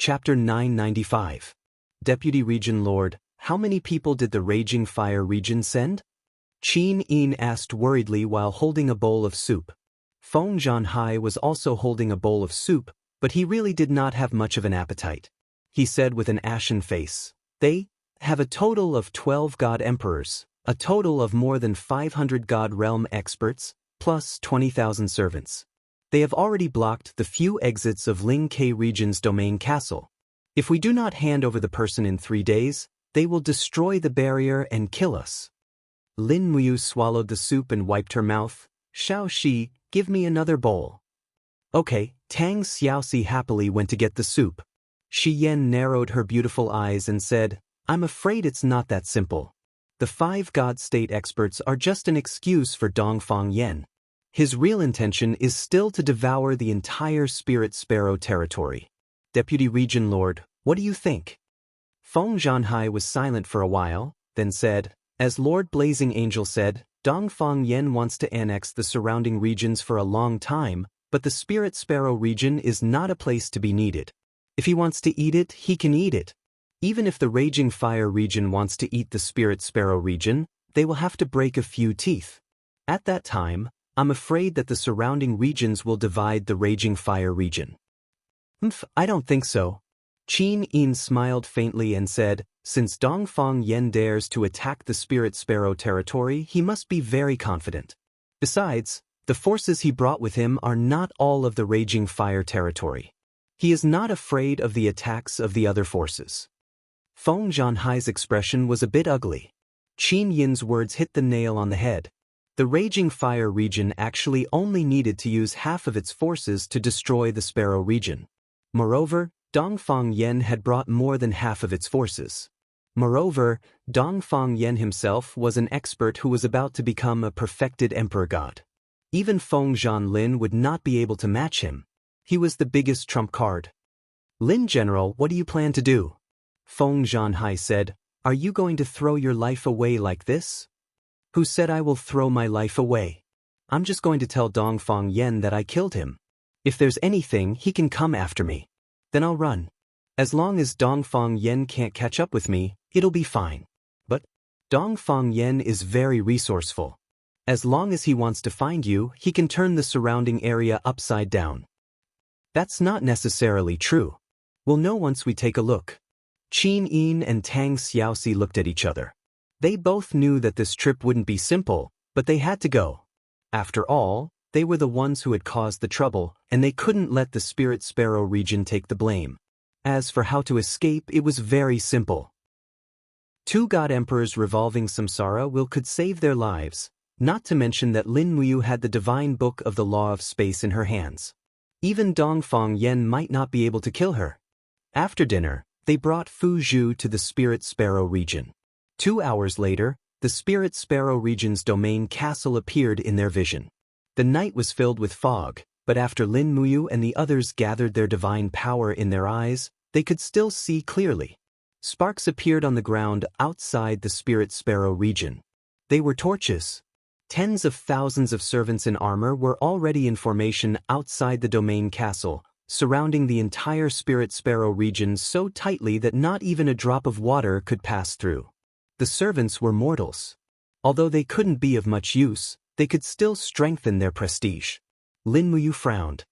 Chapter 995. Deputy Region Lord, how many people did the Raging Fire region send? Qin Yin asked worriedly while holding a bowl of soup. Feng Zhanhai was also holding a bowl of soup, but he really did not have much of an appetite. He said with an ashen face, "They have a total of 12 God Emperors, a total of more than 500 God Realm experts, plus 20,000 servants. They have already blocked the few exits of Ling Ke region's domain castle. If we do not hand over the person in 3 days, they will destroy the barrier and kill us." Lin Muyu swallowed the soup and wiped her mouth. "Shao Shi, give me another bowl." "Okay." Tang Xiaoxi happily went to get the soup. Shi Yan narrowed her beautiful eyes and said, "I'm afraid it's not that simple. The 5 God State experts are just an excuse for Dongfang Yan. His real intention is still to devour the entire Spirit Sparrow territory. Deputy Region Lord, what do you think?" Feng Zhanhai was silent for a while, then said, "As Lord Blazing Angel said, Dongfang Yan wants to annex the surrounding regions for a long time, but the Spirit Sparrow region is not a place to be needed. If he wants to eat it, he can eat it. Even if the Raging Fire region wants to eat the Spirit Sparrow region, they will have to break a few teeth. At that time, I'm afraid that the surrounding regions will divide the Raging Fire region." I don't think so." Qin Yin smiled faintly and said, "Since Dongfang Yan dares to attack the Spirit Sparrow territory, he must be very confident. Besides, the forces he brought with him are not all of the Raging Fire territory. He is not afraid of the attacks of the other forces." Feng Zhanhai's expression was a bit ugly. Qin Yin's words hit the nail on the head. The Raging Fire region actually only needed to use half of its forces to destroy the Sparrow region. Moreover, Dongfang Yan had brought more than half of its forces. Moreover, Dongfang Yan himself was an expert who was about to become a perfected emperor god. Even Feng Zhanlin would not be able to match him. He was the biggest trump card. "Lin General, what do you plan to do?" Feng Zhanhai said, "Are you going to throw your life away like this?" "Who said I will throw my life away? I'm just going to tell Dongfang Yan that I killed him. If there's anything, he can come after me. Then I'll run. As long as Dongfang Yan can't catch up with me, it'll be fine. But Dongfang Yan is very resourceful. As long as he wants to find you, he can turn the surrounding area upside down." "That's not necessarily true. We'll know once we take a look." Qin Yin and Tang Xiaoxi looked at each other. They both knew that this trip wouldn't be simple, but they had to go. After all, they were the ones who had caused the trouble, and they couldn't let the Spirit Sparrow region take the blame. As for how to escape, it was very simple. 2 God Emperors revolving samsara could save their lives, not to mention that Lin Muyu had the divine book of the law of space in her hands. Even Dongfang Yan might not be able to kill her. After dinner, they brought Fu Zhu to the Spirit Sparrow region. 2 hours later, the Spirit Sparrow region's domain castle appeared in their vision. The night was filled with fog, but after Lin Muyu and the others gathered their divine power in their eyes, they could still see clearly. Sparks appeared on the ground outside the Spirit Sparrow region. They were torches. Tens of thousands of servants in armor were already in formation outside the domain castle, surrounding the entire Spirit Sparrow region so tightly that not even a drop of water could pass through. The servants were mortals. Although they couldn't be of much use, they could still strengthen their prestige. Lin Muyu frowned.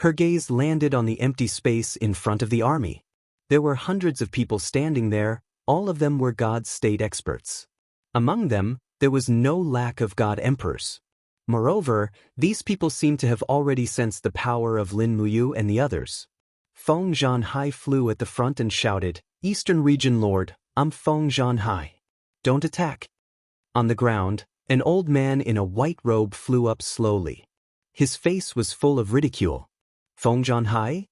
Her gaze landed on the empty space in front of the army. There were hundreds of people standing there, all of them were God State experts. Among them, there was no lack of God Emperors. Moreover, these people seemed to have already sensed the power of Lin Muyu and the others. Feng Zhanhai flew at the front and shouted, "Eastern Region Lord, I'm Feng Zhanhai. Don't attack." On the ground, an old man in a white robe flew up slowly. His face was full of ridicule. "Feng Zhanhai?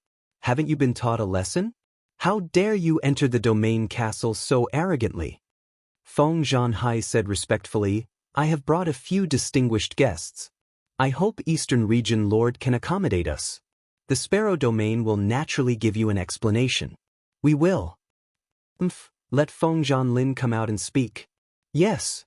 Haven't you been taught a lesson? How dare you enter the domain castle so arrogantly?" Feng Zhanhai said respectfully, "I have brought a few distinguished guests. I hope Eastern Region Lord can accommodate us. The Sparrow Domain will naturally give you an explanation." "We will." Let Feng Zhanlin come out and speak." "Yes."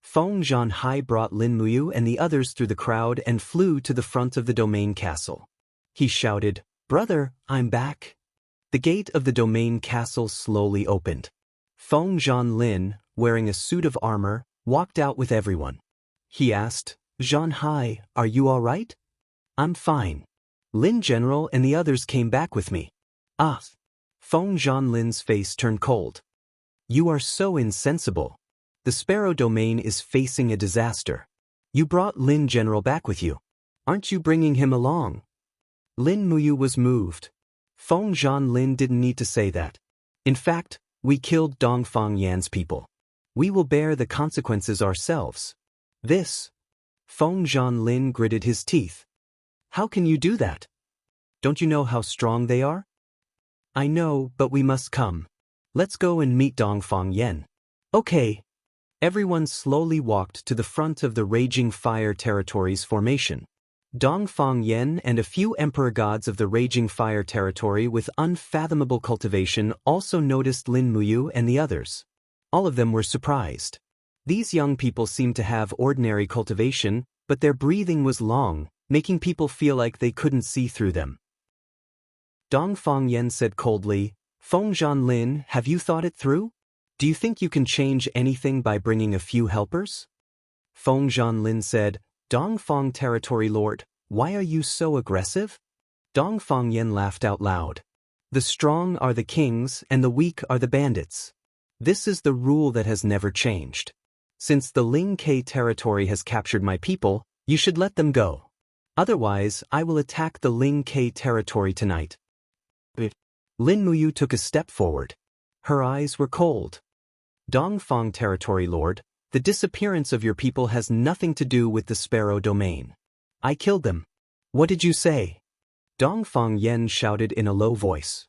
Feng Zhanhai brought Lin Muyu and the others through the crowd and flew to the front of the domain castle. He shouted, "Brother, I'm back." The gate of the domain castle slowly opened. Feng Zhanlin, wearing a suit of armor, walked out with everyone. He asked, "Zhanhai, are you all right?" "I'm fine. Lin General and the others came back with me." "Ah." Feng Zhanlin's face turned cold. "You are so insensible. The Sparrow Domain is facing a disaster. You brought Lin General back with you. Aren't you bringing him along?" Lin Muyu was moved. Feng Zhanlin didn't need to say that. "In fact, we killed Dongfang Yan's people. We will bear the consequences ourselves." "This?" Feng Zhanlin gritted his teeth. "How can you do that? Don't you know how strong they are?" "I know, but we must come. Let's go and meet Dongfang Yan." "Okay." Everyone slowly walked to the front of the Raging Fire Territory's formation. Dongfang Yan and a few emperor gods of the Raging Fire Territory with unfathomable cultivation also noticed Lin Muyu and the others. All of them were surprised. These young people seemed to have ordinary cultivation, but their breathing was long, making people feel like they couldn't see through them. Dongfang Yan said coldly, "Feng Zhanlin, have you thought it through? Do you think you can change anything by bringing a few helpers?" Feng Zhanlin said, "Dongfang Territory Lord, why are you so aggressive?" Dongfang Yan laughed out loud. "The strong are the kings and the weak are the bandits. This is the rule that has never changed. Since the Ling Ke territory has captured my people, you should let them go. Otherwise, I will attack the Ling Ke territory tonight." Lin Muyu took a step forward. Her eyes were cold. "Dongfang Territory Lord, the disappearance of your people has nothing to do with the Sparrow Domain. I killed them." "What did you say?" Dongfang Yan shouted in a low voice.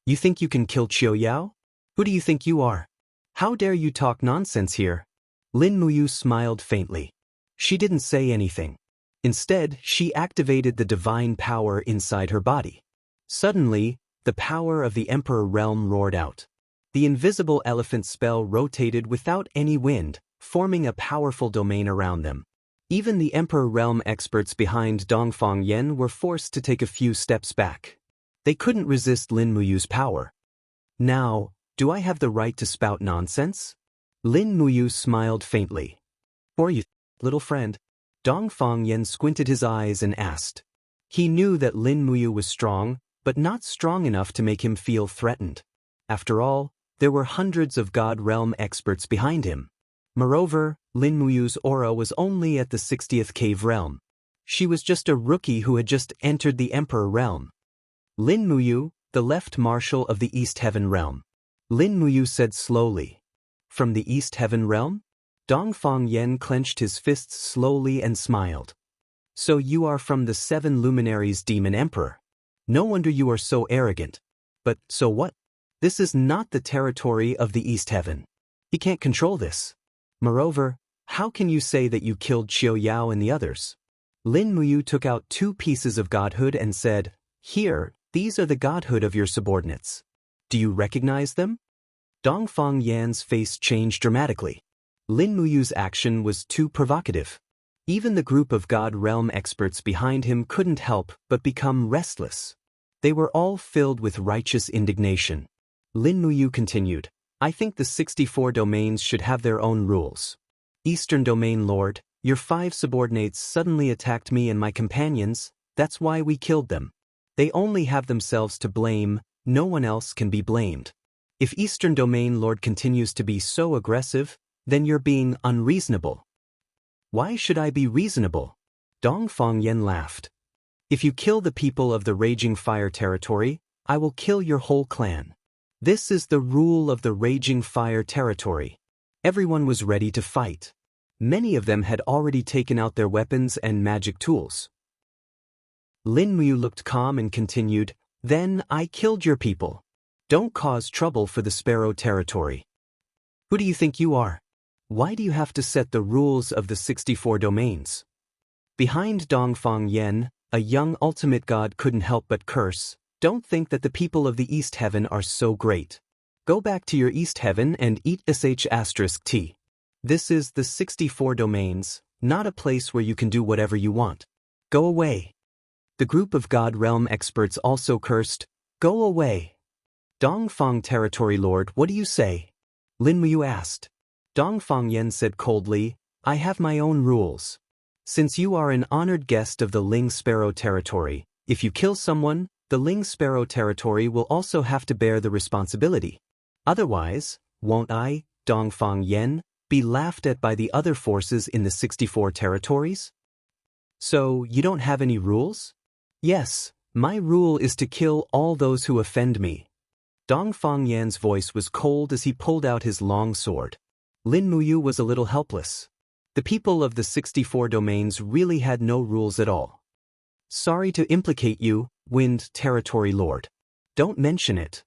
"You think you can kill Qiu Yao? Who do you think you are? How dare you talk nonsense here?" Lin Muyu smiled faintly. She didn't say anything. Instead, she activated the divine power inside her body. Suddenly, the power of the Emperor Realm roared out. The invisible elephant spell rotated without any wind, forming a powerful domain around them. Even the Emperor Realm experts behind Dongfang Yan were forced to take a few steps back. They couldn't resist Lin Muyu's power. "Now, do I have the right to spout nonsense?" Lin Muyu smiled faintly. "Or you, little friend?" Dongfang Yan squinted his eyes and asked. He knew that Lin Muyu was strong, but not strong enough to make him feel threatened. After all, there were hundreds of God Realm experts behind him. Moreover, Lin Muyu's aura was only at the 60th Cave Realm. She was just a rookie who had just entered the Emperor Realm. "Lin Muyu, the left marshal of the East Heaven Realm." Lin Muyu said slowly. "From the East Heaven Realm?" Dongfang Yan clenched his fists slowly and smiled. "So you are from the Seven Luminaries Demon Emperor. No wonder you are so arrogant. But, so what? This is not the territory of the East Heaven. He can't control this. Moreover, how can you say that you killed Qiu Yao and the others?" Lin Muyu took out 2 pieces of godhood and said, "Here, these are the godhood of your subordinates. Do you recognize them?" Dongfang Yan's face changed dramatically. Lin Muyu's action was too provocative. Even the group of God Realm experts behind him couldn't help but become restless. They were all filled with righteous indignation. Lin Muyu continued, "I think the 64 domains should have their own rules. Eastern Domain Lord, your 5 subordinates suddenly attacked me and my companions, that's why we killed them. They only have themselves to blame, no one else can be blamed. If Eastern Domain Lord continues to be so aggressive, then you're being unreasonable." "Why should I be reasonable?" Dongfang Yan laughed. "If you kill the people of the Raging Fire Territory, I will kill your whole clan. This is the rule of the Raging Fire Territory." Everyone was ready to fight. Many of them had already taken out their weapons and magic tools. Lin Muyu looked calm and continued, "Then I killed your people. Don't cause trouble for the Sparrow Territory. Who do you think you are? Why do you have to set the rules of the 64 domains?" Behind Dongfang Yan, a young ultimate god couldn't help but curse, "Don't think that the people of the East Heaven are so great. Go back to your East Heaven and eat sh*t. This is the 64 domains, not a place where you can do whatever you want. Go away." The group of God Realm experts also cursed, "Go away." Dongfang Territory Lord, what do you say? Lin Muyu asked. Dongfang Yan said coldly, I have my own rules. Since you are an honored guest of the Ling Sparrow Territory, if you kill someone, the Ling Sparrow Territory will also have to bear the responsibility. Otherwise, won't I, Dongfang Yan, be laughed at by the other forces in the 64 territories? So, you don't have any rules? Yes, my rule is to kill all those who offend me. Dongfang Yan's voice was cold as he pulled out his long sword. Lin Muyu was a little helpless. The people of the 64 domains really had no rules at all. Sorry to implicate you, Wind Territory Lord. Don't mention it.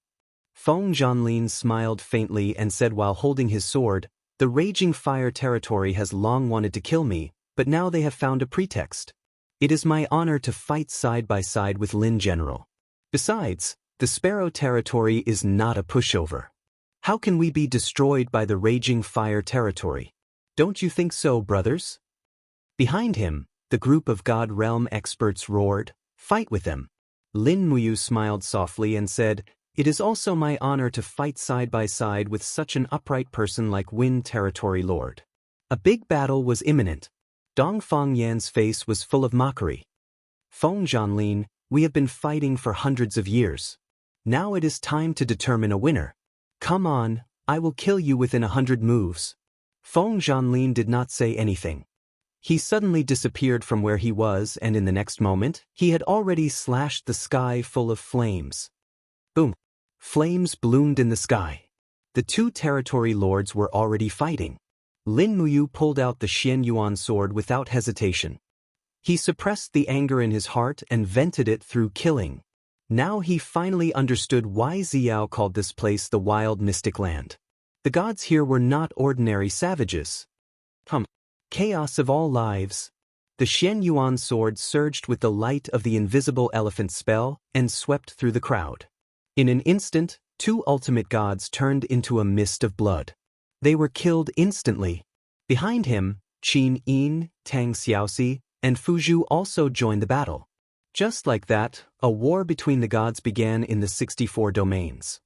Feng Zhanlin smiled faintly and said while holding his sword, the Raging Fire Territory has long wanted to kill me, but now they have found a pretext. It is my honor to fight side by side with Lin General. Besides, the Sparrow Territory is not a pushover. How can we be destroyed by the Raging Fire Territory? Don't you think so, brothers? Behind him, the group of God Realm experts roared, fight with them. Lin Muyu smiled softly and said, it is also my honor to fight side by side with such an upright person like Wind Territory Lord. A big battle was imminent. Dongfang Yan's face was full of mockery. Feng Zhanlin, we have been fighting for hundreds of years. Now it is time to determine a winner. Come on, I will kill you within 100 moves. Feng Zhanlin did not say anything. He suddenly disappeared from where he was and in the next moment, he had already slashed the sky full of flames. Boom! Flames bloomed in the sky. The two territory lords were already fighting. Lin Muyu pulled out the Xian Yuan sword without hesitation. He suppressed the anger in his heart and vented it through killing. Now he finally understood why Xiao called this place the Wild Mystic Land. The gods here were not ordinary savages. Chaos of all lives. The Xian Yuan sword surged with the light of the invisible elephant spell and swept through the crowd. In an instant, two ultimate gods turned into a mist of blood. They were killed instantly. Behind him, Qin Yin, Tang Xiaoxi, and Fuzhu also joined the battle. Just like that, a war between the gods began in the 64 domains.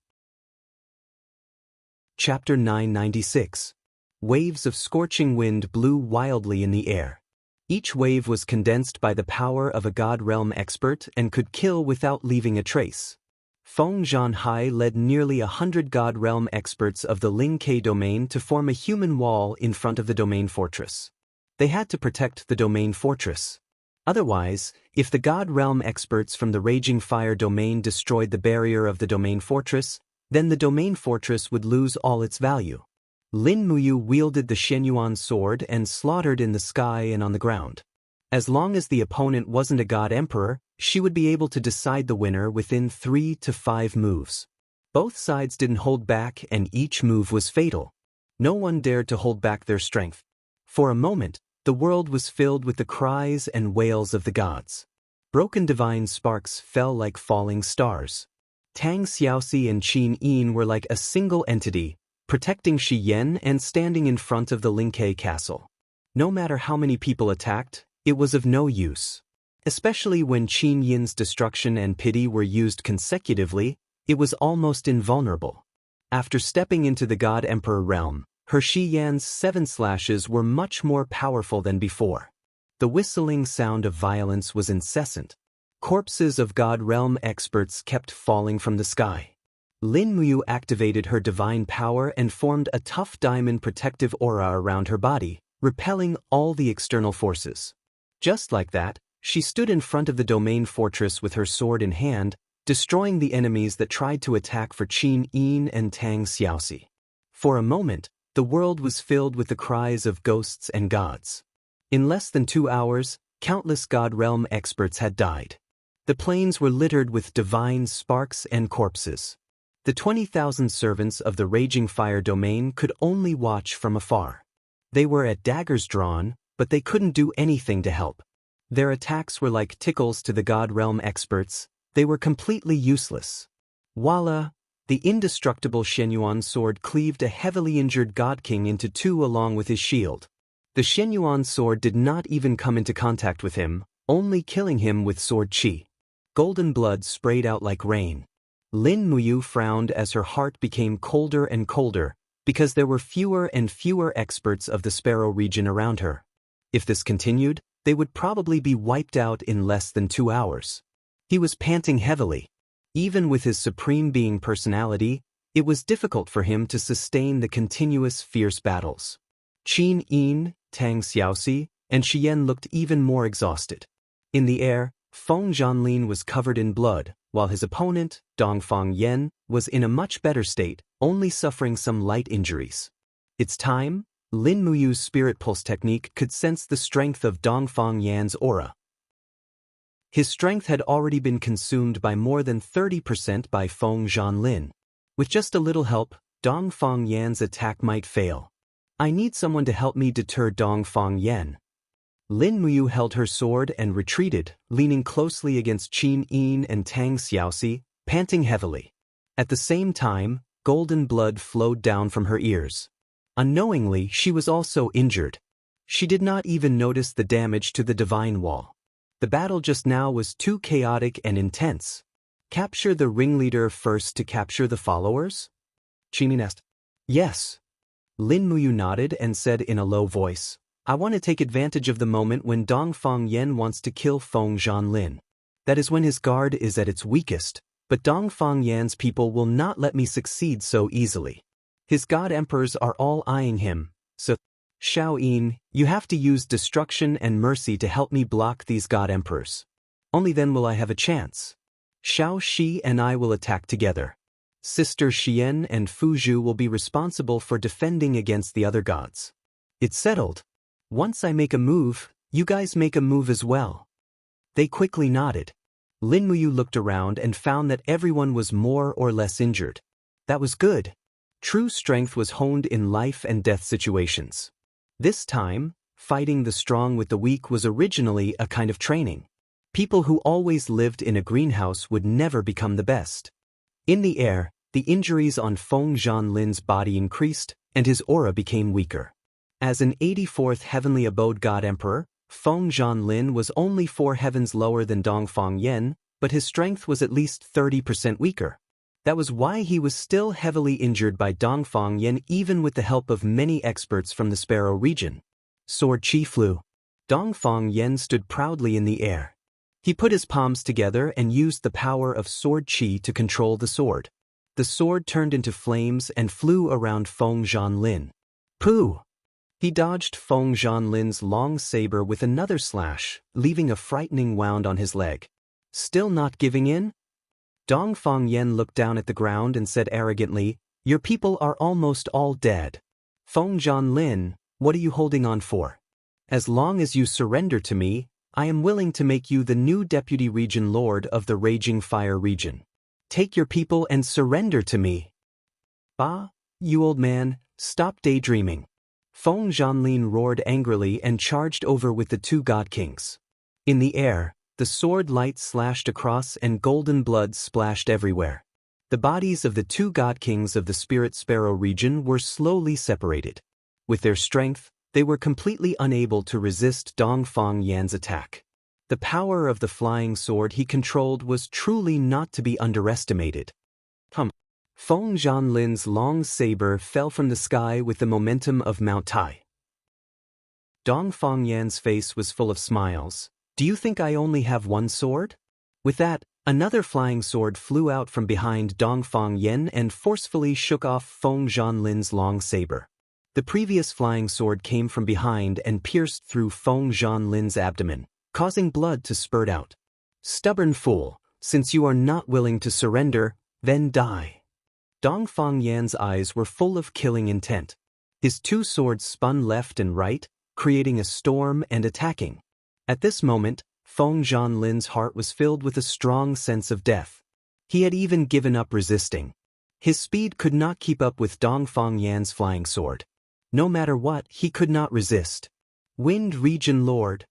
Chapter 996. Waves of scorching wind blew wildly in the air. Each wave was condensed by the power of a God Realm expert and could kill without leaving a trace. Feng Zhanhai led nearly 100 God Realm experts of the Ling Ke domain to form a human wall in front of the domain fortress. They had to protect the domain fortress. Otherwise, if the God Realm experts from the Raging Fire domain destroyed the barrier of the domain fortress, then the domain fortress would lose all its value. Lin Muyu wielded the Shenyuan sword and slaughtered in the sky and on the ground. As long as the opponent wasn't a God Emperor, she would be able to decide the winner within 3 to 5 moves. Both sides didn't hold back and each move was fatal. No one dared to hold back their strength. For a moment, the world was filled with the cries and wails of the gods. Broken divine sparks fell like falling stars. Tang Xiaoxi and Qin Yin were like a single entity, protecting Shi Yan and standing in front of the Lingke castle. No matter how many people attacked, it was of no use. Especially when Qin Yin's destruction and pity were used consecutively, it was almost invulnerable. After stepping into the God Emperor realm, her Shi Yan's 7 slashes were much more powerful than before. The whistling sound of violence was incessant. Corpses of God Realm experts kept falling from the sky. Lin Muyu activated her divine power and formed a tough diamond protective aura around her body, repelling all the external forces. Just like that, she stood in front of the domain fortress with her sword in hand, destroying the enemies that tried to attack for Qin Yin and Tang Xiaoxi. For a moment, the world was filled with the cries of ghosts and gods. In less than 2 hours, countless God Realm experts had died. The plains were littered with divine sparks and corpses. The 20,000 servants of the Raging Fire domain could only watch from afar. They were at daggers drawn, but they couldn't do anything to help. Their attacks were like tickles to the God Realm experts. They were completely useless. Voila! The indestructible Shenyuan sword cleaved a heavily injured God King into 2 along with his shield. The Shenyuan sword did not even come into contact with him, only killing him with sword chi. Golden blood sprayed out like rain. Lin Muyu frowned as her heart became colder and colder, because there were fewer and fewer experts of the Sparrow region around her. If this continued, they would probably be wiped out in less than 2 hours. He was panting heavily. Even with his supreme being personality, it was difficult for him to sustain the continuous fierce battles. Qin Yin, Tang Xiaoxi, and Xian looked even more exhausted. In the air, Feng Zhanlin was covered in blood, while his opponent, Dongfang Yan, was in a much better state, only suffering some light injuries. It's time. Lin Muyu's spirit pulse technique could sense the strength of Dongfang Yan's aura. His strength had already been consumed by more than 30% by Feng Zhanlin. With just a little help, Dongfang Yan's attack might fail. I need someone to help me deter Dongfang Yan. Lin Muyu held her sword and retreated, leaning closely against Qin Yin and Tang Xiaoxi, panting heavily. At the same time, golden blood flowed down from her ears. Unknowingly, she was also injured. She did not even notice the damage to the divine wall. The battle just now was too chaotic and intense. Capture the ringleader first to capture the followers? Qin asked. Yes. Lin Muyu nodded and said in a low voice, I want to take advantage of the moment when Dongfang Yan wants to kill Feng Zhanlin. That is when his guard is at its weakest, but Dongfang Yan's people will not let me succeed so easily. His god emperors are all eyeing him, so Xiao Yin, you have to use destruction and mercy to help me block these god emperors. Only then will I have a chance. Xiao Shi and I will attack together. Sister Xian and Fu Zhu will be responsible for defending against the other gods. It's settled. Once I make a move, you guys make a move as well. They quickly nodded. Lin Muyu looked around and found that everyone was more or less injured. That was good. True strength was honed in life and death situations. This time, fighting the strong with the weak was originally a kind of training. People who always lived in a greenhouse would never become the best. In the air, the injuries on Feng Zhanlin's body increased, and his aura became weaker. As an 84th heavenly abode god emperor, Feng Zhanlin was only 4 heavens lower than Dongfang Yan, but his strength was at least 30% weaker. That was why he was still heavily injured by Dongfang Yan even with the help of many experts from the Sparrow region. Sword Qi flew. Dongfang Yan stood proudly in the air. He put his palms together and used the power of Sword Qi to control the sword. The sword turned into flames and flew around Feng Zhanlin. Pooh! He dodged Feng Zhanlin's long saber with another slash, leaving a frightening wound on his leg. Still not giving in? Dongfang Yan looked down at the ground and said arrogantly, Your people are almost all dead. Feng Zhanlin, what are you holding on for? As long as you surrender to me, I am willing to make you the new Deputy Region Lord of the Raging Fire region. Take your people and surrender to me. Ah, you old man, stop daydreaming. Feng Zhanlin roared angrily and charged over with the 2 god kings. In the air, the sword light slashed across and golden blood splashed everywhere. The bodies of the 2 god kings of the Spirit Sparrow region were slowly separated. With their strength, they were completely unable to resist Dongfang Yan's attack. The power of the flying sword he controlled was truly not to be underestimated. Feng Zhanlin's long saber fell from the sky with the momentum of Mount Tai. Dongfang Yan's face was full of smiles. Do you think I only have one sword? With that, another flying sword flew out from behind Dongfang Yan and forcefully shook off Feng Zhanlin's long saber. The previous flying sword came from behind and pierced through Feng Zhanlin's abdomen, causing blood to spurt out. Stubborn fool, since you are not willing to surrender, then die. Dongfang Yan's eyes were full of killing intent. His 2 swords spun left and right, creating a storm and attacking. At this moment, Feng Zhanlin's heart was filled with a strong sense of death. He had even given up resisting. His speed could not keep up with Dongfang Yan's flying sword. No matter what, he could not resist. Wind Region Lord.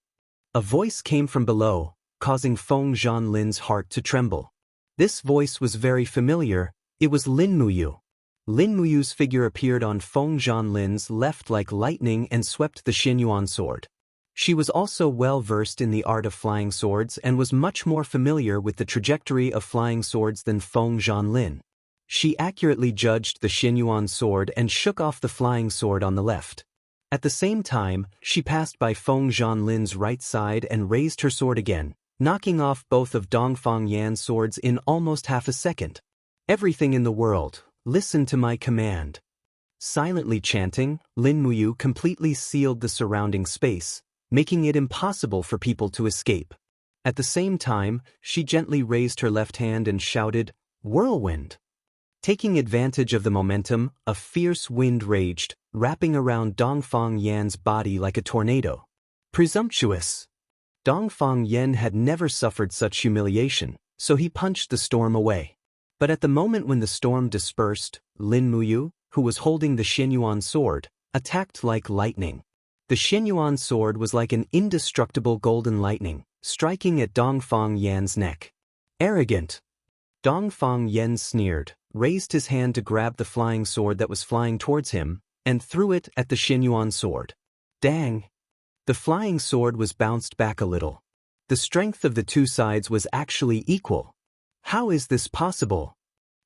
A voice came from below, causing Feng Zhanlin's heart to tremble. This voice was very familiar. It was Lin Muyu. Lin Muyu's figure appeared on Feng Zhanlin's left like lightning and swept the Xinyuan sword. She was also well versed in the art of flying swords and was much more familiar with the trajectory of flying swords than Feng Zhanlin. She accurately judged the Xinyuan sword and shook off the flying sword on the left. At the same time, she passed by Feng Zhanlin's right side and raised her sword again, knocking off both of Dongfang Yan's swords in almost half a second. Everything in the world, listen to my command. Silently chanting, Lin Muyu completely sealed the surrounding space, making it impossible for people to escape. At the same time, she gently raised her left hand and shouted, "Whirlwind!" Taking advantage of the momentum, a fierce wind raged, wrapping around Dongfang Yan's body like a tornado. Presumptuous! Dongfang Yan had never suffered such humiliation, so he punched the storm away. But at the moment when the storm dispersed, Lin Muyu, who was holding the Xinyuan sword, attacked like lightning. The Xinyuan sword was like an indestructible golden lightning, striking at Dongfang Yan's neck. Arrogant! Dongfang Yan sneered, raised his hand to grab the flying sword that was flying towards him, and threw it at the Xinyuan sword. Dang! The flying sword was bounced back a little. The strength of the two sides was actually equal. How is this possible?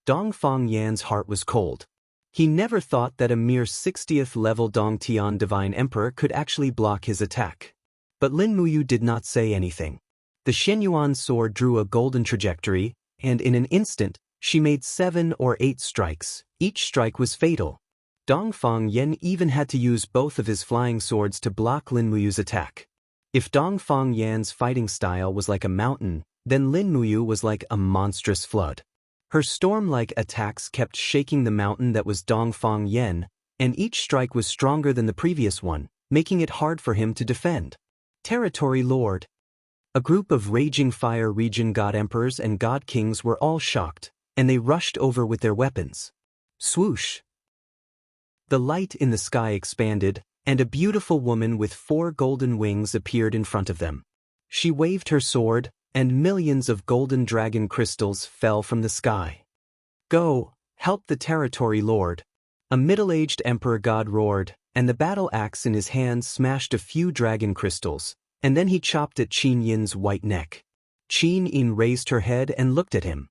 Dongfang Yan's heart was cold. He never thought that a mere 60th level Dongtian Divine Emperor could actually block his attack. But Lin Muyu did not say anything. The Xinyuan sword drew a golden trajectory, and in an instant, she made 7 or 8 strikes. Each strike was fatal. Dongfang Yan even had to use both of his flying swords to block Lin Muyu's attack. If Dongfang Yan's fighting style was like a mountain, then Lin Muyu was like a monstrous flood. Her storm-like attacks kept shaking the mountain that was Dongfang Yan, and each strike was stronger than the previous one, making it hard for him to defend. Territory Lord. A group of raging fire region god emperors and god kings were all shocked, and they rushed over with their weapons. Swoosh! The light in the sky expanded, and a beautiful woman with 4 golden wings appeared in front of them. She waved her sword, and millions of golden dragon crystals fell from the sky. Go, help the territory lord! A middle-aged emperor god roared, and the battle axe in his hand smashed a few dragon crystals, and then he chopped at Qin Yin's white neck. Qin Yin raised her head and looked at him.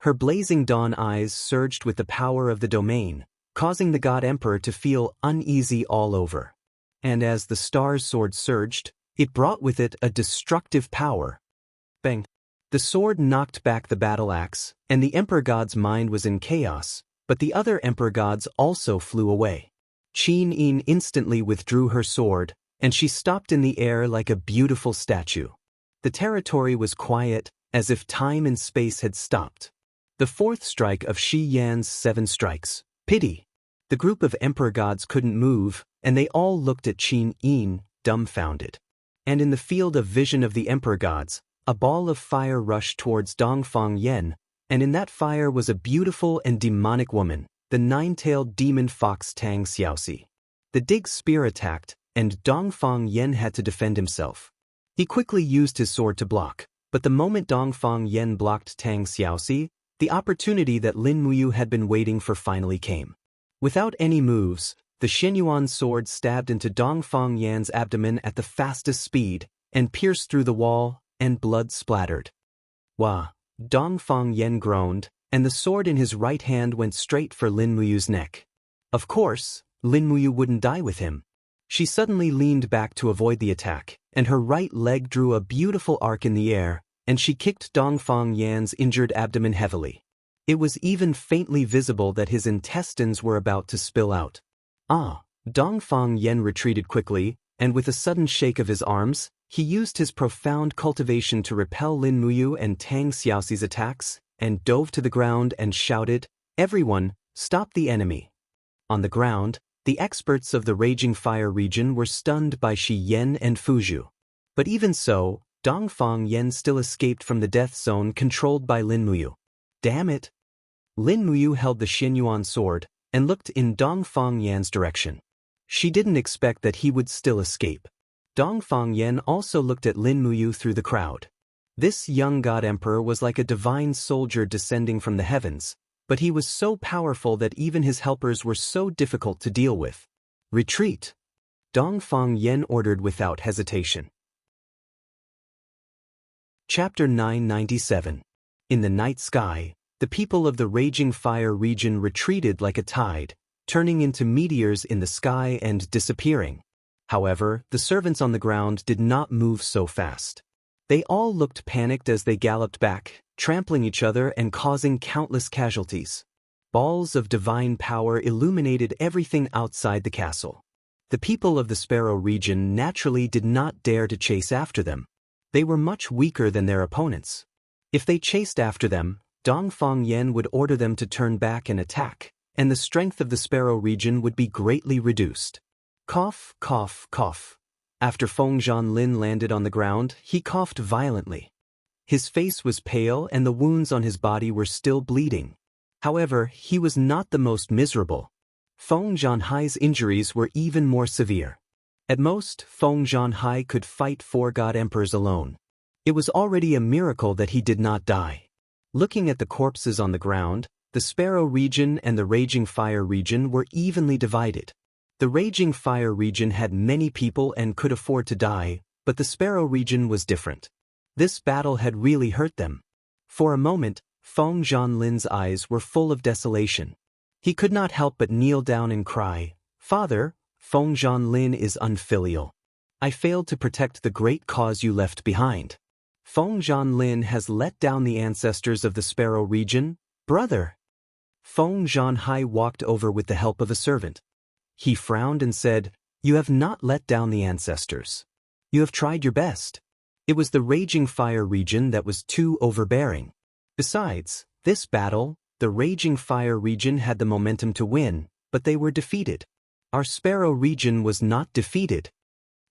Her blazing dawn eyes surged with the power of the domain, causing the god emperor to feel uneasy all over. And as the star's sword surged, it brought with it a destructive power. Bang! The sword knocked back the battle axe, and the emperor god's mind was in chaos, but the other emperor gods also flew away. Qin Yin instantly withdrew her sword, and she stopped in the air like a beautiful statue. The territory was quiet, as if time and space had stopped. The 4th strike of Shi Yan's 7 strikes. Pity. The group of emperor gods couldn't move, and they all looked at Qin Yin, dumbfounded. And in the field of vision of the emperor gods, a ball of fire rushed towards Dongfang Yan, and in that fire was a beautiful and demonic woman, the 9-tailed demon fox Tang Xiaoxi. The dig spear attacked, and Dongfang Yan had to defend himself. He quickly used his sword to block, but the moment Dongfang Yan blocked Tang Xiaoxi, the opportunity that Lin Muyu had been waiting for finally came. Without any moves, the Xinyuan sword stabbed into Dongfang Yan's abdomen at the fastest speed, and pierced through the wall, and blood splattered. Wah! Dongfang Yan groaned, and the sword in his right hand went straight for Lin Muyu's neck. Of course, Lin Muyu wouldn't die with him. She suddenly leaned back to avoid the attack, and her right leg drew a beautiful arc in the air, and she kicked Dongfang Yan's injured abdomen heavily. It was even faintly visible that his intestines were about to spill out. Dongfang Yan retreated quickly, and with a sudden shake of his arms, he used his profound cultivation to repel Lin Muyu and Tang Xiaoxi's attacks, and dove to the ground and shouted, "Everyone, stop the enemy!" On the ground, the experts of the Raging Fire region were stunned by Shi Yan and Fuzhu. But even so, Dongfang Yan still escaped from the death zone controlled by Lin Muyu. Damn it! Lin Muyu held the Xinyuan sword, and looked in Dongfang Yan's direction. She didn't expect that he would still escape. Dongfang Yan also looked at Lin Muyu through the crowd. This young god emperor was like a divine soldier descending from the heavens, but he was so powerful that even his helpers were so difficult to deal with. Retreat! Dongfang Yen ordered without hesitation. Chapter 997. In the night sky, the people of the Raging Fire region retreated like a tide, turning into meteors in the sky and disappearing. However, the servants on the ground did not move so fast. They all looked panicked as they galloped back, trampling each other and causing countless casualties. Balls of divine power illuminated everything outside the castle. The people of the Sparrow region naturally did not dare to chase after them. They were much weaker than their opponents. If they chased after them, Dongfang Yen would order them to turn back and attack, and the strength of the Sparrow region would be greatly reduced. Cough, cough, cough. After Feng Zhanlin landed on the ground, he coughed violently. His face was pale and the wounds on his body were still bleeding. However, he was not the most miserable. Feng Zhanhai's injuries were even more severe. At most, Feng Zhanhai could fight 4 god emperors alone. It was already a miracle that he did not die. Looking at the corpses on the ground, the Sparrow region and the Raging Fire region were evenly divided. The Raging Fire region had many people and could afford to die, but the Sparrow region was different. This battle had really hurt them. For a moment, Feng Zhanlin's eyes were full of desolation. He could not help but kneel down and cry, "Father, Feng Zhanlin is unfilial. I failed to protect the great cause you left behind. Feng Zhanlin has let down the ancestors of the Sparrow region, brother." Feng Zhanhai walked over with the help of a servant. He frowned and said, "You have not let down the ancestors. You have tried your best." It was the Raging Fire region that was too overbearing. Besides, this battle, the Raging Fire region had the momentum to win, but they were defeated. Our Sparrow region was not defeated.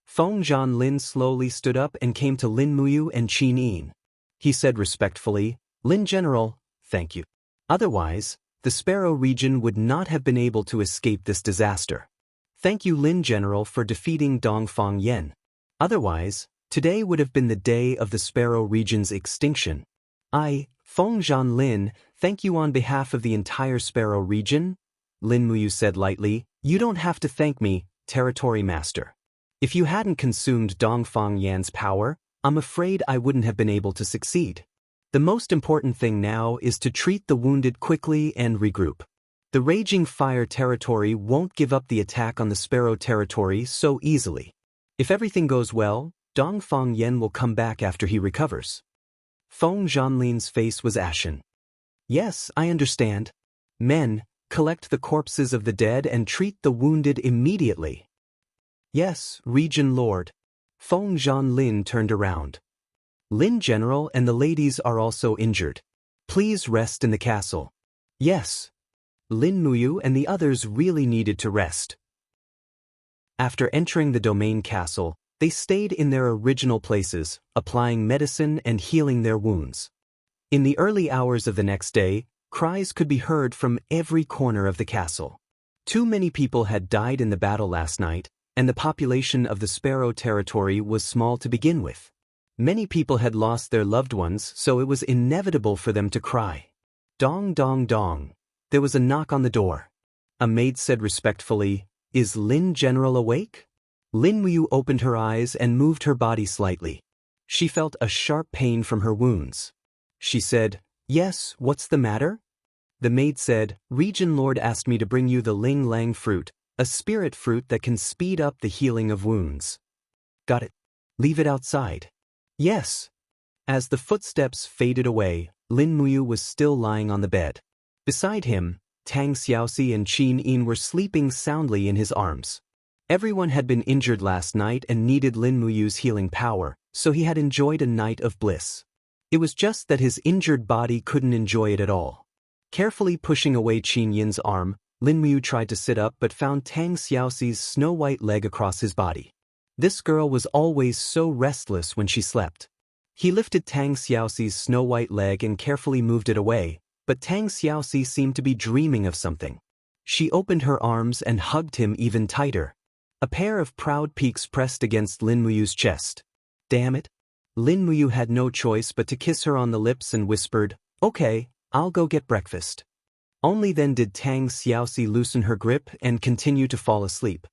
Feng Zhanlin slowly stood up and came to Lin Muyu and Qin Yin. He said respectfully, "Lin General, thank you. Otherwise, the Sparrow region would not have been able to escape this disaster. Thank you, Lin General, for defeating Dongfang Yen. Otherwise, today would have been the day of the Sparrow region's extinction. I, Feng Zhanlin, thank you on behalf of the entire Sparrow region." Lin Muyu said lightly, "You don't have to thank me, Territory Master. If you hadn't consumed Dongfang Yan's power, I'm afraid I wouldn't have been able to succeed. The most important thing now is to treat the wounded quickly and regroup. The Raging Fire territory won't give up the attack on the Sparrow territory so easily. If everything goes well, Dongfang Yen will come back after he recovers." Feng Zhanlin's face was ashen. "Yes, I understand. Men, collect the corpses of the dead and treat the wounded immediately." "Yes, Region Lord." Feng Zhanlin turned around. "Lin General and the ladies are also injured. Please rest in the castle." "Yes." Lin Muyu and the others really needed to rest. After entering the domain castle, they stayed in their original places, applying medicine and healing their wounds. In the early hours of the next day, cries could be heard from every corner of the castle. Too many people had died in the battle last night, and the population of the Sparrow territory was small to begin with. Many people had lost their loved ones, so it was inevitable for them to cry. Dong dong dong. There was a knock on the door. A maid said respectfully, "Is Lin General awake?" Lin Muyu opened her eyes and moved her body slightly. She felt a sharp pain from her wounds. She said, "Yes, what's the matter?" The maid said, "Region Lord asked me to bring you the Ling Lang fruit, a spirit fruit that can speed up the healing of wounds." "Got it. Leave it outside." "Yes." As the footsteps faded away, Lin Muyu was still lying on the bed. Beside him, Tang Xiaoxi and Qin Yin were sleeping soundly in his arms. Everyone had been injured last night and needed Lin Muyu's healing power, so he had enjoyed a night of bliss. It was just that his injured body couldn't enjoy it at all. Carefully pushing away Qin Yin's arm, Lin Muyu tried to sit up but found Tang Xiaoxi's snow-white leg across his body. This girl was always so restless when she slept. He lifted Tang Xiaoxi's snow-white leg and carefully moved it away, but Tang Xiaoxi seemed to be dreaming of something. She opened her arms and hugged him even tighter. A pair of proud peaks pressed against Lin Muyu's chest. "Damn it." Lin Muyu had no choice but to kiss her on the lips and whispered, "Okay, I'll go get breakfast." Only then did Tang Xiaoxi loosen her grip and continue to fall asleep.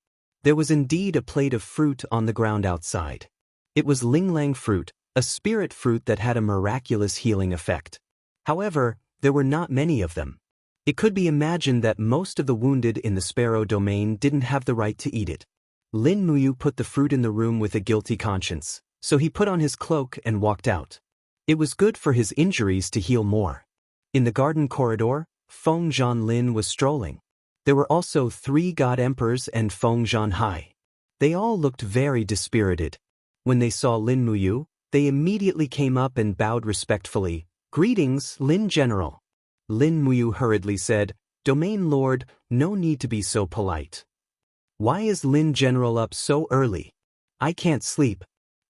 There was indeed a plate of fruit on the ground outside. It was linglang fruit, a spirit fruit that had a miraculous healing effect. However, there were not many of them. It could be imagined that most of the wounded in the sparrow domain didn't have the right to eat it. Lin Muyu put the fruit in the room with a guilty conscience, so he put on his cloak and walked out. It was good for his injuries to heal more. In the garden corridor, Feng Zhanlin was strolling. There were also 3 god emperors and Feng Zhanhai. They all looked very dispirited. When they saw Lin Muyu, they immediately came up and bowed respectfully. "Greetings, Lin General." Lin Muyu hurriedly said, "Domain Lord, no need to be so polite. Why is Lin General up so early? I can't sleep.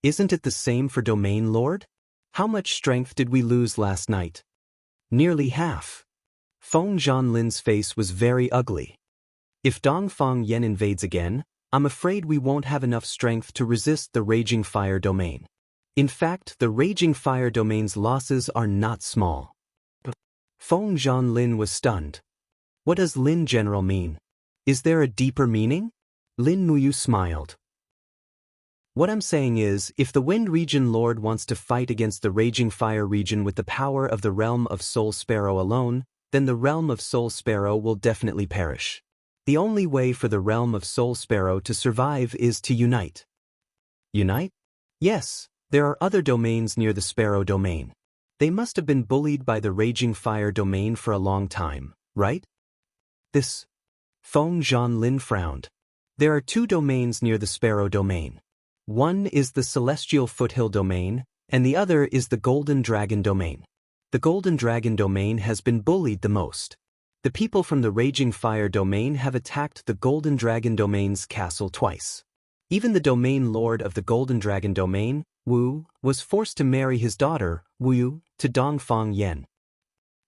Isn't it the same for Domain Lord? How much strength did we lose last night?" "Nearly half." Feng Zhanlin's face was very ugly. "If Dongfang Yen invades again, I'm afraid we won't have enough strength to resist the Raging Fire Domain. In fact, the Raging Fire Domain's losses are not small." Feng Zhanlin was stunned. "What does Lin General mean? Is there a deeper meaning?" Lin Muyu smiled. "What I'm saying is, if the Wind Region Lord wants to fight against the Raging Fire Region with the power of the Realm of Soul Sparrow alone, then the Realm of Soul Sparrow will definitely perish. The only way for the Realm of Soul Sparrow to survive is to unite." "Unite?" "Yes, there are other domains near the Sparrow Domain. They must have been bullied by the Raging Fire Domain for a long time, right?" "This..." Feng Zhanlin frowned. "There are 2 domains near the Sparrow Domain. One is the Celestial Foothill Domain, and the other is the Golden Dragon Domain. The Golden Dragon Domain has been bullied the most. The people from the Raging Fire Domain have attacked the Golden Dragon Domain's castle twice. Even the Domain Lord of the Golden Dragon Domain, Wu, was forced to marry his daughter, Wu, to Dongfang Yen."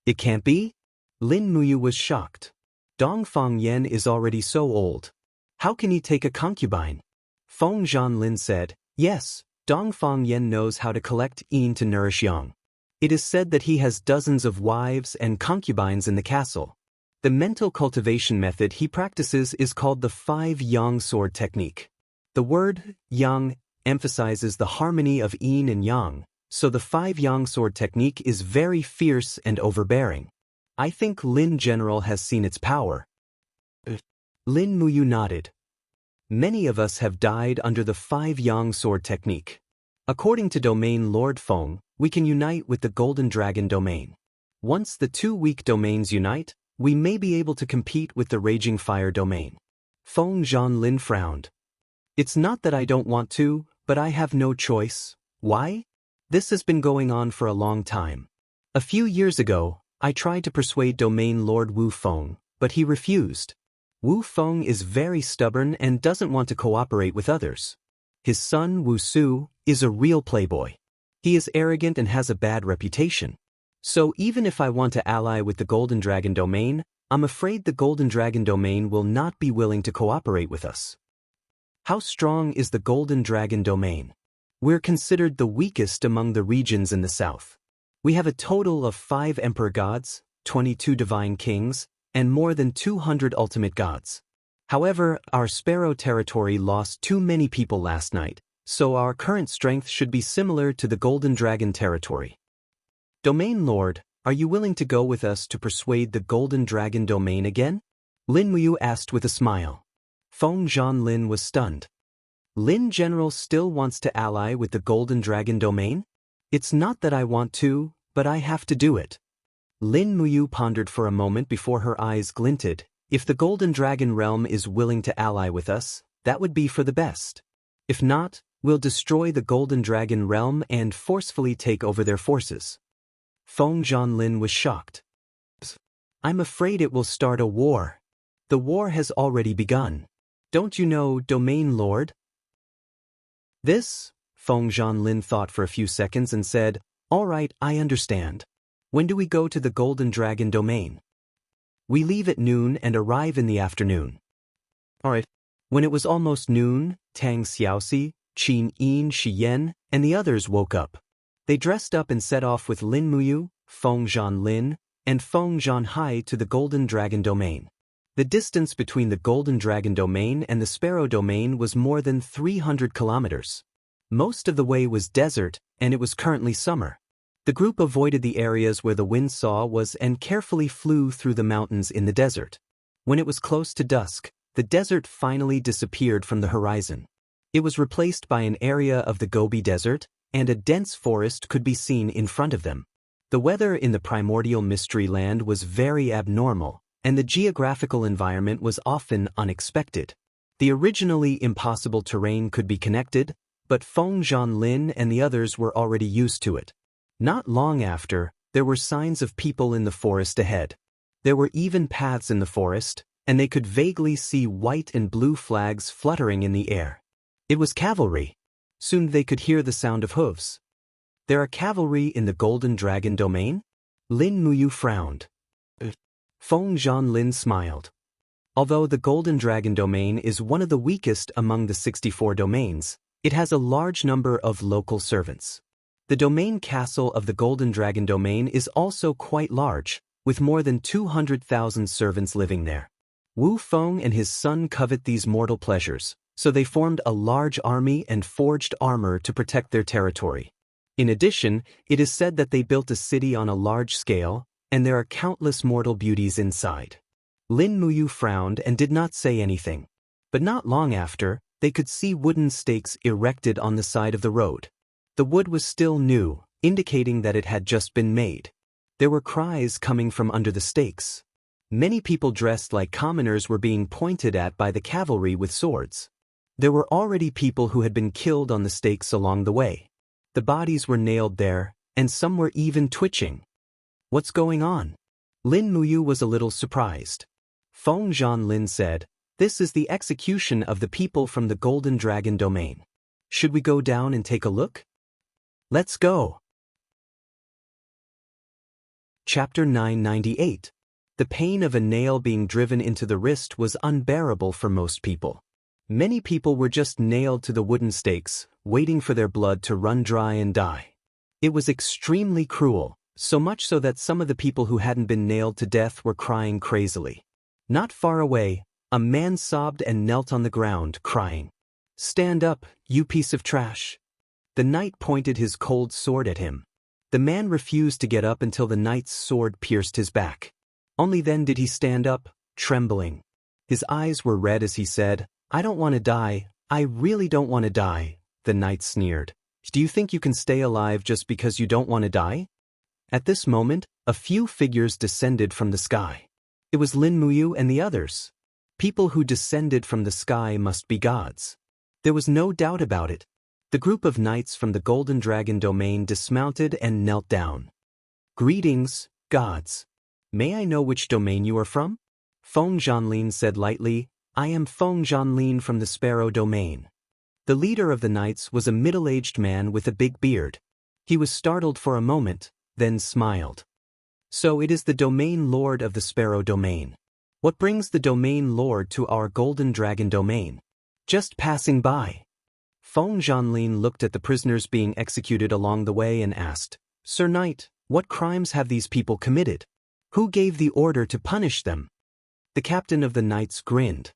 "It can't be?" Lin Muyu was shocked. "Dongfang Yen is already so old. How can he take a concubine?" Feng Zhanlin said, "Yes, Dongfang Yen knows how to collect yin to nourish yang. It is said that he has dozens of wives and concubines in the castle. The mental cultivation method he practices is called the 5 yang sword technique. The word yang emphasizes the harmony of yin and yang, so the 5 yang sword technique is very fierce and overbearing. I think Lin General has seen its power." Lin Muyu nodded. "Many of us have died under the 5 yang sword technique. According to Domain Lord Feng, we can unite with the Golden Dragon Domain. Once the 2 weak domains unite, we may be able to compete with the Raging Fire Domain." Feng Zhanlin frowned. "It's not that I don't want to, but I have no choice. Why? This has been going on for a long time. A few years ago, I tried to persuade Domain Lord Wu Feng, but he refused. Wu Feng is very stubborn and doesn't want to cooperate with others. His son, Wu Su, is a real playboy. He is arrogant and has a bad reputation. So even if I want to ally with the Golden Dragon Domain, I'm afraid the Golden Dragon Domain will not be willing to cooperate with us." "How strong is the Golden Dragon Domain?" "We're considered the weakest among the regions in the south. We have a total of 5 Emperor Gods, 22 Divine Kings, and more than 200 Ultimate Gods. However, our Sparrow territory lost too many people last night, so our current strength should be similar to the Golden Dragon territory." "Domain Lord, are you willing to go with us to persuade the Golden Dragon Domain again?" Lin Muyu asked with a smile. Feng Zhanlin was stunned. "Lin General still wants to ally with the Golden Dragon Domain? It's not that I want to, but I have to do it." Lin Muyu pondered for a moment before her eyes glinted. "If the Golden Dragon Realm is willing to ally with us, that would be for the best. If not, we'll destroy the Golden Dragon Realm and forcefully take over their forces." Feng Zhanlin was shocked. "I'm afraid it will start a war. The war has already begun. Don't you know, Domain Lord?" "This?" Feng Zhanlin thought for a few seconds and said, "All right, I understand. When do we go to the Golden Dragon Domain?" "We leave at noon and arrive in the afternoon." "All right." When it was almost noon, Tang Xiaoxi, Qin Yin Shiyen, and the others woke up. They dressed up and set off with Lin Muyu, Feng Zhanlin, and Feng Zhanhai to the Golden Dragon Domain. The distance between the Golden Dragon Domain and the Sparrow Domain was more than 300 kilometers. Most of the way was desert, and it was currently summer. The group avoided the areas where the wind saw was and carefully flew through the mountains in the desert. When it was close to dusk, the desert finally disappeared from the horizon. It was replaced by an area of the Gobi Desert, and a dense forest could be seen in front of them. The weather in the primordial mystery land was very abnormal, and the geographical environment was often unexpected. The originally impossible terrain could be connected, but Feng Zhanlin and the others were already used to it. Not long after, there were signs of people in the forest ahead. There were even paths in the forest, and they could vaguely see white and blue flags fluttering in the air. It was cavalry. Soon they could hear the sound of hooves. There are cavalry in the Golden Dragon Domain? Lin Muyu frowned. Feng Zhanlin smiled. Although the Golden Dragon Domain is one of the weakest among the 64 domains, it has a large number of local servants. The domain castle of the Golden Dragon Domain is also quite large, with more than 200,000 servants living there. Wu Feng and his son covet these mortal pleasures, so they formed a large army and forged armor to protect their territory. In addition, it is said that they built a city on a large scale, and there are countless mortal beauties inside. Lin Muyu frowned and did not say anything. But not long after, they could see wooden stakes erected on the side of the road. The wood was still new, indicating that it had just been made. There were cries coming from under the stakes. Many people dressed like commoners were being pointed at by the cavalry with swords. There were already people who had been killed on the stakes along the way. The bodies were nailed there, and some were even twitching. What's going on? Lin Muyu was a little surprised. Feng Zhanlin said, "This is the execution of the people from the Golden Dragon Domain. Should we go down and take a look?" Let's go. Chapter 998. The pain of a nail being driven into the wrist was unbearable for most people. Many people were just nailed to the wooden stakes, waiting for their blood to run dry and die. It was extremely cruel, so much so that some of the people who hadn't been nailed to death were crying crazily. Not far away, a man sobbed and knelt on the ground, crying, "Stand up, you piece of trash." The knight pointed his cold sword at him. The man refused to get up until the knight's sword pierced his back. Only then did he stand up, trembling. His eyes were red as he said, "I don't want to die, I really don't want to die." The knight sneered. "Do you think you can stay alive just because you don't want to die?" At this moment, a few figures descended from the sky. It was Lin Muyu and the others. People who descended from the sky must be gods. There was no doubt about it. The group of knights from the Golden Dragon Domain dismounted and knelt down. "Greetings, gods. May I know which domain you are from?" Feng Zhanlin said lightly, "I am Feng Zhanlin from the Sparrow Domain." The leader of the knights was a middle-aged man with a big beard. He was startled for a moment, then smiled. "So it is the domain lord of the Sparrow Domain. What brings the domain lord to our Golden Dragon Domain?" "Just passing by." Feng Zhanlin looked at the prisoners being executed along the way and asked, "Sir Knight, what crimes have these people committed? Who gave the order to punish them?" The captain of the knights grinned.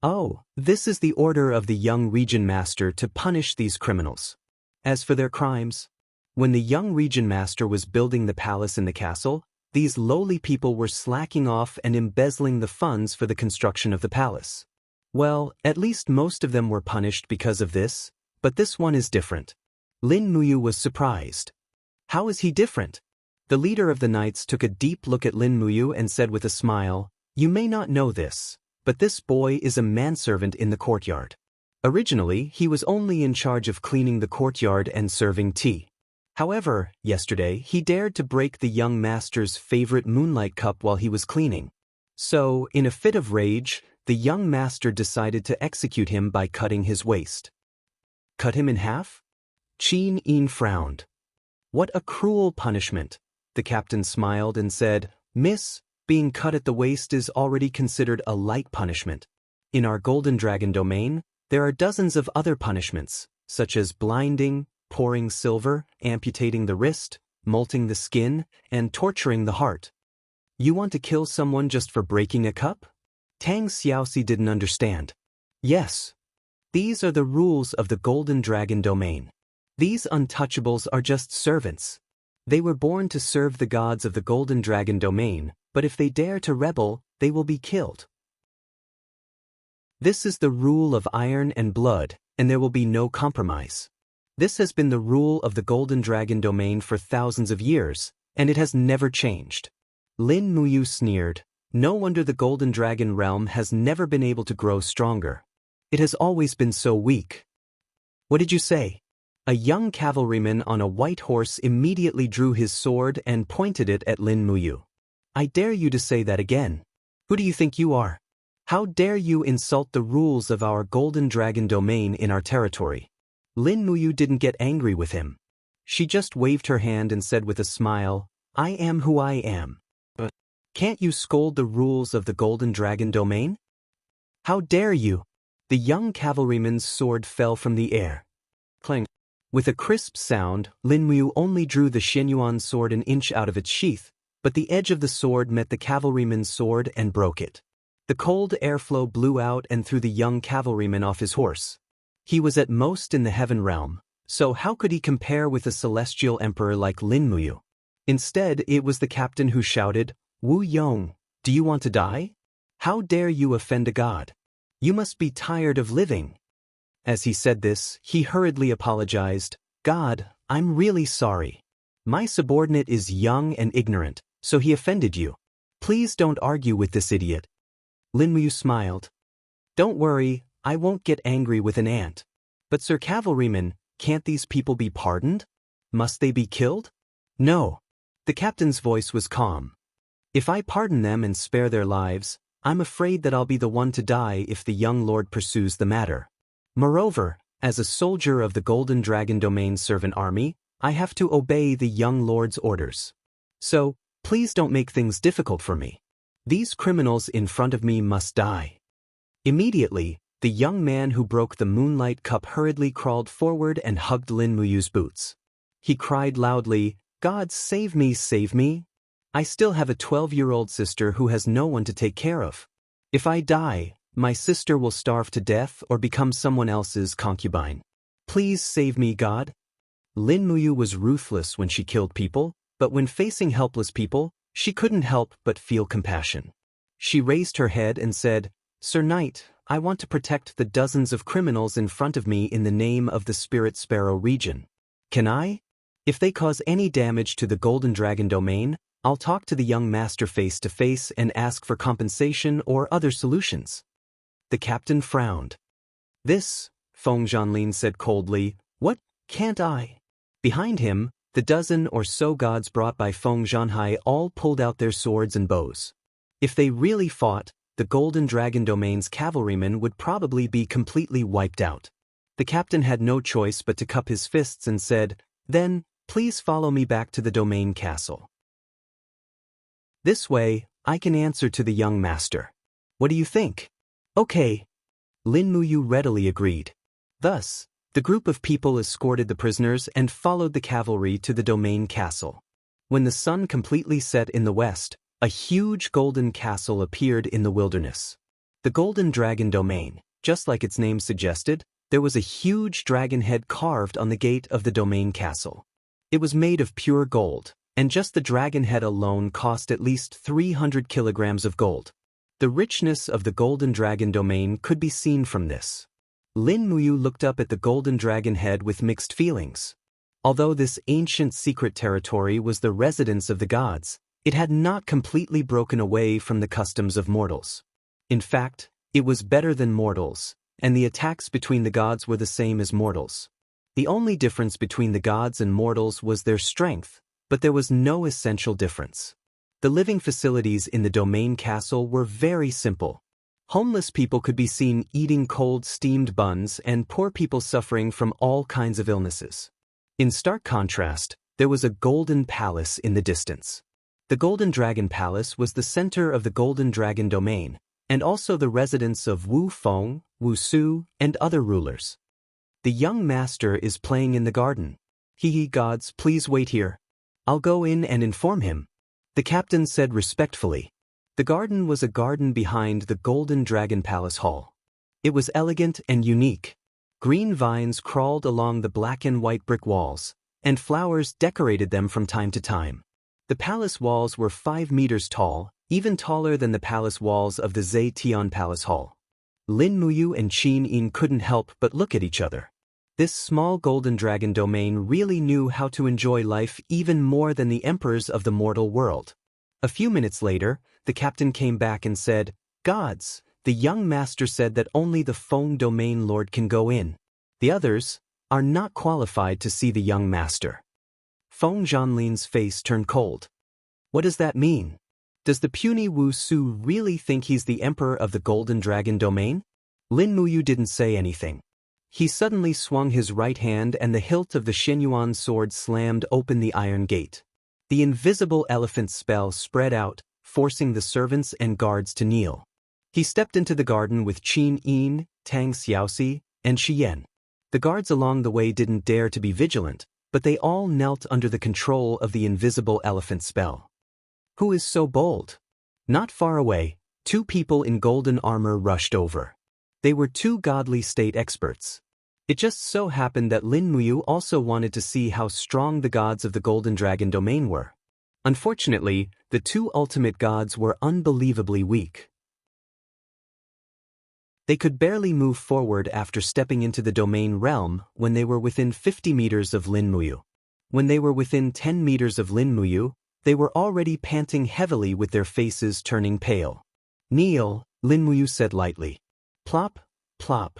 "Oh, this is the order of the young region master to punish these criminals. As for their crimes, when the young region master was building the palace in the castle, these lowly people were slacking off and embezzling the funds for the construction of the palace. Well, at least most of them were punished because of this, but this one is different." Lin Muyu was surprised. "How is he different?" The leader of the knights took a deep look at Lin Muyu and said with a smile, "You may not know this, but this boy is a manservant in the courtyard. Originally, he was only in charge of cleaning the courtyard and serving tea. However, yesterday, he dared to break the young master's favorite moonlight cup while he was cleaning. So, in a fit of rage, the young master decided to execute him by cutting his waist." "Cut him in half?" Qin Yin frowned. "What a cruel punishment." The captain smiled and said, "Miss, being cut at the waist is already considered a light punishment. In our Golden Dragon Domain, there are dozens of other punishments, such as blinding, pouring silver, amputating the wrist, molting the skin, and torturing the heart. You want to kill someone just for breaking a cup?" Tang Xiaoxi didn't understand. Yes. These are the rules of the Golden Dragon domain. These untouchables are just servants. They were born to serve the gods of the Golden Dragon domain, but if they dare to rebel, they will be killed. This is the rule of iron and blood, and there will be no compromise. This has been the rule of the Golden Dragon domain for thousands of years, and it has never changed. Lin Muyu sneered. No wonder the Golden Dragon realm has never been able to grow stronger. It has always been so weak. What did you say? A young cavalryman on a white horse immediately drew his sword and pointed it at Lin Muyu. I dare you to say that again. Who do you think you are? How dare you insult the rules of our Golden Dragon domain in our territory? Lin Muyu didn't get angry with him. She just waved her hand and said with a smile, I am who I am. But can't you scold the rules of the Golden Dragon domain? How dare you? The young cavalryman's sword fell from the air. Clang. With a crisp sound, Lin Muyu only drew the Xianyuan sword an inch out of its sheath, but the edge of the sword met the cavalryman's sword and broke it. The cold airflow blew out and threw the young cavalryman off his horse. He was at most in the heaven realm, so how could he compare with a celestial emperor like Lin Muyu? Instead, it was the captain who shouted, Wu Yong, do you want to die? How dare you offend a god? You must be tired of living. As he said this, he hurriedly apologized. God, I'm really sorry. My subordinate is young and ignorant, so he offended you. Please don't argue with this idiot. Lin Muyu smiled. Don't worry, I won't get angry with an ant. But Sir Cavalryman, can't these people be pardoned? Must they be killed? No. The captain's voice was calm. If I pardon them and spare their lives, I'm afraid that I'll be the one to die if the young lord pursues the matter. Moreover, as a soldier of the Golden Dragon Domain's servant army, I have to obey the young lord's orders. So, please don't make things difficult for me. These criminals in front of me must die. Immediately, the young man who broke the moonlight cup hurriedly crawled forward and hugged Lin Muyu's boots. He cried loudly, God save me, save me. I still have a 12-year-old sister who has no one to take care of. If I die, my sister will starve to death or become someone else's concubine. Please save me, God. Lin Muyu was ruthless when she killed people, but when facing helpless people, she couldn't help but feel compassion. She raised her head and said, Sir Knight, I want to protect the dozens of criminals in front of me in the name of the Spirit Sparrow region. Can I? If they cause any damage to the Golden Dragon domain, I'll talk to the young master face to face and ask for compensation or other solutions. The captain frowned. This, Feng Zhanlin said coldly, what, can't I? Behind him, the dozen or so gods brought by Feng Zhanhai all pulled out their swords and bows. If they really fought, the Golden Dragon Domain's cavalrymen would probably be completely wiped out. The captain had no choice but to cup his fists and said, Then, please follow me back to the domain castle. This way, I can answer to the young master. What do you think? Okay. Lin Muyu readily agreed. Thus, the group of people escorted the prisoners and followed the cavalry to the domain castle. When the sun completely set in the west, a huge golden castle appeared in the wilderness. The Golden Dragon Domain, just like its name suggested, there was a huge dragon head carved on the gate of the domain castle. It was made of pure gold, and just the dragon head alone cost at least 300 kilograms of gold. The richness of the Golden Dragon Domain could be seen from this. Lin Muyu looked up at the Golden Dragon head with mixed feelings. Although this ancient secret territory was the residence of the gods, it had not completely broken away from the customs of mortals. In fact, it was better than mortals, and the attacks between the gods were the same as mortals. The only difference between the gods and mortals was their strength, but there was no essential difference. The living facilities in the domain castle were very simple. Homeless people could be seen eating cold steamed buns and poor people suffering from all kinds of illnesses. In stark contrast, there was a golden palace in the distance. The Golden Dragon Palace was the center of the Golden Dragon Domain, and also the residence of Wu Feng, Wu Su, and other rulers. The young master is playing in the garden. Gods, please wait here. I'll go in and inform him. The captain said respectfully. The garden was a garden behind the Golden Dragon Palace Hall. It was elegant and unique. Green vines crawled along the black and white brick walls, and flowers decorated them from time to time. The palace walls were 5 meters tall, even taller than the palace walls of the Zetian Palace Hall. Lin Muyu and Qin Yin couldn't help but look at each other. This small golden dragon domain really knew how to enjoy life even more than the emperors of the mortal world. A few minutes later, the captain came back and said, "Gods, the young master said that only the Feng domain lord can go in. The others are not qualified to see the young master." Feng Zhanlin's face turned cold. What does that mean? Does the puny Wu Su really think he's the emperor of the Golden Dragon domain? Lin Muyu didn't say anything. He suddenly swung his right hand and the hilt of the Xinyuan sword slammed open the iron gate. The invisible elephant spell spread out, forcing the servants and guards to kneel. He stepped into the garden with Qin Yin, Tang Xiaoxi, and Shi Yan. The guards along the way didn't dare to be vigilant, but they all knelt under the control of the invisible elephant spell. Who is so bold? Not far away, 2 people in golden armor rushed over. They were 2 godly state experts. It just so happened that Lin Muyu also wanted to see how strong the gods of the Golden Dragon domain were. Unfortunately, the 2 ultimate gods were unbelievably weak. They could barely move forward after stepping into the domain realm when they were within 50 meters of Lin Muyu. When they were within 10 meters of Lin Muyu, they were already panting heavily with their faces turning pale. "Kneel," Lin Muyu said lightly. Plop, plop.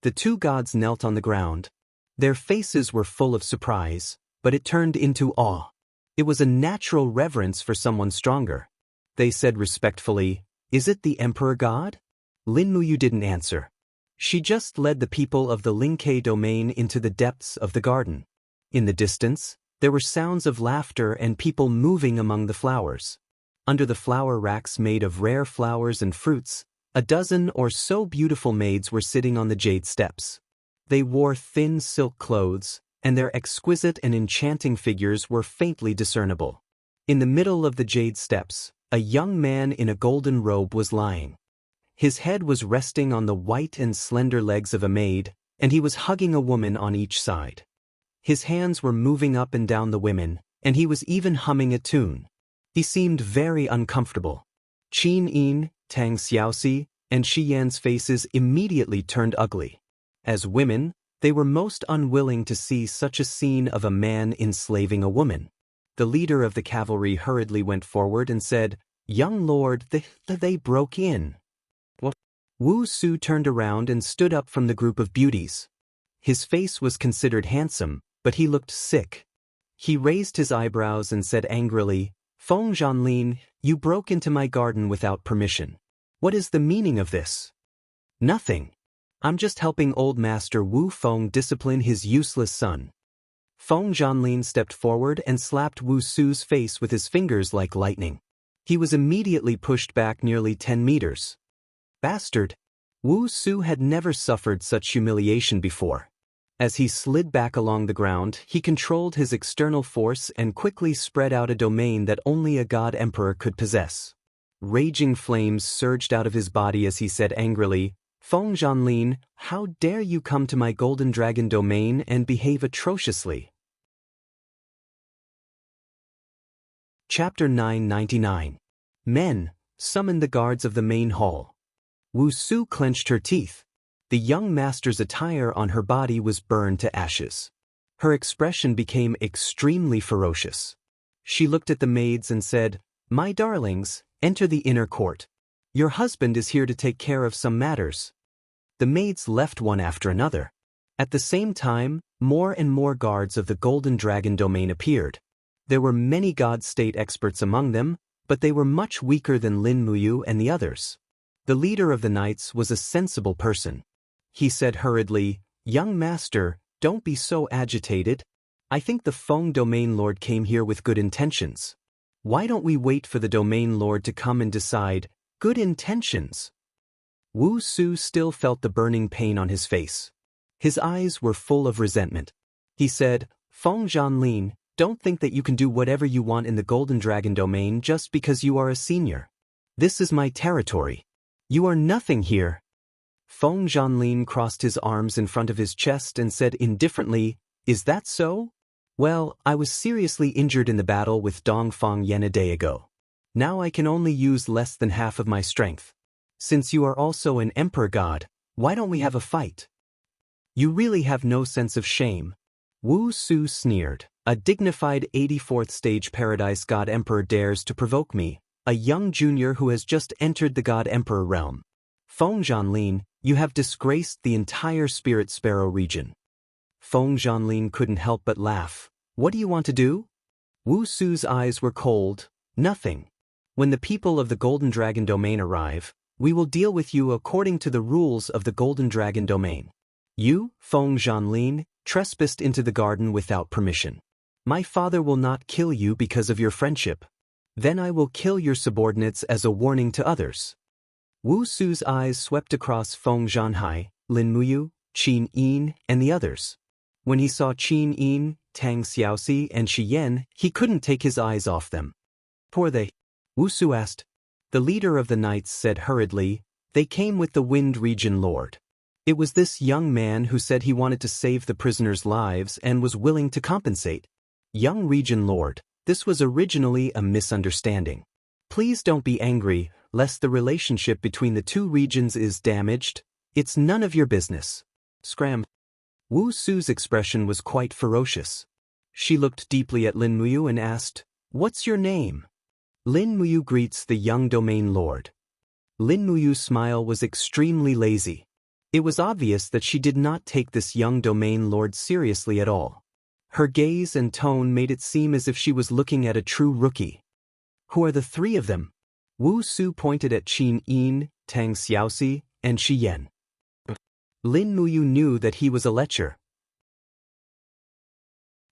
The 2 gods knelt on the ground. Their faces were full of surprise, but it turned into awe. It was a natural reverence for someone stronger. They said respectfully, "Is it the Emperor God?" Lin Muyu didn't answer. She just led the people of the Lingke domain into the depths of the garden. In the distance, there were sounds of laughter and people moving among the flowers. Under the flower racks made of rare flowers and fruits, a dozen or so beautiful maids were sitting on the jade steps. They wore thin silk clothes, and their exquisite and enchanting figures were faintly discernible. In the middle of the jade steps, a young man in a golden robe was lying. His head was resting on the white and slender legs of a maid, and he was hugging a woman on each side. His hands were moving up and down the women, and he was even humming a tune. He seemed very uncomfortable. Qin Yin, Tang Xiaoxi, and Shi Yan's faces immediately turned ugly. As women, they were most unwilling to see such a scene of a man enslaving a woman. The leader of the cavalry hurriedly went forward and said, "Young lord, they broke in." What? Wu Su turned around and stood up from the group of beauties. His face was considered handsome, but he looked sick. He raised his eyebrows and said angrily, "Feng Zhanlin, you broke into my garden without permission. What is the meaning of this?" "Nothing. I'm just helping old master Wu Feng discipline his useless son." Feng Zhanlin stepped forward and slapped Wu Su's face with his fingers like lightning. He was immediately pushed back nearly 10 meters. Bastard! Wu Su had never suffered such humiliation before. As he slid back along the ground, he controlled his external force and quickly spread out a domain that only a god emperor could possess. Raging flames surged out of his body as he said angrily, "Feng Zhanlin, how dare you come to my golden dragon domain and behave atrociously?" Chapter 999. Men, summon the guards of the main hall. Wu Su clenched her teeth. The young master's attire on her body was burned to ashes. Her expression became extremely ferocious. She looked at the maids and said, "My darlings, enter the inner court. Your husband is here to take care of some matters." The maids left one after another. At the same time, more and more guards of the Golden Dragon domain appeared. There were many god state experts among them, but they were much weaker than Lin Muyu and the others. The leader of the knights was a sensible person. He said hurriedly, "Young master, don't be so agitated. I think the Feng domain lord came here with good intentions. Why don't we wait for the domain lord to come and decide? Good intentions." Wu Su still felt the burning pain on his face. His eyes were full of resentment. He said, "Feng Zhanlin, don't think that you can do whatever you want in the Golden Dragon domain just because you are a senior. This is my territory. You are nothing here. Feng Zhanlin crossed his arms in front of his chest and said indifferently, Is that so? Well, I was seriously injured in the battle with Dongfang Yen a day ago. Now I can only use less than half of my strength. Since you are also an emperor god, why don't we have a fight? You really have no sense of shame. Wu Su sneered. A dignified 84th stage paradise god emperor dares to provoke me, a young junior who has just entered the god emperor realm. Feng Zhanlin, you have disgraced the entire Spirit Sparrow region. Feng Zhanlin couldn't help but laugh. What do you want to do? Wu Su's eyes were cold. Nothing. When the people of the Golden Dragon Domain arrive, we will deal with you according to the rules of the Golden Dragon Domain. You, Feng Zhanlin, trespassed into the garden without permission. My father will not kill you because of your friendship. Then I will kill your subordinates as a warning to others. Wu Su's eyes swept across Feng Zhanhai, Lin Muyu, Qin Yin, and the others. When he saw Qin Yin, Tang Xiaoxi, and Shi Yan, he couldn't take his eyes off them. Who are they? Wu Su asked. The leader of the knights said hurriedly, They came with the Wind Region Lord. It was this young man who said he wanted to save the prisoners' lives and was willing to compensate. Young Region Lord, this was originally a misunderstanding. Please don't be angry, lest the relationship between the two regions is damaged. It's none of your business. Scram. Wu Su's expression was quite ferocious. She looked deeply at Lin Muyu and asked, What's your name? Lin Muyu greets the young domain lord. Lin Muyu's smile was extremely lazy. It was obvious that she did not take this young domain lord seriously at all. Her gaze and tone made it seem as if she was looking at a true rookie. Who are the three of them? Wu Su pointed at Qin Yin, Tang Xiaoxi, and Shi Yan. Lin Muyu knew that he was a lecher.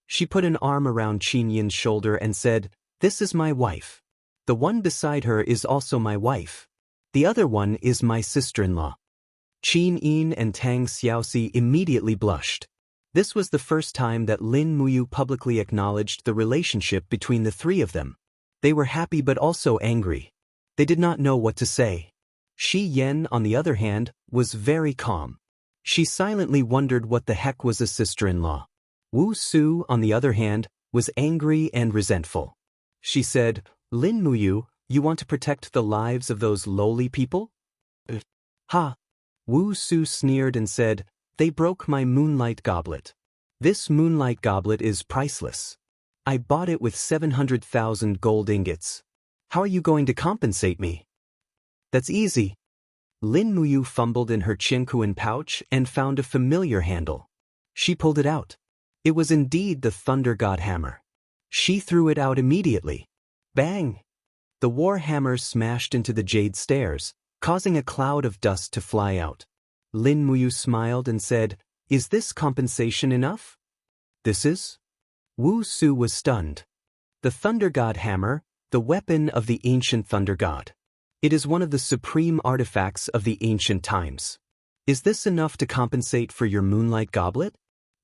She put an arm around Qin Yin's shoulder and said, This is my wife. The one beside her is also my wife. The other one is my sister-in-law. Qin Yin and Tang Xiaoxi immediately blushed. This was the first time that Lin Muyu publicly acknowledged the relationship between the three of them. They were happy but also angry. They did not know what to say. Shi Yan, on the other hand, was very calm. She silently wondered what the heck was a sister-in-law. Wu Su, on the other hand, was angry and resentful. She said, Lin Muyu, you want to protect the lives of those lowly people? Ha! Wu Su sneered and said, They broke my moonlight goblet. This moonlight goblet is priceless. I bought it with 700,000 gold ingots. How are you going to compensate me? That's easy. Lin Muyu fumbled in her Jianghu pouch and found a familiar handle. She pulled it out. It was indeed the Thunder God hammer. She threw it out immediately. Bang! The war hammer smashed into the jade stairs, causing a cloud of dust to fly out. Lin Muyu smiled and said, Is this compensation enough? This is? Wu Su was stunned. The Thunder God hammer, the weapon of the ancient Thunder God. It is one of the supreme artifacts of the ancient times. Is this enough to compensate for your moonlight goblet?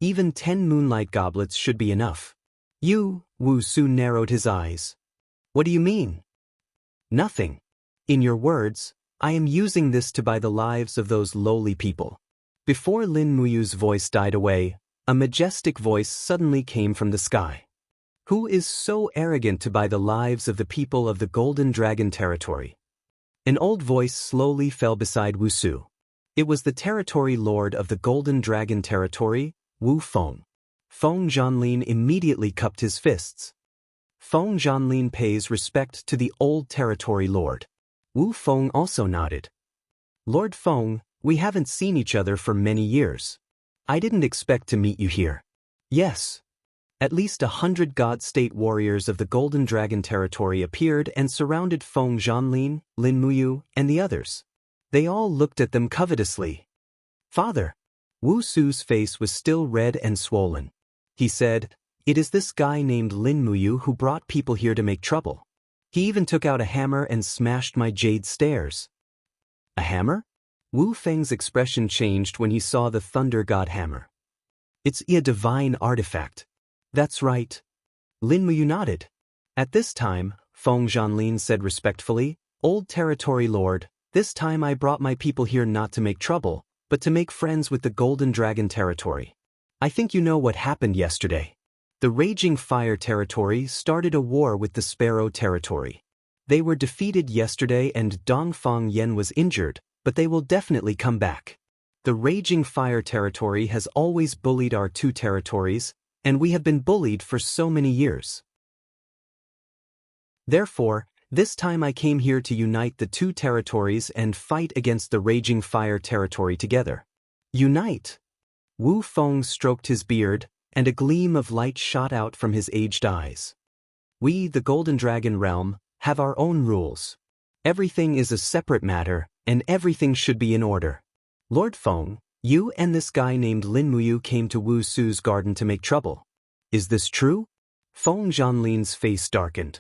Even 10 moonlight goblets should be enough. Wu Su narrowed his eyes. What do you mean? Nothing. In your words, I am using this to buy the lives of those lowly people. Before Lin Muyu's voice died away, a majestic voice suddenly came from the sky. Who is so arrogant to buy the lives of the people of the Golden Dragon territory? An old voice slowly fell beside Wu Su. It was the territory lord of the Golden Dragon territory, Wu Feng. Feng Zhanlin immediately cupped his fists. Feng Zhanlin pays respect to the old territory lord. Wu Feng also nodded. Lord Feng, we haven't seen each other for many years. I didn't expect to meet you here. Yes. At least 100 God State warriors of the Golden Dragon territory appeared and surrounded Feng Zhanlin, Lin Muyu, and the others. They all looked at them covetously. Father! Wu Su's face was still red and swollen. He said, It is this guy named Lin Muyu who brought people here to make trouble. He even took out a hammer and smashed my jade stairs. A hammer? Wu Feng's expression changed when he saw the Thunder God hammer. It's a divine artifact. That's right. Lin Muyu nodded. At this time, Feng Zhanlin said respectfully, Old territory lord, this time I brought my people here not to make trouble, but to make friends with the Golden Dragon territory. I think you know what happened yesterday. The Raging Fire territory started a war with the Sparrow territory. They were defeated yesterday and Dongfang Yen was injured, but they will definitely come back. The Raging Fire territory has always bullied our two territories, and we have been bullied for so many years. Therefore, this time I came here to unite the two territories and fight against the Raging Fire territory together. Unite! Wu Feng stroked his beard, and a gleam of light shot out from his aged eyes. We, the Golden Dragon realm, have our own rules. Everything is a separate matter, and everything should be in order. Lord Feng, you and this guy named Lin Muyu came to Wu Su's garden to make trouble. Is this true? Feng Zhanlin's face darkened.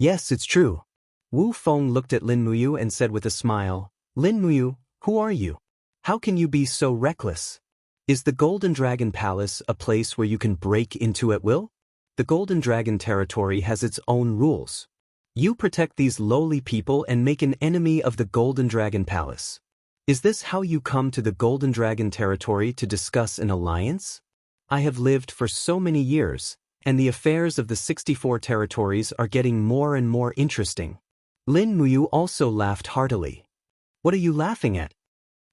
Yes, it's true. Wu Feng looked at Lin Muyu and said with a smile, Lin Muyu, who are you? How can you be so reckless? Is the Golden Dragon Palace a place where you can break into at will? The Golden Dragon territory has its own rules. You protect these lowly people and make an enemy of the Golden Dragon Palace. Is this how you come to the Golden Dragon territory to discuss an alliance? I have lived for so many years, and the affairs of the 64 territories are getting more and more interesting. Lin Muyu also laughed heartily. What are you laughing at?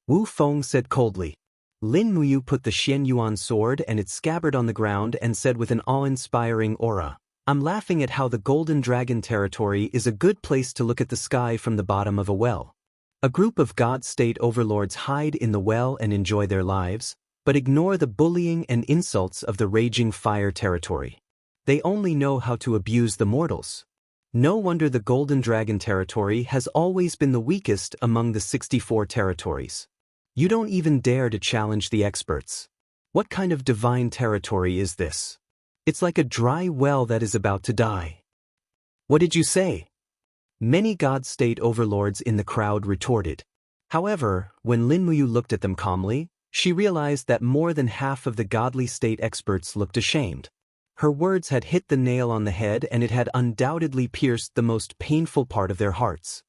Wu Feng said coldly. Lin Muyu put the Xian Yuan sword and its scabbard on the ground and said with an awe-inspiring aura, I'm laughing at how the Golden Dragon territory is a good place to look at the sky from the bottom of a well. A group of God-state overlords hide in the well and enjoy their lives, but ignore the bullying and insults of the Raging Fire territory. They only know how to abuse the mortals. No wonder the Golden Dragon territory has always been the weakest among the 64 territories. You don't even dare to challenge the experts. What kind of divine territory is this? It's like a dry well that is about to die. What did you say? Many God-state overlords in the crowd retorted. However, when Lin Muyu looked at them calmly, she realized that more than half of the godly state experts looked ashamed. Her words had hit the nail on the head and it had undoubtedly pierced the most painful part of their hearts.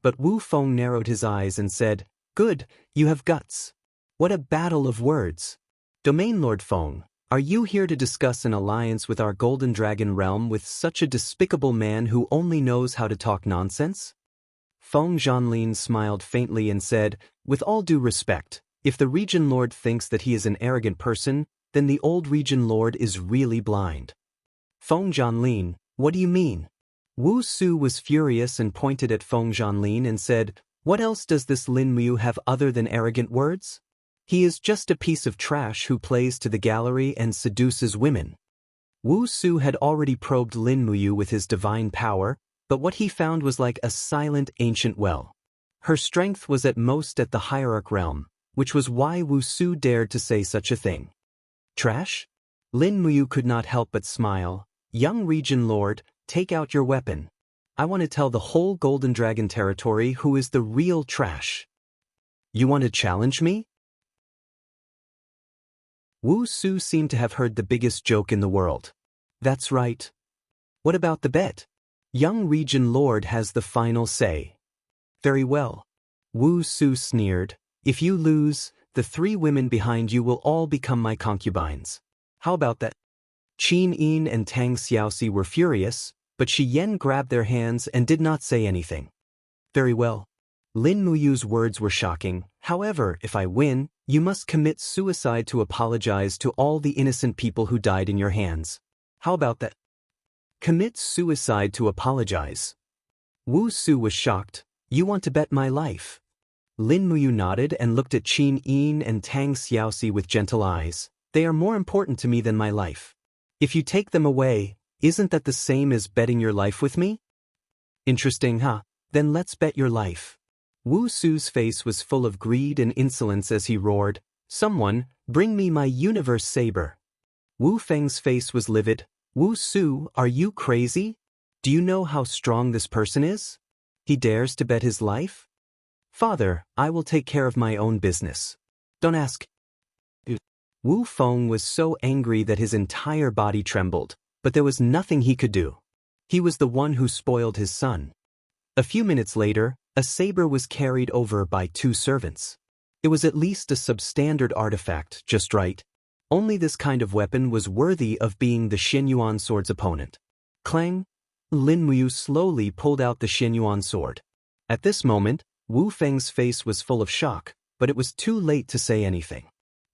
But Wu Feng narrowed his eyes and said, Good, you have guts. What a battle of words. Domain Lord Feng, are you here to discuss an alliance with our Golden Dragon realm with such a despicable man who only knows how to talk nonsense? Feng Zhanlin smiled faintly and said, With all due respect, if the Region Lord thinks that he is an arrogant person, then the old Region Lord is really blind. Feng Zhanlin, what do you mean? Wu Su was furious and pointed at Feng Zhanlin and said, What else does this Lin Muyu have other than arrogant words? He is just a piece of trash who plays to the gallery and seduces women. Wu Su had already probed Lin Muyu with his divine power, but what he found was like a silent ancient well. Her strength was at most at the hierarch realm, which was why Wu Su dared to say such a thing. Trash? Lin Muyu could not help but smile. Young Region Lord, take out your weapon. I want to tell the whole Golden Dragon territory who is the real trash. You want to challenge me? Wu Su seemed to have heard the biggest joke in the world. That's right. What about the bet? Young Region Lord has the final say. Very well. Wu Su sneered. If you lose, the 3 women behind you will all become my concubines. How about that? Qin Yin and Tang Xiaoxi were furious, but Shi Yan grabbed their hands and did not say anything. Very well. Lin Muyu's words were shocking. However, if I win, you must commit suicide to apologize to all the innocent people who died in your hands. How about that? Commit suicide to apologize. Wu Su was shocked. You want to bet my life? Lin Muyu nodded and looked at Qin Yin and Tang Xiaoxi with gentle eyes. They are more important to me than my life. If you take them away, isn't that the same as betting your life with me? Interesting, huh? Then let's bet your life. Wu Su's face was full of greed and insolence as he roared, Someone, bring me my universe saber. Wu Feng's face was livid. Wu Su, are you crazy? Do you know how strong this person is? He dares to bet his life? Father, I will take care of my own business. Don't ask. Wu Feng was so angry that his entire body trembled, but there was nothing he could do. He was the one who spoiled his son. A few minutes later, a saber was carried over by 2 servants. It was at least a substandard artifact, just right. Only this kind of weapon was worthy of being the Xianyuan sword's opponent. Clang! Lin Muyu slowly pulled out the Xianyuan sword. At this moment, Wu Feng's face was full of shock, but it was too late to say anything.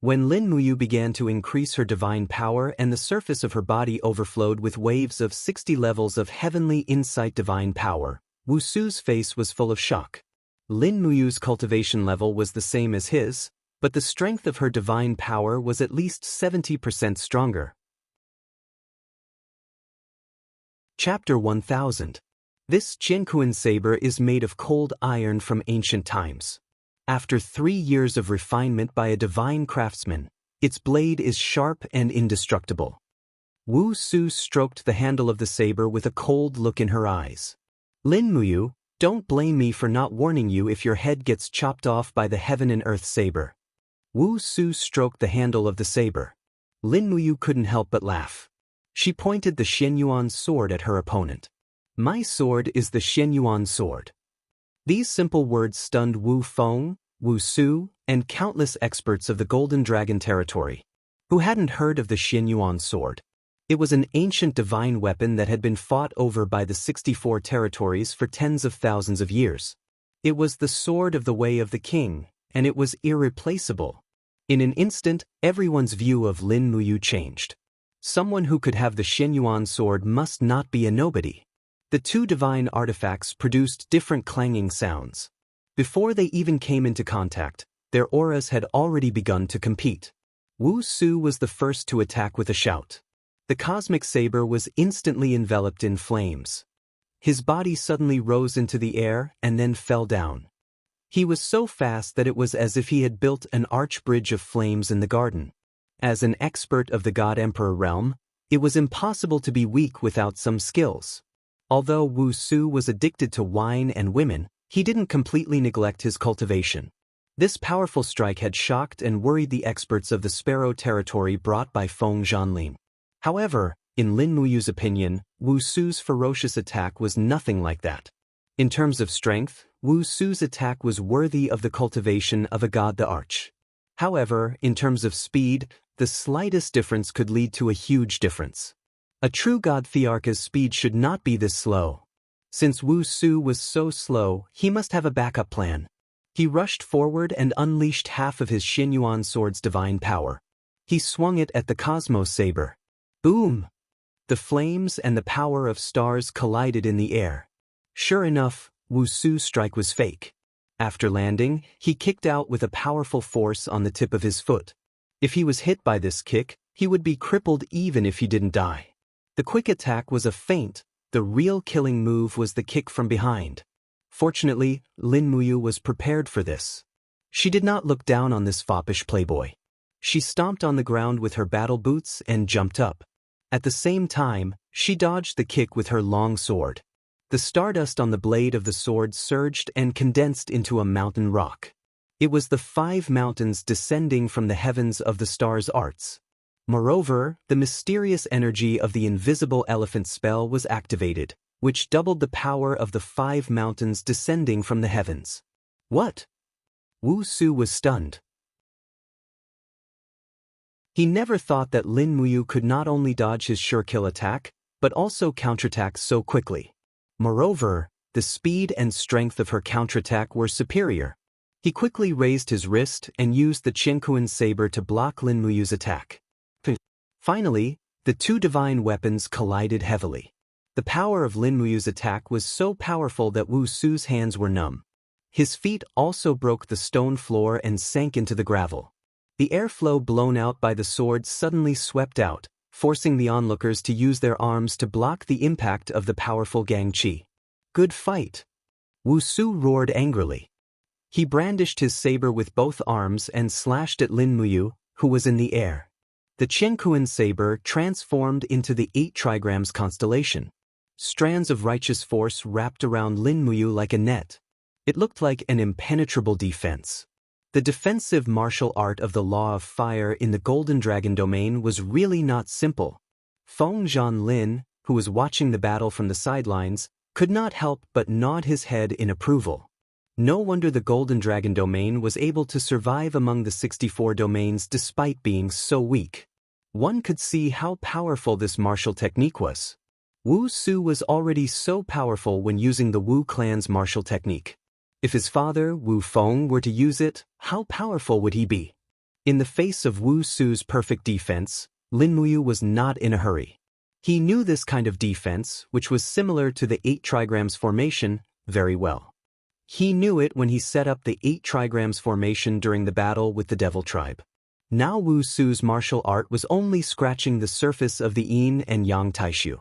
When Lin Muyu began to increase her divine power and the surface of her body overflowed with waves of 60 levels of heavenly insight divine power, Wu Su's face was full of shock. Lin Muyu's cultivation level was the same as his, but the strength of her divine power was at least 70% stronger. Chapter 1000. This Jianghu saber is made of cold iron from ancient times. After 3 years of refinement by a divine craftsman, its blade is sharp and indestructible. Wu Su stroked the handle of the saber with a cold look in her eyes. Lin Muyu, don't blame me for not warning you if your head gets chopped off by the heaven and earth saber. Wu Su stroked the handle of the saber. Lin Muyu couldn't help but laugh. She pointed the Xianyuan sword at her opponent. My sword is the Xianyuan sword. These simple words stunned Wu Feng, Wu Su, and countless experts of the Golden Dragon territory, who hadn't heard of the Xianyuan sword. It was an ancient divine weapon that had been fought over by the 64 territories for tens of thousands of years. It was the sword of the way of the king, and it was irreplaceable. In an instant, everyone's view of Lin Muyu changed. Someone who could have the Xianyuan sword must not be a nobody. The 2 divine artifacts produced different clanging sounds. Before they even came into contact, their auras had already begun to compete. Wu Su was the first to attack with a shout. The cosmic saber was instantly enveloped in flames. His body suddenly rose into the air and then fell down. He was so fast that it was as if he had built an arch bridge of flames in the garden. As an expert of the God-Emperor realm, it was impossible to be weak without some skills. Although Wu Su was addicted to wine and women, he didn't completely neglect his cultivation. This powerful strike had shocked and worried the experts of the Sparrow territory brought by Feng Zhanlin. However, in Lin Muyu's opinion, Wu Su's ferocious attack was nothing like that. In terms of strength, Wu Su's attack was worthy of the cultivation of a god the Arch. However, in terms of speed, the slightest difference could lead to a huge difference. A true god Thearcha's speed should not be this slow. Since Wu Su was so slow, he must have a backup plan. He rushed forward and unleashed half of his Xianyuan sword's divine power. He swung it at the Cosmos saber. Boom! The flames and the power of stars collided in the air. Sure enough, Wu Su's strike was fake. After landing, he kicked out with a powerful force on the tip of his foot. If he was hit by this kick, he would be crippled even if he didn't die. The quick attack was a feint. The real killing move was the kick from behind. Fortunately, Lin Muyu was prepared for this. She did not look down on this foppish playboy. She stomped on the ground with her battle boots and jumped up. At the same time, she dodged the kick with her long sword. The stardust on the blade of the sword surged and condensed into a mountain rock. It was the 5 mountains descending from the heavens of the stars' arts. Moreover, the mysterious energy of the invisible elephant spell was activated, which doubled the power of the 5 mountains descending from the heavens. What? Wu Su was stunned. He never thought that Lin Muyu could not only dodge his sure-kill attack, but also counterattack so quickly. Moreover, the speed and strength of her counterattack were superior. He quickly raised his wrist and used the Jianghu saber to block Lin Muyu's attack. Finally, the 2 divine weapons collided heavily. The power of Lin Muyu's attack was so powerful that Wu Su's hands were numb. His feet also broke the stone floor and sank into the gravel. The airflow blown out by the sword suddenly swept out, forcing the onlookers to use their arms to block the impact of the powerful Gangqi. Good fight! Wu Su roared angrily. He brandished his saber with both arms and slashed at Lin Muyu, who was in the air. The Jianghu saber transformed into the 8 trigrams constellation. Strands of righteous force wrapped around Lin Muyu like a net. It looked like an impenetrable defense. The defensive martial art of the law of fire in the Golden Dragon domain was really not simple. Feng Zhanlin, who was watching the battle from the sidelines, could not help but nod his head in approval. No wonder the Golden Dragon domain was able to survive among the 64 domains despite being so weak. One could see how powerful this martial technique was. Wu Su was already so powerful when using the Wu clan's martial technique. If his father, Wu Feng, were to use it, how powerful would he be? In the face of Wu Su's perfect defense, Lin Muyu was not in a hurry. He knew this kind of defense, which was similar to the 8 trigrams formation, very well. He knew it when he set up the 8 trigrams formation during the battle with the Devil Tribe. Now Wu Su's martial art was only scratching the surface of the Yin and Yang Taishu.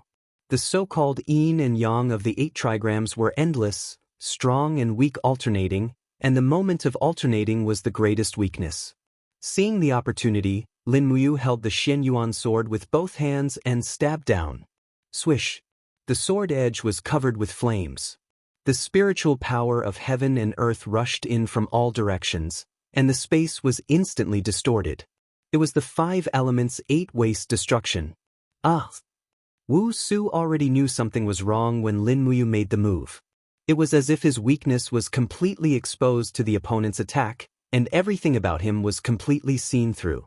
The so-called Yin and Yang of the 8 trigrams were endless, strong and weak alternating, and the moment of alternating was the greatest weakness. Seeing the opportunity, Lin Muyu held the Xianyuan sword with both hands and stabbed down. Swish! The sword edge was covered with flames. The spiritual power of heaven and earth rushed in from all directions, and the space was instantly distorted. It was the 5 elements 8 waste destruction. Ah! Wu Su already knew something was wrong when Lin Muyu made the move. It was as if his weakness was completely exposed to the opponent's attack, and everything about him was completely seen through.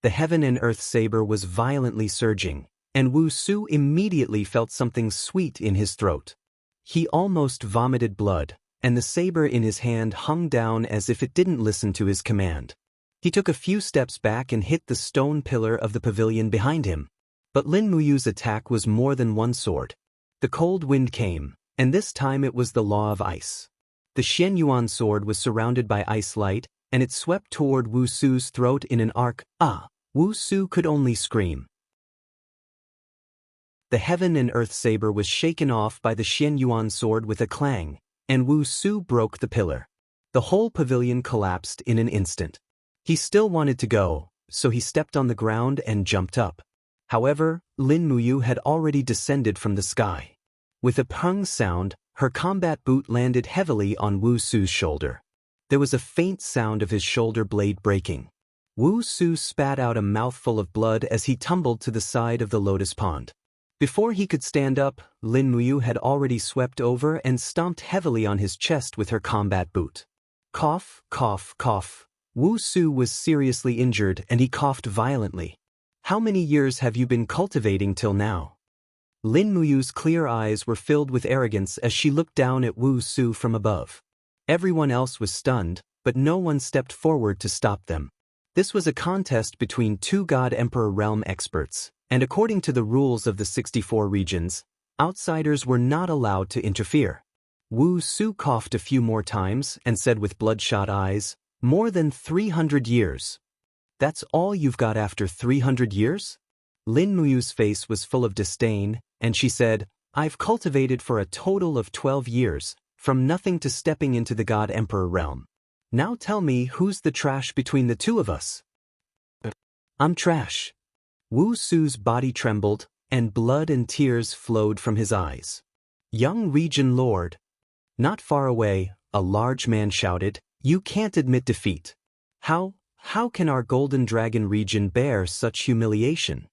The heaven and earth saber was violently surging, and Wu Su immediately felt something sweet in his throat. He almost vomited blood, and the saber in his hand hung down as if it didn't listen to his command. He took a few steps back and hit the stone pillar of the pavilion behind him. But Lin Muyu's attack was more than one sword. The cold wind came, and this time it was the law of ice. The Xianyuan sword was surrounded by ice light, and it swept toward Wu Su's throat in an arc. Ah! Wu Su could only scream. The heaven and earth saber was shaken off by the Xianyuan sword with a clang, and Wu Su broke the pillar. The whole pavilion collapsed in an instant. He still wanted to go, so he stepped on the ground and jumped up. However, Lin Muyu had already descended from the sky. With a pung sound, her combat boot landed heavily on Wu Su's shoulder. There was a faint sound of his shoulder blade breaking. Wu Su spat out a mouthful of blood as he tumbled to the side of the lotus pond. Before he could stand up, Lin Muyu had already swept over and stomped heavily on his chest with her combat boot. Cough, cough, cough. Wu Su was seriously injured and he coughed violently. How many years have you been cultivating till now? Lin Muyu's clear eyes were filled with arrogance as she looked down at Wu Su from above. Everyone else was stunned, but no one stepped forward to stop them. This was a contest between 2 God-Emperor realm experts, and according to the rules of the 64 regions, outsiders were not allowed to interfere. Wu Su coughed a few more times and said with bloodshot eyes, "More than 300 years. That's all you've got after 300 years?" Lin Muyu's face was full of disdain, and she said, "I've cultivated for a total of 12 years, from nothing to stepping into the God-Emperor realm. Now tell me who's the trash between the 2 of us?" "I'm trash." Wu Su's body trembled, and blood and tears flowed from his eyes. "Young Region Lord." Not far away, a large man shouted, "You can't admit defeat. How can our Golden Dragon region bear such humiliation?"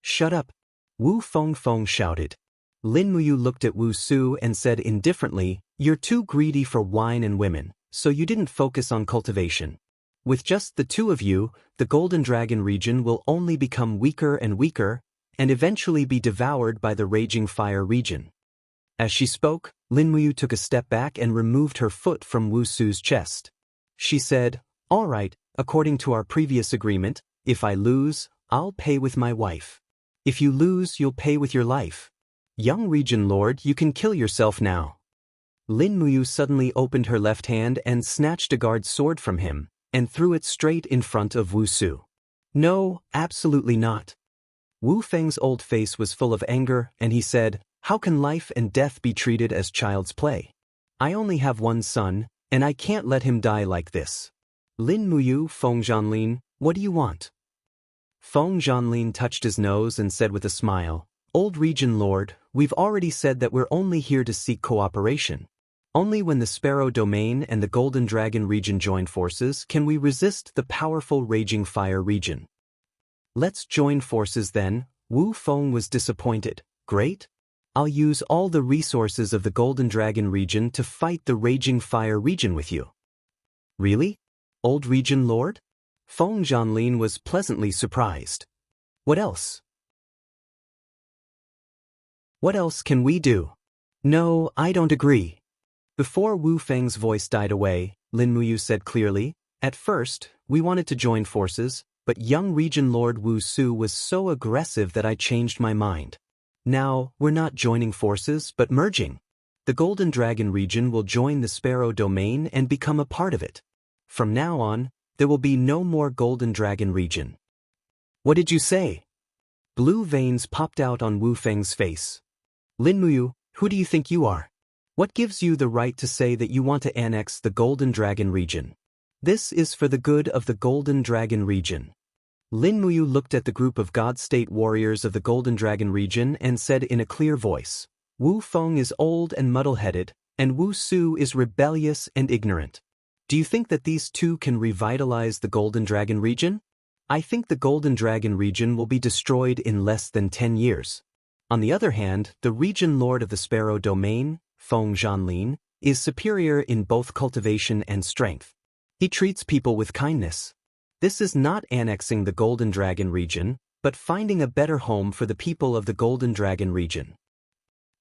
"Shut up!" Wu Feng shouted. Lin Muyu looked at Wu Su and said indifferently, "You're too greedy for wine and women, so you didn't focus on cultivation. With just the 2 of you, the Golden Dragon region will only become weaker and weaker, and eventually be devoured by the Raging Fire region." As she spoke, Lin Muyu took a step back and removed her foot from Wu Su's chest. She said, "All right, according to our previous agreement, if I lose, I'll pay with my wife. If you lose, you'll pay with your life. Young Region Lord, you can kill yourself now." Lin Muyu suddenly opened her left hand and snatched a guard sword from him, and threw it straight in front of Wu Su. "No, absolutely not." Wu Feng's old face was full of anger, and he said, "How can life and death be treated as child's play? I only have one son, and I can't let him die like this." "Lin Muyu, Feng Zhanlin, what do you want?" Feng Zhanlin touched his nose and said with a smile, "Old Region Lord, we've already said that we're only here to seek cooperation. Only when the Sparrow Domain and the Golden Dragon region join forces can we resist the powerful Raging Fire region." "Let's join forces then." Wu Feng was disappointed. "Great. I'll use all the resources of the Golden Dragon region to fight the Raging Fire region with you. Really? Old Region Lord? Feng Zhanlin was pleasantly surprised. What else? What else can we do? No, I don't agree. Before Wu Feng's voice died away, Lin Muyu said clearly, at first, we wanted to join forces, but young Region Lord Wu Su was so aggressive that I changed my mind. Now, we're not joining forces, but merging. The Golden Dragon region will join the Sparrow domain and become a part of it. From now on, there will be no more Golden Dragon region. What did you say? Blue veins popped out on Wu Feng's face. Lin Muyu, who do you think you are? What gives you the right to say that you want to annex the Golden Dragon region? This is for the good of the Golden Dragon region. Lin Muyu looked at the group of God-state warriors of the Golden Dragon region and said in a clear voice, Wu Feng is old and muddle-headed, and Wu Su is rebellious and ignorant. Do you think that these two can revitalize the Golden Dragon region? I think the Golden Dragon region will be destroyed in less than 10 years. On the other hand, the region lord of the Sparrow domain, Feng Zhanlin, is superior in both cultivation and strength. He treats people with kindness. This is not annexing the Golden Dragon region, but finding a better home for the people of the Golden Dragon region.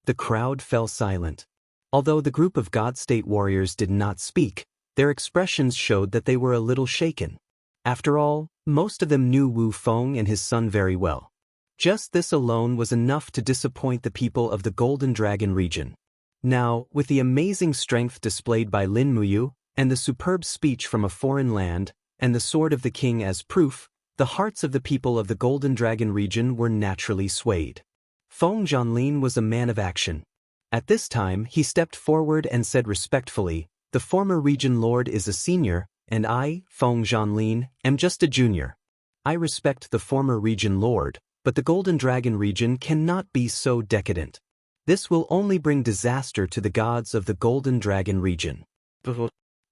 The crowd fell silent. Although the group of God-state warriors did not speak, their expressions showed that they were a little shaken. After all, most of them knew Wu Feng and his son very well. Just this alone was enough to disappoint the people of the Golden Dragon region. Now, with the amazing strength displayed by Lin Muyu, and the superb speech from a foreign land, and the sword of the king as proof, the hearts of the people of the Golden Dragon region were naturally swayed. Feng Zhanlin was a man of action. At this time, he stepped forward and said respectfully, the former region lord is a senior, and I, Feng Zhanlin, am just a junior. I respect the former region lord, but the Golden Dragon region cannot be so decadent. This will only bring disaster to the gods of the Golden Dragon region.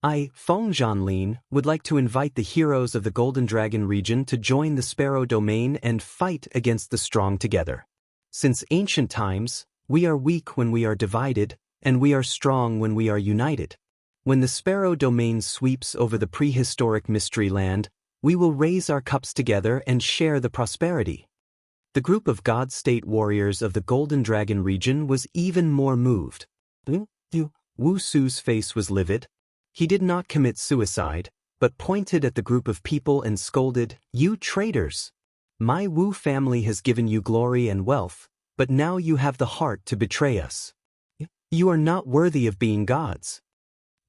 I, Feng Zhanlin, would like to invite the heroes of the Golden Dragon region to join the Sparrow domain and fight against the strong together. Since ancient times, we are weak when we are divided, and we are strong when we are united. When the Sparrow domain sweeps over the prehistoric mystery land, we will raise our cups together and share the prosperity. The group of God-state warriors of the Golden Dragon region was even more moved. Wu Su's face was livid. He did not commit suicide, but pointed at the group of people and scolded, "You traitors! My Wu family has given you glory and wealth, but now you have the heart to betray us. You are not worthy of being gods."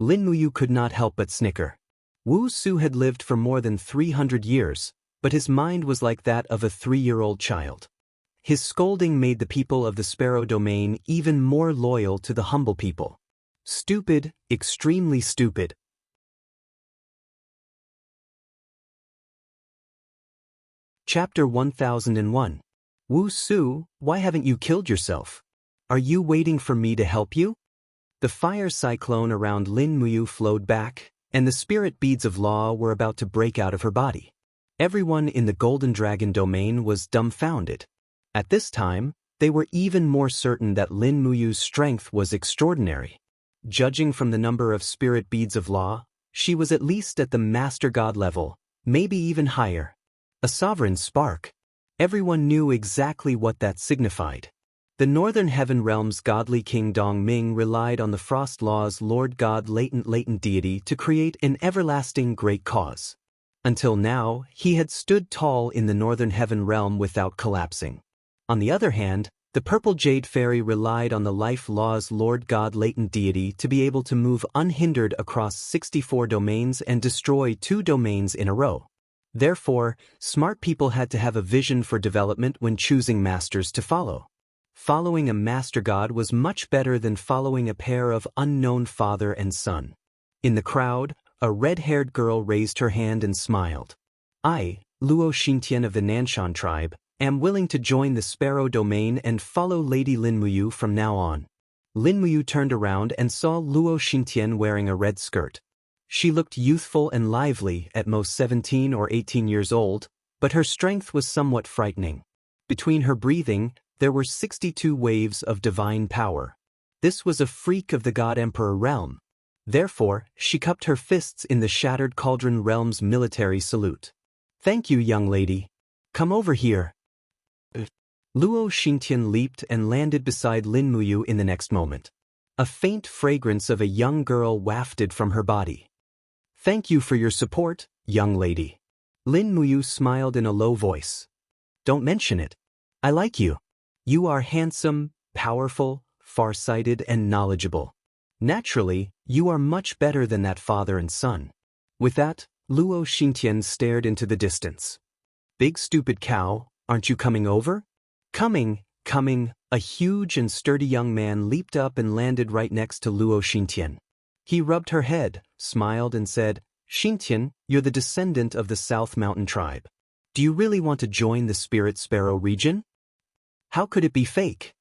Lin Muyu could not help but snicker. Wu Su had lived for more than 300 years, but his mind was like that of a 3-year-old child. His scolding made the people of the Sparrow domain even more loyal to the humble people. Stupid, extremely stupid. Chapter 1001. Wu Su, why haven't you killed yourself? Are you waiting for me to help you? The fire cyclone around Lin Muyu flowed back, and the spirit beads of law were about to break out of her body. Everyone in the Golden Dragon domain was dumbfounded. At this time, they were even more certain that Lin Muyu's strength was extraordinary. Judging from the number of spirit beads of law, she was at least at the Master God level, maybe even higher. A sovereign spark. Everyone knew exactly what that signified. The Northern Heaven Realm's godly King Dongming relied on the Frost Law's Lord God latent deity to create an everlasting great cause. Until now, he had stood tall in the Northern Heaven Realm without collapsing. On the other hand, the Purple Jade Fairy relied on the Life Law's Lord God latent deity to be able to move unhindered across 64 domains and destroy 2 domains in a row. Therefore, smart people had to have a vision for development when choosing masters to follow. Following a master god was much better than following a pair of unknown father and son. In the crowd, a red-haired girl raised her hand and smiled. I, Luo Xintian of the Nanshan tribe, am willing to join the Sparrow domain and follow Lady Lin Muyu from now on. Lin Muyu turned around and saw Luo Xintian wearing a red skirt. She looked youthful and lively, at most 17 or 18 years old, but her strength was somewhat frightening. Between her breathing, there were 62 waves of divine power. This was a freak of the God Emperor realm. Therefore, she cupped her fists in the Shattered Cauldron realm's military salute. "Thank you, young lady. Come over here." Luo Xingtian leaped and landed beside Lin Muyu in the next moment. A faint fragrance of a young girl wafted from her body. "Thank you for your support, young lady." Lin Muyu smiled in a low voice. "Don't mention it. I like you. You are handsome, powerful, far-sighted, and knowledgeable. Naturally, you are much better than that father and son." With that, Luo Xingtian stared into the distance. "Big stupid cow, aren't you coming over?" Coming. A huge and sturdy young man leaped up and landed right next to Luo Xingtian. He rubbed her head, smiled, and said, "Xingtian, you're the descendant of the South Mountain tribe. Do you really want to join the Spirit Sparrow region?" "How could it be fake?"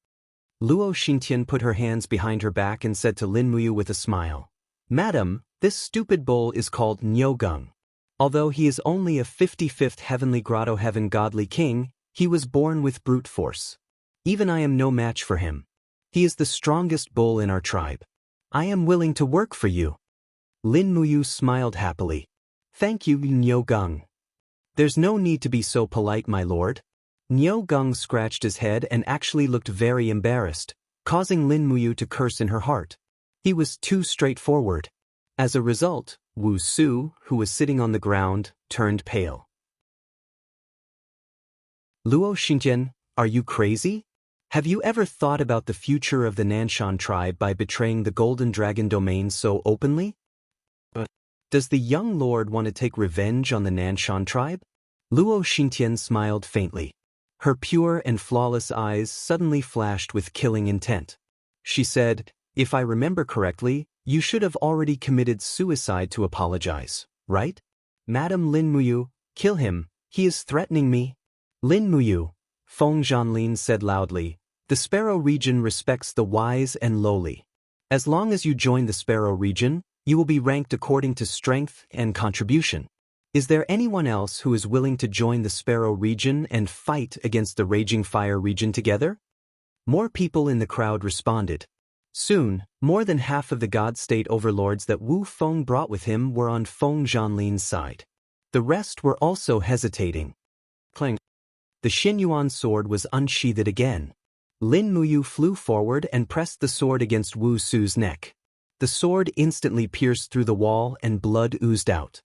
Luo Xingtian put her hands behind her back and said to Lin Muyu with a smile, "Madam, this stupid bull is called Nyogung. Although he is only a 55th heavenly grotto heaven godly king, he was born with brute force. Even I am no match for him. He is the strongest bull in our tribe. I am willing to work for you." Lin Muyu smiled happily. "Thank you, Nyogung." "There's no need to be so polite, my lord." Nyogung scratched his head and actually looked very embarrassed, causing Lin Muyu to curse in her heart. He was too straightforward. As a result, Wu Su, who was sitting on the ground, turned pale. "Luo Xingtian, are you crazy? Have you ever thought about the future of the Nanshan tribe by betraying the Golden Dragon domain so openly? Does the young lord want to take revenge on the Nanshan tribe?" Luo Xingtian smiled faintly. Her pure and flawless eyes suddenly flashed with killing intent. She said, "If I remember correctly, you should have already committed suicide to apologize, right? Madam Lin Muyu, kill him, he is threatening me." "Lin Muyu," Feng Zhanlin said loudly, "the Sparrow region respects the wise and lowly. As long as you join the Sparrow region, you will be ranked according to strength and contribution. Is there anyone else who is willing to join the Sparrow region and fight against the Raging Fire region together?" More people in the crowd responded. Soon, more than half of the God State overlords that Wu Feng brought with him were on Feng Zhanlin's side. The rest were also hesitating. Clang. The Xinyuan sword was unsheathed again. Lin Muyu flew forward and pressed the sword against Wu Su's neck. The sword instantly pierced through the wall and blood oozed out.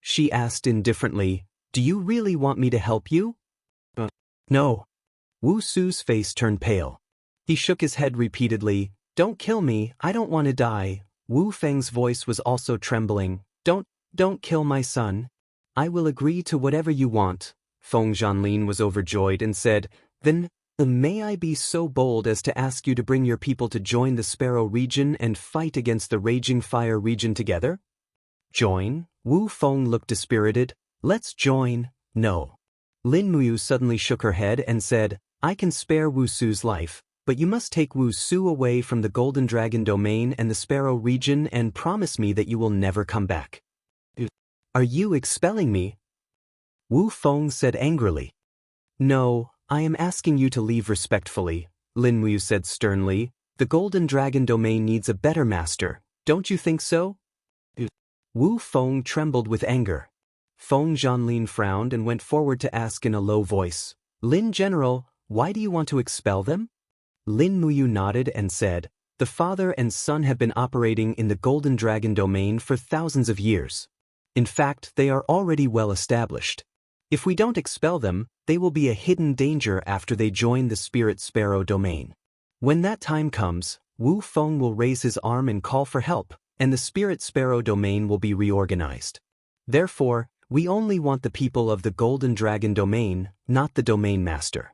She asked indifferently, "Do you really want me to help you?" "No." Wu Su's face turned pale. He shook his head repeatedly. "Don't kill me, I don't want to die." Wu Feng's voice was also trembling. Don't kill my son. I will agree to whatever you want." Feng Zhanlin was overjoyed and said, Then may I be so bold as to ask you to bring your people to join the Sparrow region and fight against the Raging Fire region together?" "Join?" Wu Feng looked dispirited. "Let's join." "No." Lin Muyu suddenly shook her head and said, "I can spare Wu Su's life, but you must take Wu Su away from the Golden Dragon domain and the Sparrow region and promise me that you will never come back." "Are you expelling me?" Wu Feng said angrily. "No, I am asking you to leave respectfully," Lin Muyu said sternly. "The Golden Dragon domain needs a better master, don't you think so?" Wu Feng trembled with anger. Feng Zhanlin frowned and went forward to ask in a low voice, "Lin General, why do you want to expel them?" Lin Muyu nodded and said, "The father and son have been operating in the Golden Dragon domain for thousands of years. In fact, they are already well established. If we don't expel them, they will be a hidden danger after they join the Spirit Sparrow domain. When that time comes, Wu Feng will raise his arm and call for help, and the Spirit Sparrow domain will be reorganized. Therefore, we only want the people of the Golden Dragon domain, not the domain master."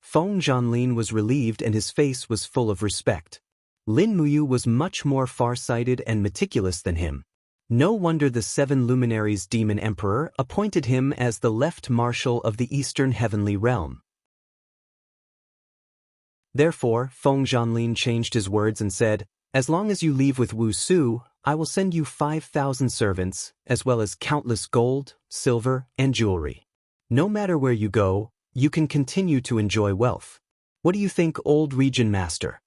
Feng Zhanlin was relieved and his face was full of respect. Lin Muyu was much more far-sighted and meticulous than him. No wonder the 7 luminaries Demon Emperor appointed him as the Left Marshal of the Eastern Heavenly Realm. Therefore, Feng Zhanlin changed his words and said, "As long as you leave with Wu Su, I will send you 5,000 servants, as well as countless gold, silver, and jewelry. No matter where you go, you can continue to enjoy wealth." What do you think, old region master?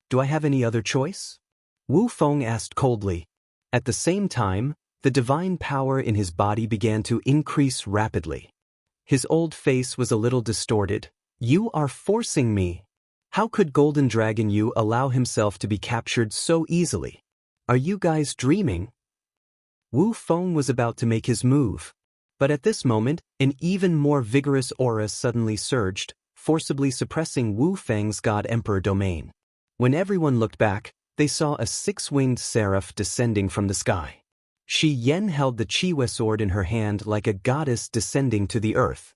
Do I have any other choice? Wu Feng asked coldly. At the same time, the divine power in his body began to increase rapidly. His old face was a little distorted. You are forcing me. How could Golden Dragon Yu allow himself to be captured so easily? Are you guys dreaming? Wu Feng was about to make his move. But at this moment, an even more vigorous aura suddenly surged, forcibly suppressing Wu Feng's God Emperor domain. When everyone looked back, they saw a six-winged seraph descending from the sky. Shi Yan held the Chiwe sword in her hand like a goddess descending to the earth.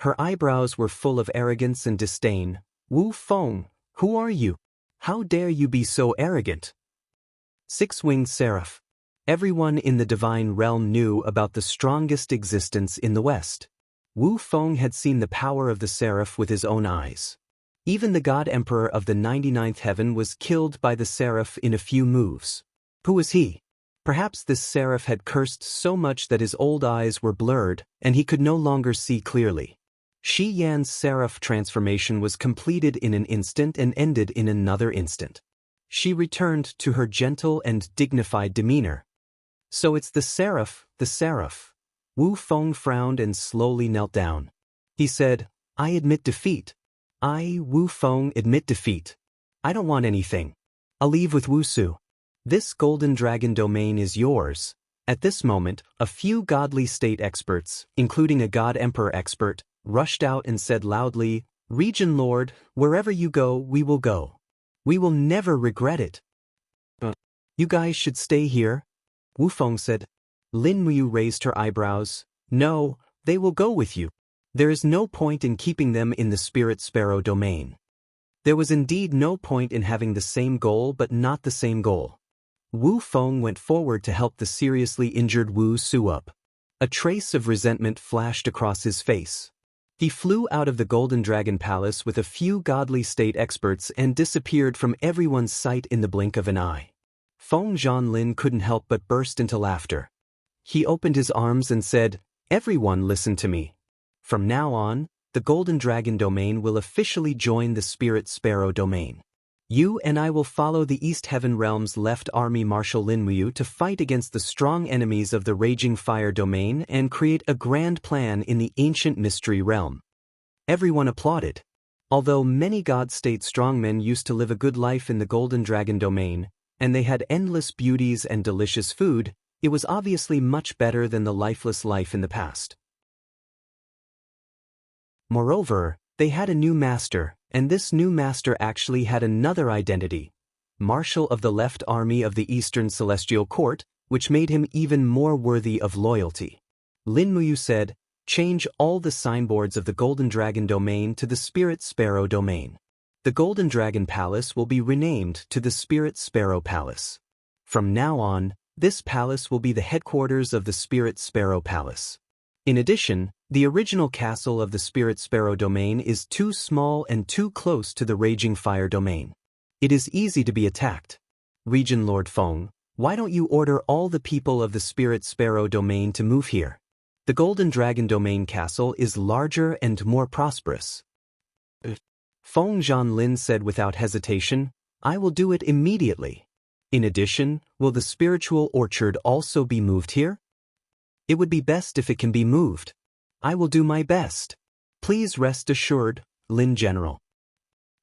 Her eyebrows were full of arrogance and disdain. Wu Feng, who are you? How dare you be so arrogant? Six-winged seraph. Everyone in the divine realm knew about the strongest existence in the West. Wu Feng had seen the power of the seraph with his own eyes. Even the God Emperor of the 99th heaven was killed by the seraph in a few moves. Who was he? Perhaps this seraph had cursed so much that his old eyes were blurred, and he could no longer see clearly. Shi Yan's seraph transformation was completed in an instant and ended in another instant. She returned to her gentle and dignified demeanor. So it's the seraph, the seraph. Wu Feng frowned and slowly knelt down. He said, I admit defeat. I, Wu Feng, admit defeat. I don't want anything. I'll leave with Wu Su. This golden dragon domain is yours. At this moment, a few godly state experts, including a God Emperor expert, rushed out and said loudly, Region Lord, wherever you go, we will go. We will never regret it. You guys should stay here. Wu Feng said. Lin Muyu raised her eyebrows. No, they will go with you. There is no point in keeping them in the Spirit Sparrow domain. There was indeed no point in having the same goal but not the same goal. Wu Feng went forward to help the seriously injured Wu Su up. A trace of resentment flashed across his face. He flew out of the Golden Dragon Palace with a few godly state experts and disappeared from everyone's sight in the blink of an eye. Feng Zhanlin couldn't help but burst into laughter. He opened his arms and said, Everyone listen to me. From now on, the Golden Dragon domain will officially join the Spirit Sparrow domain. You and I will follow the East Heaven Realm's left army Marshal Lin Muyu to fight against the strong enemies of the Raging Fire domain and create a grand plan in the ancient mystery realm. Everyone applauded. Although many God-state strongmen used to live a good life in the Golden Dragon domain, and they had endless beauties and delicious food, it was obviously much better than the lifeless life in the past. Moreover, they had a new master, and this new master actually had another identity, Marshal of the Left Army of the Eastern Celestial Court, which made him even more worthy of loyalty. Lin Muyu said, Change all the signboards of the Golden Dragon domain to the Spirit Sparrow domain. The Golden Dragon Palace will be renamed to the Spirit Sparrow Palace. From now on, this palace will be the headquarters of the Spirit Sparrow Palace. In addition, the original castle of the Spirit Sparrow domain is too small and too close to the Raging Fire domain. It is easy to be attacked. Region Lord Feng, why don't you order all the people of the Spirit Sparrow domain to move here? The Golden Dragon domain castle is larger and more prosperous. Feng Zhanlin said without hesitation, I will do it immediately. In addition, will the spiritual orchard also be moved here? It would be best if it can be moved. I will do my best. Please rest assured, Lin General.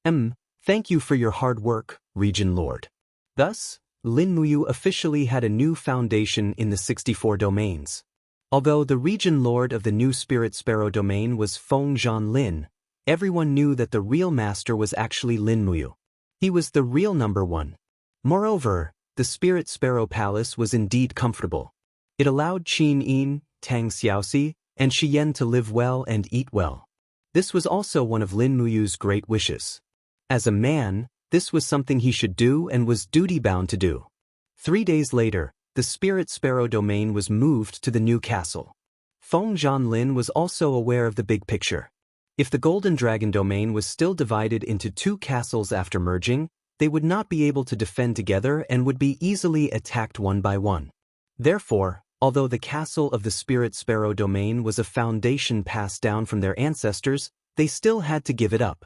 Thank you for your hard work, Region Lord. Thus, Lin Muyu officially had a new foundation in the 64 domains. Although the Region Lord of the new Spirit Sparrow domain was Feng Zhanlin, everyone knew that the real master was actually Lin Muyu. He was the real number one. Moreover, the Spirit Sparrow Palace was indeed comfortable. It allowed Qin Yin, Tang Xiaoxi, and Shi Yan to live well and eat well. This was also one of Lin Muyu's great wishes. As a man, this was something he should do and was duty-bound to do. 3 days later, the Spirit Sparrow domain was moved to the new castle. Feng Zhanlin was also aware of the big picture. If the Golden Dragon domain was still divided into 2 castles after merging, they would not be able to defend together and would be easily attacked one by one. Therefore, although the castle of the Spirit Sparrow domain was a foundation passed down from their ancestors, they still had to give it up.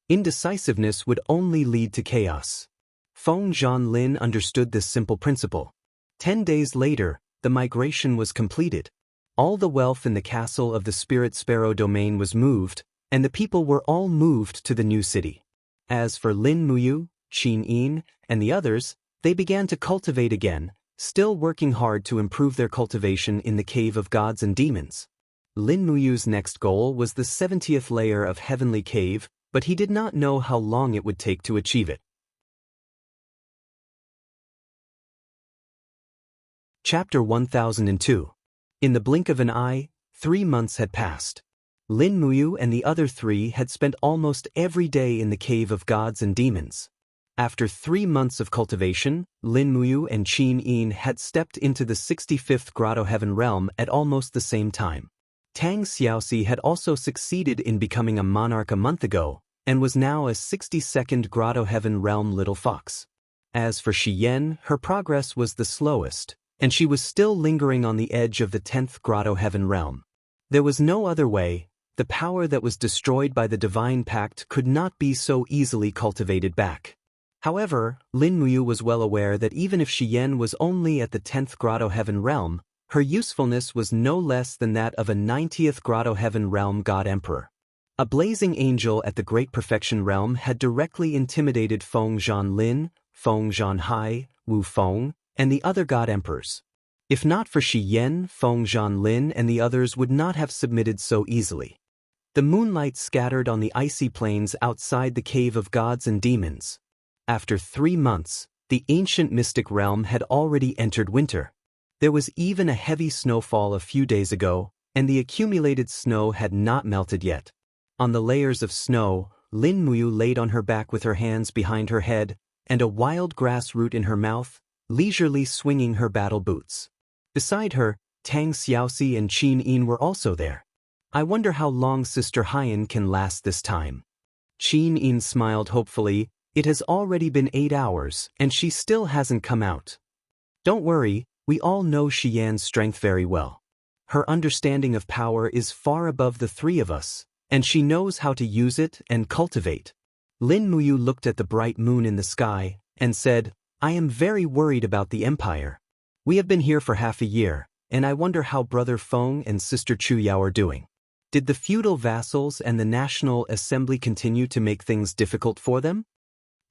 Indecisiveness would only lead to chaos. Feng Zhanlin understood this simple principle. 10 days later, the migration was completed. All the wealth in the castle of the Spirit Sparrow domain was moved, and the people were all moved to the new city. As for Lin Muyu, Qin Yin, and the others, they began to cultivate again, still working hard to improve their cultivation in the Cave of Gods and Demons. Lin Muyu's next goal was the 70th layer of Heavenly Cave, but he did not know how long it would take to achieve it. Chapter 1002. In the blink of an eye, 3 months had passed. Lin Muyu and the other 3 had spent almost every day in the Cave of Gods and Demons. After 3 months of cultivation, Lin Muyu and Qin Yin had stepped into the 65th Grotto Heaven realm at almost the same time. Tang Xiaoxi had also succeeded in becoming a monarch a month ago, and was now a 62nd Grotto Heaven realm little fox. As for Shi Yan, her progress was the slowest, and she was still lingering on the edge of the 10th Grotto Heaven realm. There was no other way. The power that was destroyed by the Divine Pact could not be so easily cultivated back. However, Lin Muyu was well aware that even if Shi Yan was only at the 10th Grotto Heaven realm, her usefulness was no less than that of a 90th Grotto Heaven realm God Emperor. A blazing angel at the Great Perfection realm had directly intimidated Feng Zhanlin, Feng Zhanhai, Wu Feng, and the other God Emperors. If not for Shi Yan, Feng Zhanlin and the others would not have submitted so easily. The moonlight scattered on the icy plains outside the Cave of Gods and Demons. After 3 months, the ancient mystic realm had already entered winter. There was even a heavy snowfall a few days ago, and the accumulated snow had not melted yet. On the layers of snow, Lin Muyu laid on her back with her hands behind her head, and a wild grass root in her mouth, leisurely swinging her battle boots. Beside her, Tang Xiaoxi and Qin Yin were also there. I wonder how long Sister Haiyan can last this time. Qin Yin smiled hopefully. It has already been 8 hours, and she still hasn't come out. Don't worry, we all know Shi Yan's strength very well. Her understanding of power is far above the 3 of us, and she knows how to use it and cultivate. Lin Muyu looked at the bright moon in the sky, and said, I am very worried about the Empire. We have been here for half a year, and I wonder how Brother Feng and Sister Chu Yao are doing. Did the feudal vassals and the National Assembly continue to make things difficult for them?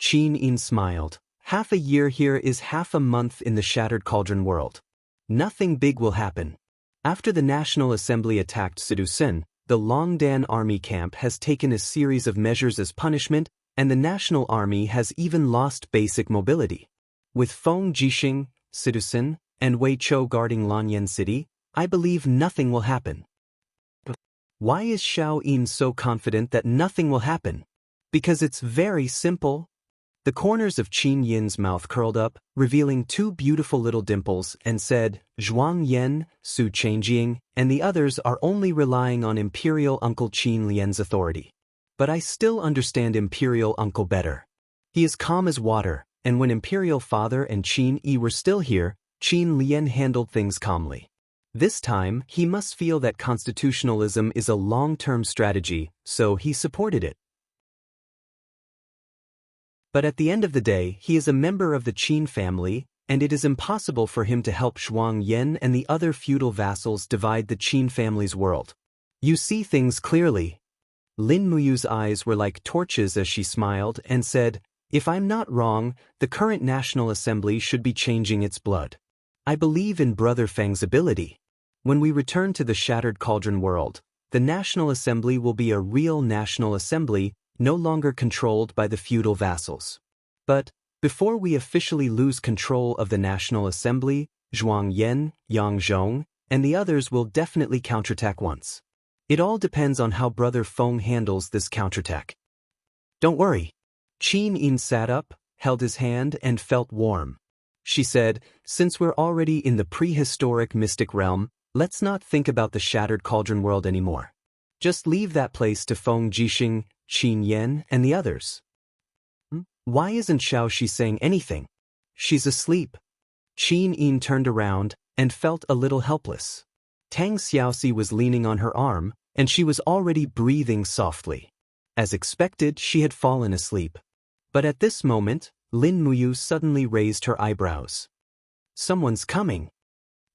Qin Yin smiled. Half a year here is half a month in the Shattered Cauldron world. Nothing big will happen. After the National Assembly attacked Sidusen, the Longdan army camp has taken a series of measures as punishment, and the National Army has even lost basic mobility. With Feng Jixing, Sidusen, and Wei Chou guarding Lanyan City, I believe nothing will happen. Why is Xiao Yin so confident that nothing will happen? Because it's very simple. The corners of Qin Yin's mouth curled up, revealing 2 beautiful little dimples, and said, Zhuang Yan, Su Changjing, and the others are only relying on Imperial Uncle Qin Lian's authority. But I still understand Imperial Uncle better. He is calm as water, and when Imperial Father and Qin Yi were still here, Qin Lian handled things calmly. This time, he must feel that constitutionalism is a long-term strategy, so he supported it. But at the end of the day, he is a member of the Qin family, and it is impossible for him to help Zhuang Yan and the other feudal vassals divide the Qin family's world. You see things clearly. Lin Muyu's eyes were like torches as she smiled and said, If I'm not wrong, the current National Assembly should be changing its blood. I believe in Brother Feng's ability. When we return to the Shattered Cauldron world, the National Assembly will be a real National Assembly, no longer controlled by the feudal vassals. But, before we officially lose control of the National Assembly, Zhuang Yan, Yang Zhong, and the others will definitely counterattack once. It all depends on how Brother Feng handles this counterattack. Don't worry. Qin Yin sat up, held his hand, and felt warm. She said, Since we're already in the prehistoric mystic realm, let's not think about the Shattered Cauldron world anymore. Just leave that place to Feng Jixing, Qin Yan, and the others. Why isn't Xiao Shi saying anything? She's asleep. Qin Yin turned around and felt a little helpless. Tang Xiaoxi was leaning on her arm, and she was already breathing softly. As expected, she had fallen asleep. But at this moment, Lin Muyu suddenly raised her eyebrows. Someone's coming.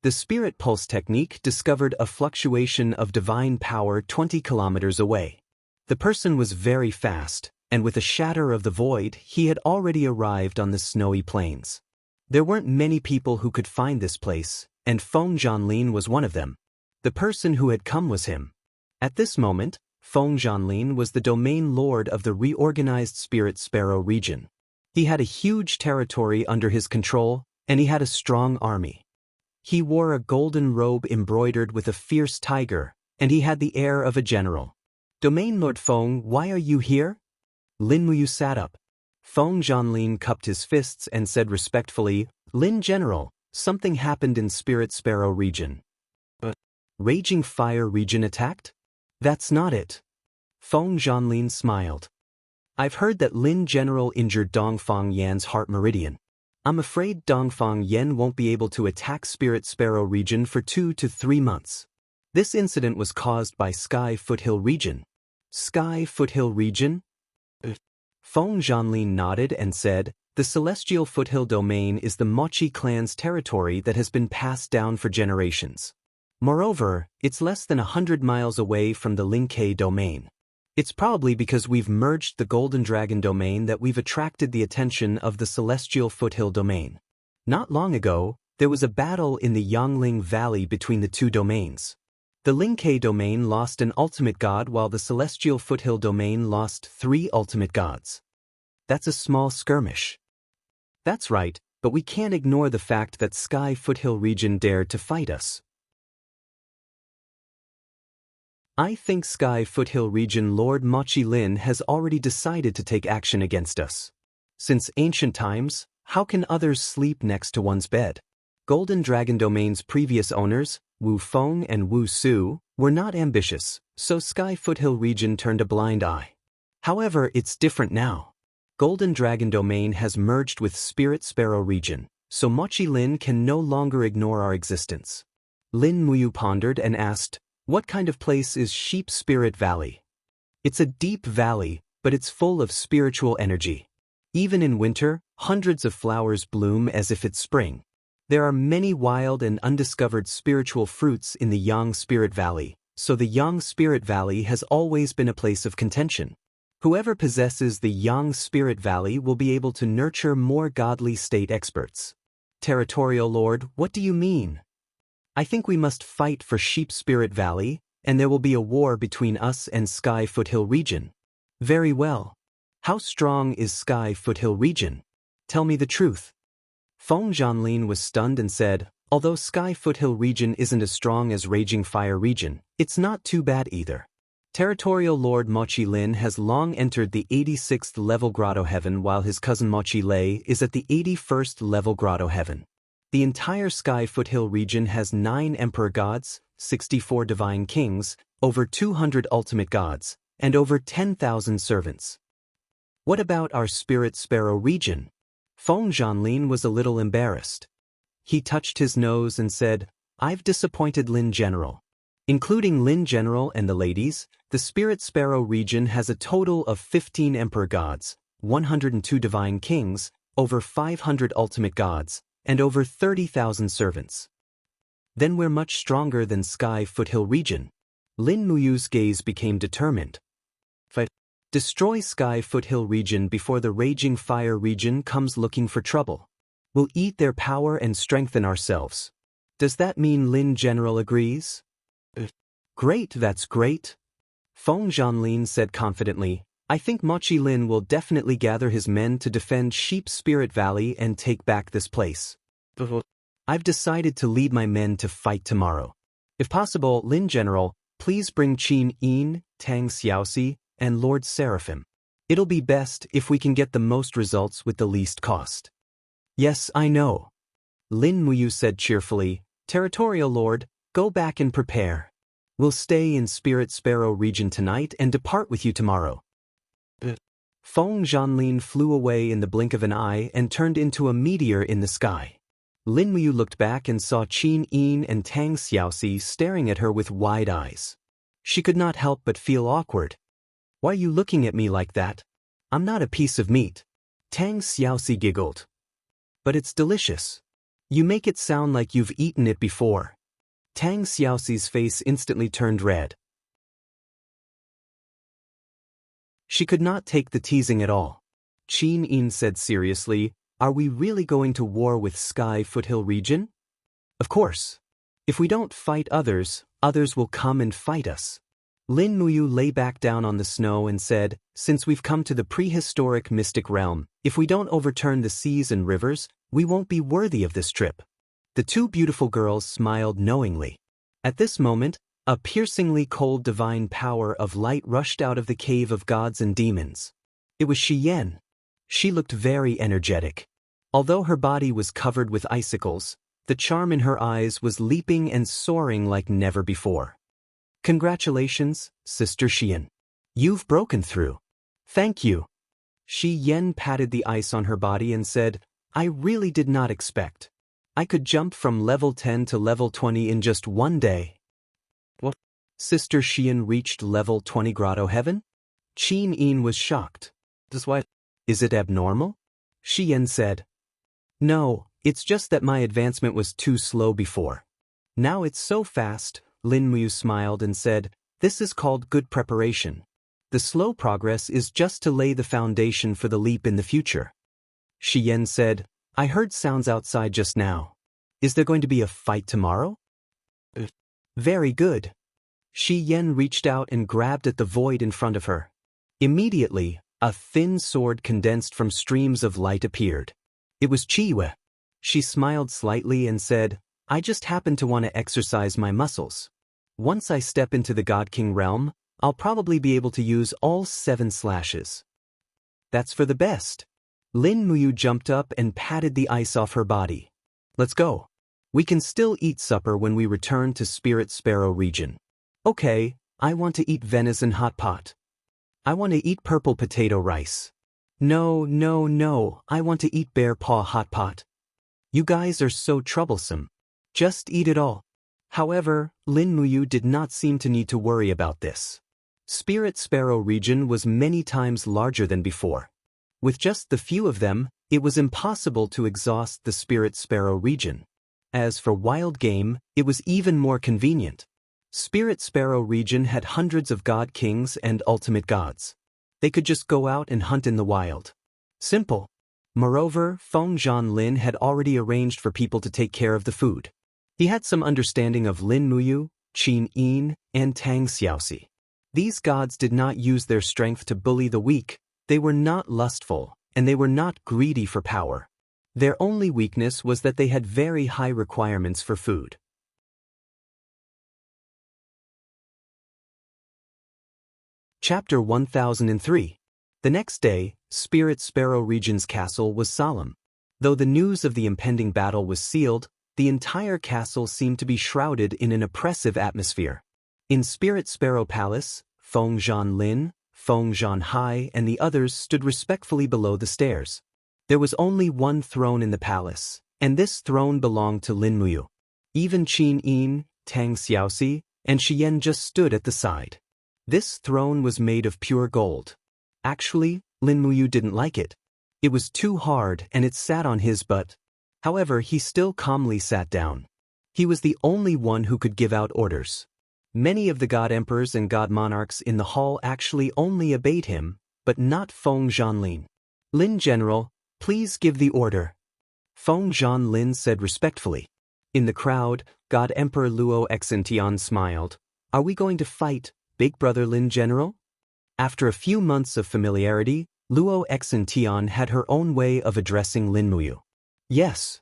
The spirit pulse technique discovered a fluctuation of divine power 20 kilometers away. The person was very fast, and with a shatter of the void, he had already arrived on the snowy plains. There weren't many people who could find this place, and Feng Zhanlin was one of them. The person who had come was him. At this moment, Feng Zhanlin was the domain lord of the reorganized Spirit Sparrow region. He had a huge territory under his control, and he had a strong army. He wore a golden robe embroidered with a fierce tiger, and he had the air of a general. Domain Lord Feng, why are you here? Lin Muyu sat up. Feng Zhanlin cupped his fists and said respectfully, Lin General, something happened in Spirit Sparrow region. Raging Fire region attacked? That's not it. Feng Zhanlin smiled. I've heard that Lin General injured Dongfang Yan's heart meridian. I'm afraid Dongfang Yan won't be able to attack Spirit Sparrow region for 2 to 3 months. This incident was caused by Sky Foothill region. Sky Foothill region? Feng Zhanlin nodded and said, the Celestial Foothill domain is the Mochi clan's territory that has been passed down for generations. Moreover, it's less than 100 miles away from the Lingke domain. It's probably because we've merged the Golden Dragon domain that we've attracted the attention of the Celestial Foothill domain. Not long ago, there was a battle in the Yangling Valley between the two domains. The Lingke domain lost an ultimate god while the Celestial Foothill domain lost 3 ultimate gods. That's a small skirmish. That's right, but we can't ignore the fact that Sky Foothill region dared to fight us. I think Sky Foothill region Lord Mochi Lin has already decided to take action against us. Since ancient times, how can others sleep next to one's bed? Golden Dragon Domain's previous owners, Wu Feng and Wu Su, were not ambitious, so Sky Foothill region turned a blind eye. However, it's different now. Golden Dragon Domain has merged with Spirit Sparrow region, so Mochi Lin can no longer ignore our existence. Lin Muyu pondered and asked, what kind of place is Sheep Spirit Valley? It's a deep valley, but it's full of spiritual energy. Even in winter, hundreds of flowers bloom as if it's spring. There are many wild and undiscovered spiritual fruits in the Yang Spirit Valley, so the Yang Spirit Valley has always been a place of contention. Whoever possesses the Yang Spirit Valley will be able to nurture more godly state experts. Territorial Lord, what do you mean? I think we must fight for Sheep Spirit Valley, and there will be a war between us and Sky Foothill region. Very well. How strong is Sky Foothill region? Tell me the truth. Feng Zhanlin was stunned and said, although Sky Foothill region isn't as strong as Raging Fire region, it's not too bad either. Territorial Lord Mochi Lin has long entered the 86th level Grotto Heaven while his cousin Mochi Lei is at the 81st level Grotto Heaven. The entire Sky Foothill region has 9 Emperor Gods, 64 Divine Kings, over 200 Ultimate Gods, and over 10,000 servants. What about our Spirit Sparrow region? Feng Zhanlin was a little embarrassed. He touched his nose and said, I've disappointed Lin General. Including Lin General and the ladies, the Spirit Sparrow region has a total of 15 Emperor Gods, 102 Divine Kings, over 500 Ultimate Gods, and over 30,000 servants. Then we're much stronger than Sky Foothill region. Lin Muyu's gaze became determined. Destroy Sky Foothill region before the Raging Fire region comes looking for trouble. We'll eat their power and strengthen ourselves. Does that mean Lin General agrees? Great, that's great. Feng Zhanlin said confidently, I think Mochi Lin will definitely gather his men to defend Sheep Spirit Valley and take back this place. I've decided to lead my men to fight tomorrow. If possible, Lin General, please bring Qin Yin, Tang Xiaoxi, and Lord Seraphim. It'll be best if we can get the most results with the least cost. Yes, I know. Lin Muyu said cheerfully, Territorial Lord, go back and prepare. We'll stay in Spirit Sparrow region tonight and depart with you tomorrow. Feng Zhanlin flew away in the blink of an eye and turned into a meteor in the sky. Lin Muyu looked back and saw Qin Yin and Tang Xiaoxi staring at her with wide eyes. She could not help but feel awkward. Why are you looking at me like that? I'm not a piece of meat. Tang Xiaoxi giggled. But it's delicious. You make it sound like you've eaten it before. Tang Xiaoxi's face instantly turned red. She could not take the teasing at all. Qin Yin said seriously, "Are we really going to war with Sky Foothill region?" "Of course. If we don't fight others, others will come and fight us." Lin Muyu lay back down on the snow and said, "Since we've come to the prehistoric mystic realm, if we don't overturn the seas and rivers, we won't be worthy of this trip." The two beautiful girls smiled knowingly. At this moment, a piercingly cold divine power of light rushed out of the cave of gods and demons. It was Shi Yan. She looked very energetic. Although her body was covered with icicles, the charm in her eyes was leaping and soaring like never before. "Congratulations, Sister Xian. You've broken through." "Thank you." Shi Yan patted the ice on her body and said, "I really did not expect. I could jump from level 10 to level 20 in just one day." "What? Sister Xian reached level 20 Grotto Heaven?" Qin Yin was shocked. Is it abnormal?" Shi Yan said. "No, it's just that my advancement was too slow before. Now it's so fast." Lin Muyu smiled and said, "This is called good preparation. The slow progress is just to lay the foundation for the leap in the future." Shi Yan said, "I heard sounds outside just now. Is there going to be a fight tomorrow?" "Very good." Shi Yan reached out and grabbed at the void in front of her. Immediately, a thin sword condensed from streams of light appeared. It was Chiwe. She smiled slightly and said, "I just happen to want to exercise my muscles. Once I step into the God King realm, I'll probably be able to use all 7 slashes." "That's for the best." Lin Muyu jumped up and patted the ice off her body. "Let's go. We can still eat supper when we return to Spirit Sparrow region." "Okay, I want to eat venison hot pot." "I want to eat purple potato rice." No, I want to eat bear paw hot pot." "You guys are so troublesome. Just eat it all." However, Lin Muyu did not seem to need to worry about this. Spirit Sparrow region was many times larger than before. With just the few of them, it was impossible to exhaust the Spirit Sparrow region. As for wild game, it was even more convenient. Spirit Sparrow region had hundreds of god kings and ultimate gods. They could just go out and hunt in the wild. Simple. Moreover, Feng Zhanlin had already arranged for people to take care of the food. He had some understanding of Lin Muyu, Qin Yin, and Tang Xiaoxi. These gods did not use their strength to bully the weak, they were not lustful, and they were not greedy for power. Their only weakness was that they had very high requirements for food. Chapter 1003. The next day, Spirit Sparrow region's castle was solemn. Though the news of the impending battle was sealed, the entire castle seemed to be shrouded in an oppressive atmosphere. In Spirit Sparrow Palace, Feng Zhanlin, Feng Zhanhai, and the others stood respectfully below the stairs. There was only one throne in the palace, and this throne belonged to Lin Muyu. Even Qin Yin, Tang Xiaoxi, and Shi Yan just stood at the side. This throne was made of pure gold. Actually, Lin Muyu didn't like it. It was too hard and it sat on his butt. However, he still calmly sat down. He was the only one who could give out orders. Many of the god emperors and god monarchs in the hall actually only obeyed him, but not Feng Zhanlin. "Lin General, please give the order." Feng Zhanlin said respectfully. In the crowd, God Emperor Luo Xintian smiled. "Are we going to fight, Big Brother Lin General?" After a few months of familiarity, Luo Xintian had her own way of addressing Lin Muyu. "Yes."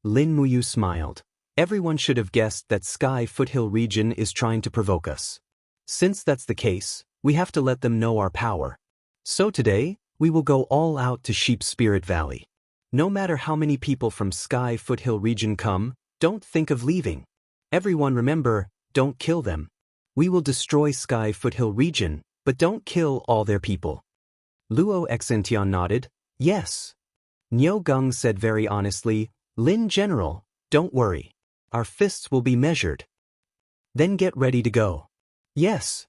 Lin Muyu smiled. "Everyone should have guessed that Sky Foothill region is trying to provoke us. Since that's the case, we have to let them know our power. So today, we will go all out to Sheep Spirit Valley. No matter how many people from Sky Foothill region come, don't think of leaving. Everyone remember, don't kill them. We will destroy Sky Foothill region, but don't kill all their people." Luo Xintian nodded. "Yes." Niu Geng said very honestly, "Lin General, don't worry. Our fists will be measured. Then get ready to go." "Yes."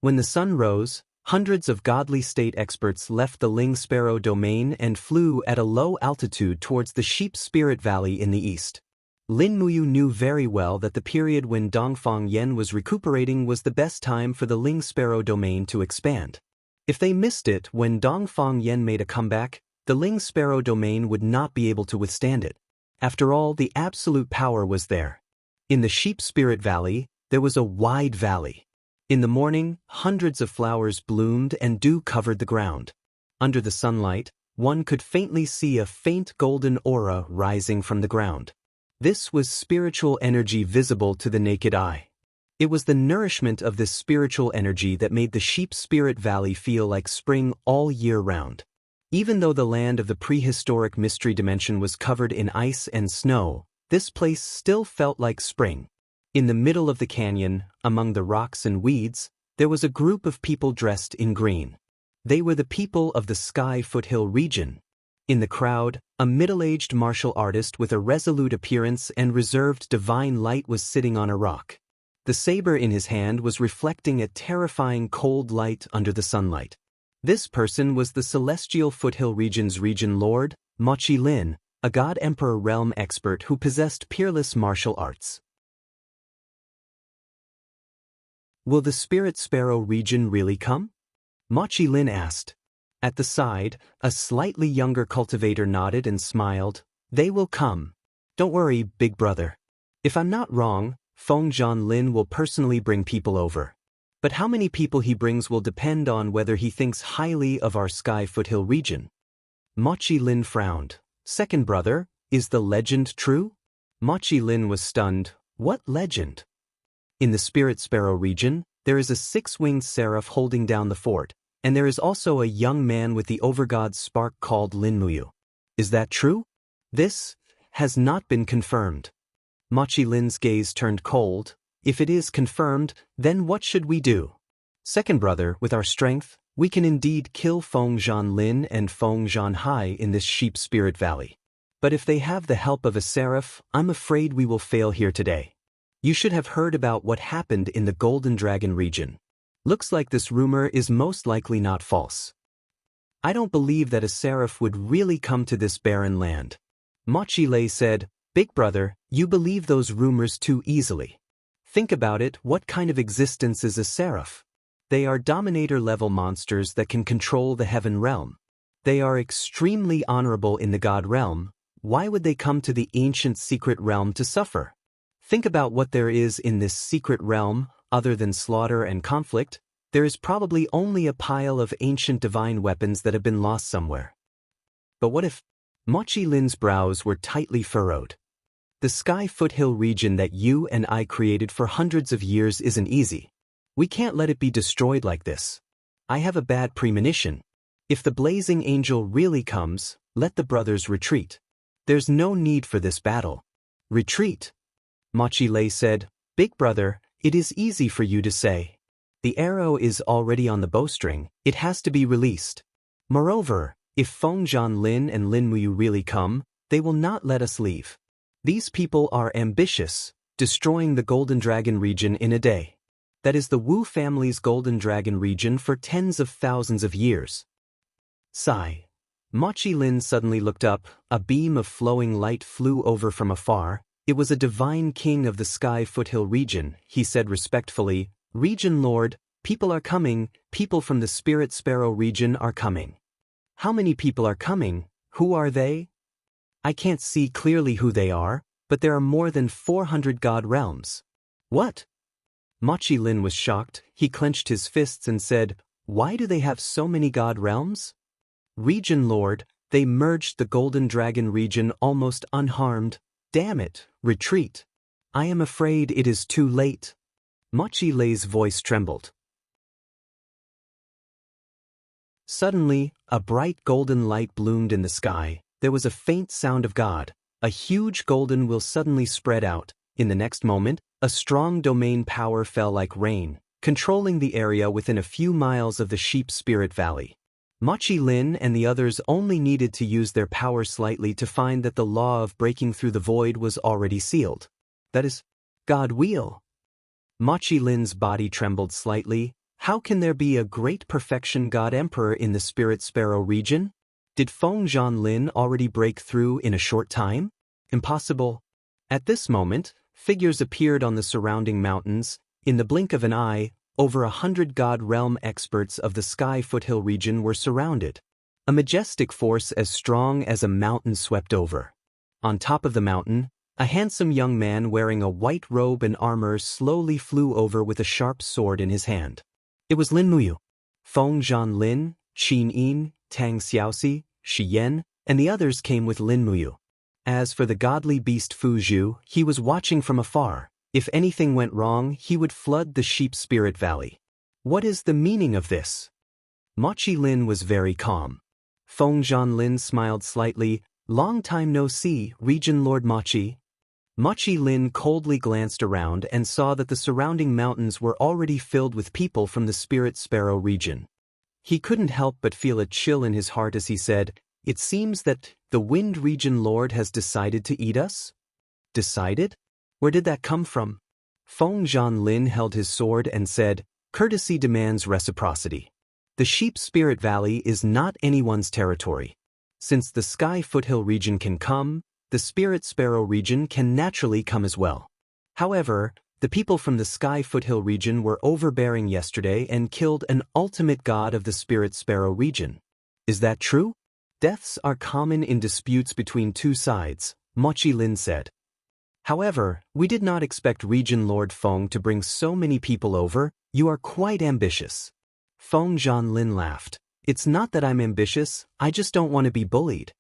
When the sun rose, Hundreds of godly state experts left the Ling Sparrow domain and flew at a low altitude towards the Sheep Spirit Valley in the east. Lin Muyu knew very well that the period when Dongfang Yen was recuperating was the best time for the Ling Sparrow domain to expand. If they missed it when Dongfang Yen made a comeback, the Ling Sparrow domain would not be able to withstand it. After all, the absolute power was there. In the Sheep Spirit Valley, there was a wide valley. In the morning, hundreds of flowers bloomed and dew covered the ground. Under the sunlight, one could faintly see a faint golden aura rising from the ground. This was spiritual energy visible to the naked eye. It was the nourishment of this spiritual energy that made the Sheep Spirit Valley feel like spring all year round. Even though the land of the prehistoric mystery dimension was covered in ice and snow, this place still felt like spring. In the middle of the canyon, among the rocks and weeds, there was a group of people dressed in green. They were the people of the Sky Foothill region. In the crowd, a middle-aged martial artist with a resolute appearance and reserved divine light was sitting on a rock. The saber in his hand was reflecting a terrifying cold light under the sunlight. This person was the Celestial Foothill region's region lord, Mochi Lin, a God-Emperor realm expert who possessed peerless martial arts. Will the Spirit Sparrow region really come? Mochi Lin asked. At the side, a slightly younger cultivator nodded and smiled. They will come. Don't worry, big brother. If I'm not wrong, Fengzhan Lin will personally bring people over. But how many people he brings will depend on whether he thinks highly of our Sky Foothill region. Mochi Lin frowned. Second brother, is the legend true? Mochi Lin was stunned. What legend? In the Spirit Sparrow region, there is a six-winged seraph holding down the fort, and there is also a young man with the overgod's spark called Lin Muyu. Is that true? This has not been confirmed. Mochi Lin's gaze turned cold. If it is confirmed, then what should we do? Second brother, with our strength, we can indeed kill Fengzhan Lin and Fengzhan Hai in this Sheep Spirit Valley. But if they have the help of a seraph, I'm afraid we will fail here today. You should have heard about what happened in the Golden Dragon region. Looks like this rumor is most likely not false. I don't believe that a seraph would really come to this barren land. Mochi Lei said, Big brother, you believe those rumors too easily. Think about it, what kind of existence is a seraph? They are dominator-level monsters that can control the heaven realm. They are extremely honorable in the god realm. Why would they come to the ancient secret realm to suffer? Think about what there is in this secret realm, other than slaughter and conflict. There is probably only a pile of ancient divine weapons that have been lost somewhere. But what if? Mochi Lin's brows were tightly furrowed. The Sky Foothill region that you and I created for hundreds of years isn't easy. We can't let it be destroyed like this. I have a bad premonition. If the Blazing Angel really comes, let the brothers retreat. There's no need for this battle. Retreat. Mochi Lei said, Big brother, it is easy for you to say. The arrow is already on the bowstring, it has to be released. Moreover, if Fengzhan Lin and Lin Muyu really come, they will not let us leave. These people are ambitious, destroying the Golden Dragon region in a day. That is the Wu family's Golden Dragon region for tens of thousands of years. Sigh. Mochi Lin suddenly looked up, a beam of flowing light flew over from afar. It was a divine king of the Sky Foothill region, he said respectfully, Region Lord, people are coming, people from the Spirit Sparrow region are coming. How many people are coming? Who are they? I can't see clearly who they are, but there are more than 400 god realms. What? Mochi Lin was shocked. He clenched his fists and said, Why do they have so many god realms? Region Lord, they merged the Golden Dragon region almost unharmed. Damn it, retreat. I am afraid it is too late. Mochi Lei's voice trembled. Suddenly, a bright golden light bloomed in the sky. There was a faint sound of God. A huge golden will suddenly spread out. In the next moment, a strong domain power fell like rain, controlling the area within a few miles of the Sheep Spirit Valley. Mochi Lin and the others only needed to use their power slightly to find that the law of breaking through the void was already sealed. That is, God will. Mochi Lin's body trembled slightly. How can there be a great perfection God Emperor in the Spirit Sparrow region? Did Feng Zhanlin already break through in a short time? Impossible. At this moment, figures appeared on the surrounding mountains. In the blink of an eye, over 100 God Realm experts of the Sky Foothill region were surrounded. A majestic force as strong as a mountain swept over. On top of the mountain, a handsome young man wearing a white robe and armor slowly flew over with a sharp sword in his hand. It was Lin Muyu. Feng Zhanlin, Qin Yin, Tang Xiaoxi, Shi Yan, and the others came with Lin Muyu. As for the godly beast Fu Zhu, he was watching from afar. If anything went wrong, he would flood the Sheep Spirit Valley. What is the meaning of this? Machi Lin was very calm. Feng Zhanlin smiled slightly. Long time no see, Region Lord Machi. Machi Lin coldly glanced around and saw that the surrounding mountains were already filled with people from the Spirit Sparrow region. He couldn't help but feel a chill in his heart as he said, "It seems that the Wind Region Lord has decided to eat us?" Decided? Where did that come from? Feng Zhanlin held his sword and said, "Courtesy demands reciprocity. The Sheep Spirit Valley is not anyone's territory. Since the Sky Foothill region can come, the Spirit Sparrow region can naturally come as well. However, the people from the Sky Foothill region were overbearing yesterday and killed an ultimate god of the Spirit Sparrow region. Is that true? Deaths are common in disputes between two sides," Machi Lin said. "However, we did not expect Region Lord Feng to bring so many people over. You are quite ambitious." Feng Zhanlin laughed. "It's not that I'm ambitious, I just don't want to be bullied."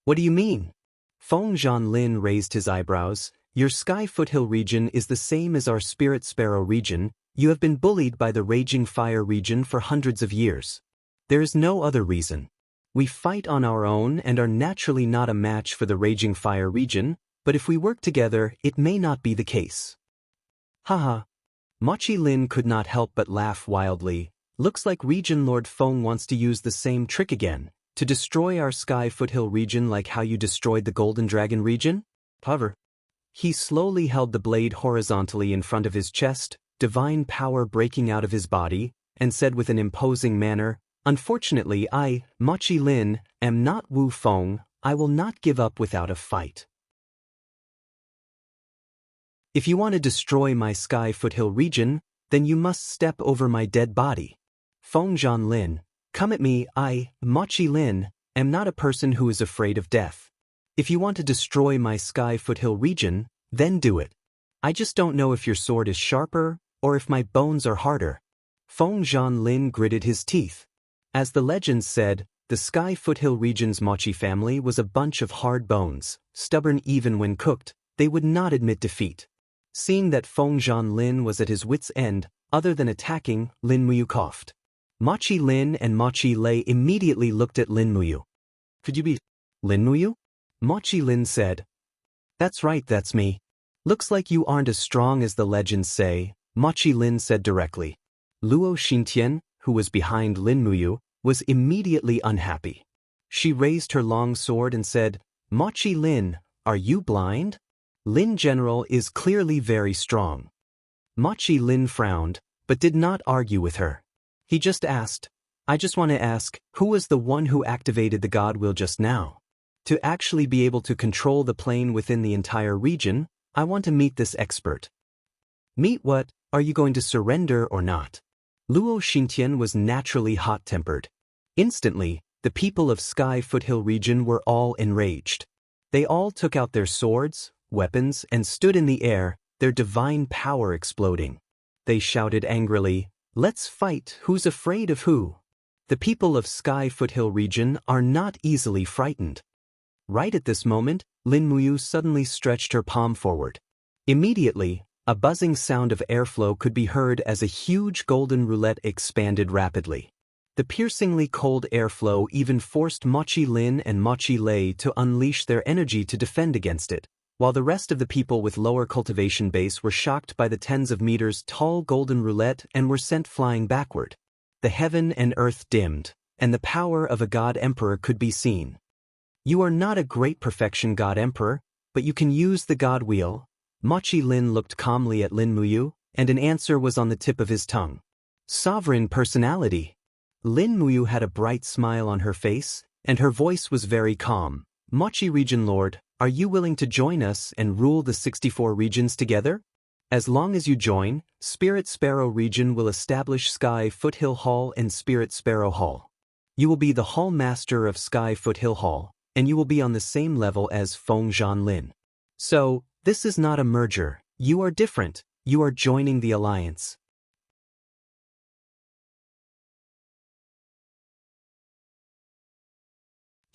"What do you mean?" Feng Zhanlin raised his eyebrows. "Your Sky Foothill region is the same as our Spirit Sparrow region. You have been bullied by the Raging Fire region for hundreds of years. There is no other reason. We fight on our own and are naturally not a match for the Raging Fire region, but if we work together, it may not be the case." Haha. Machi Lin could not help but laugh wildly. "Looks like Region Lord Feng wants to use the same trick again. To destroy our Sky Foothill region like how you destroyed the Golden Dragon region? However." He slowly held the blade horizontally in front of his chest, divine power breaking out of his body, and said with an imposing manner, "Unfortunately I, Machi Lin, am not Wu Feng. I will not give up without a fight. If you want to destroy my Sky Foothill region, then you must step over my dead body. Feng Zhanlin, come at me. I, Machi Lin, am not a person who is afraid of death. If you want to destroy my Sky Foothill region, then do it. I just don't know if your sword is sharper, or if my bones are harder." Feng Zhanlin gritted his teeth. As the legends said, the Sky Foothill region's Machi family was a bunch of hard bones, stubborn even when cooked. They would not admit defeat. Seeing that Feng Zhanlin was at his wit's end, other than attacking, Lin Muyu coughed. Machi Lin and Machi Lei immediately looked at Lin Muyu. "Could you be Lin Muyu?" Machi Lin said. "That's right, that's me. Looks like you aren't as strong as the legends say," Machi Lin said directly. Luo Xintian, who was behind Lin Muyu, was immediately unhappy. She raised her long sword and said, "Machi Lin, are you blind? Lin General is clearly very strong." Machi Lin frowned, but did not argue with her. He just asked, "I just want to ask, who was the one who activated the God Will just now? To actually be able to control the plane within the entire region, I want to meet this expert." "Meet what? Are you going to surrender or not?" Luo Xintian was naturally hot-tempered. Instantly, the people of Sky Foothill region were all enraged. They all took out their swords, weapons, and stood in the air, their divine power exploding. They shouted angrily, "Let's fight, who's afraid of who?" The people of Sky Foothill region are not easily frightened. Right at this moment, Lin Muyu suddenly stretched her palm forward. Immediately, a buzzing sound of airflow could be heard as a huge golden roulette expanded rapidly. The piercingly cold airflow even forced Machi Lin and Machi Lei to unleash their energy to defend against it, while the rest of the people with lower cultivation base were shocked by the tens of meters tall golden roulette and were sent flying backward. The heaven and earth dimmed, and the power of a God Emperor could be seen. "You are not a great perfection God Emperor, but you can use the God Wheel." Machi Lin looked calmly at Lin Muyu, and an answer was on the tip of his tongue. Sovereign personality. Lin Muyu had a bright smile on her face, and her voice was very calm. Mochi Region Lord, are you willing to join us and rule the 64 regions together? As long as you join, Spirit Sparrow Region will establish Sky Foothill Hall and Spirit Sparrow Hall. You will be the Hall Master of Sky Foothill Hall, and you will be on the same level as Feng Zhanlin. So, this is not a merger. You are different. You are joining the alliance.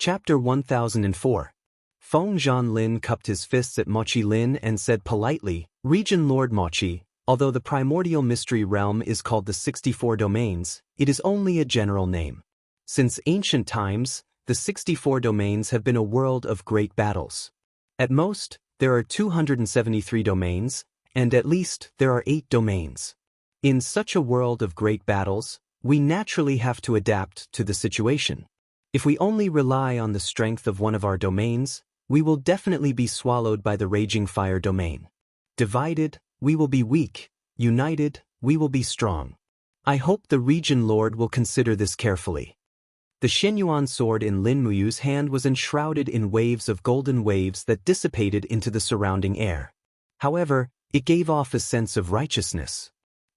Chapter 1004. Feng Zhanlin cupped his fists at Mochi Lin and said politely, Region Lord Mochi, although the primordial mystery realm is called the 64 domains, it is only a general name. Since ancient times, the 64 domains have been a world of great battles. At most, there are 273 domains, and at least there are 8 domains. In such a world of great battles, we naturally have to adapt to the situation. If we only rely on the strength of one of our domains, we will definitely be swallowed by the raging fire domain. Divided, we will be weak. United, we will be strong. I hope the Region Lord will consider this carefully. The Xinyuan sword in Lin Muyu's hand was enshrouded in waves of golden waves that dissipated into the surrounding air. However, it gave off a sense of righteousness.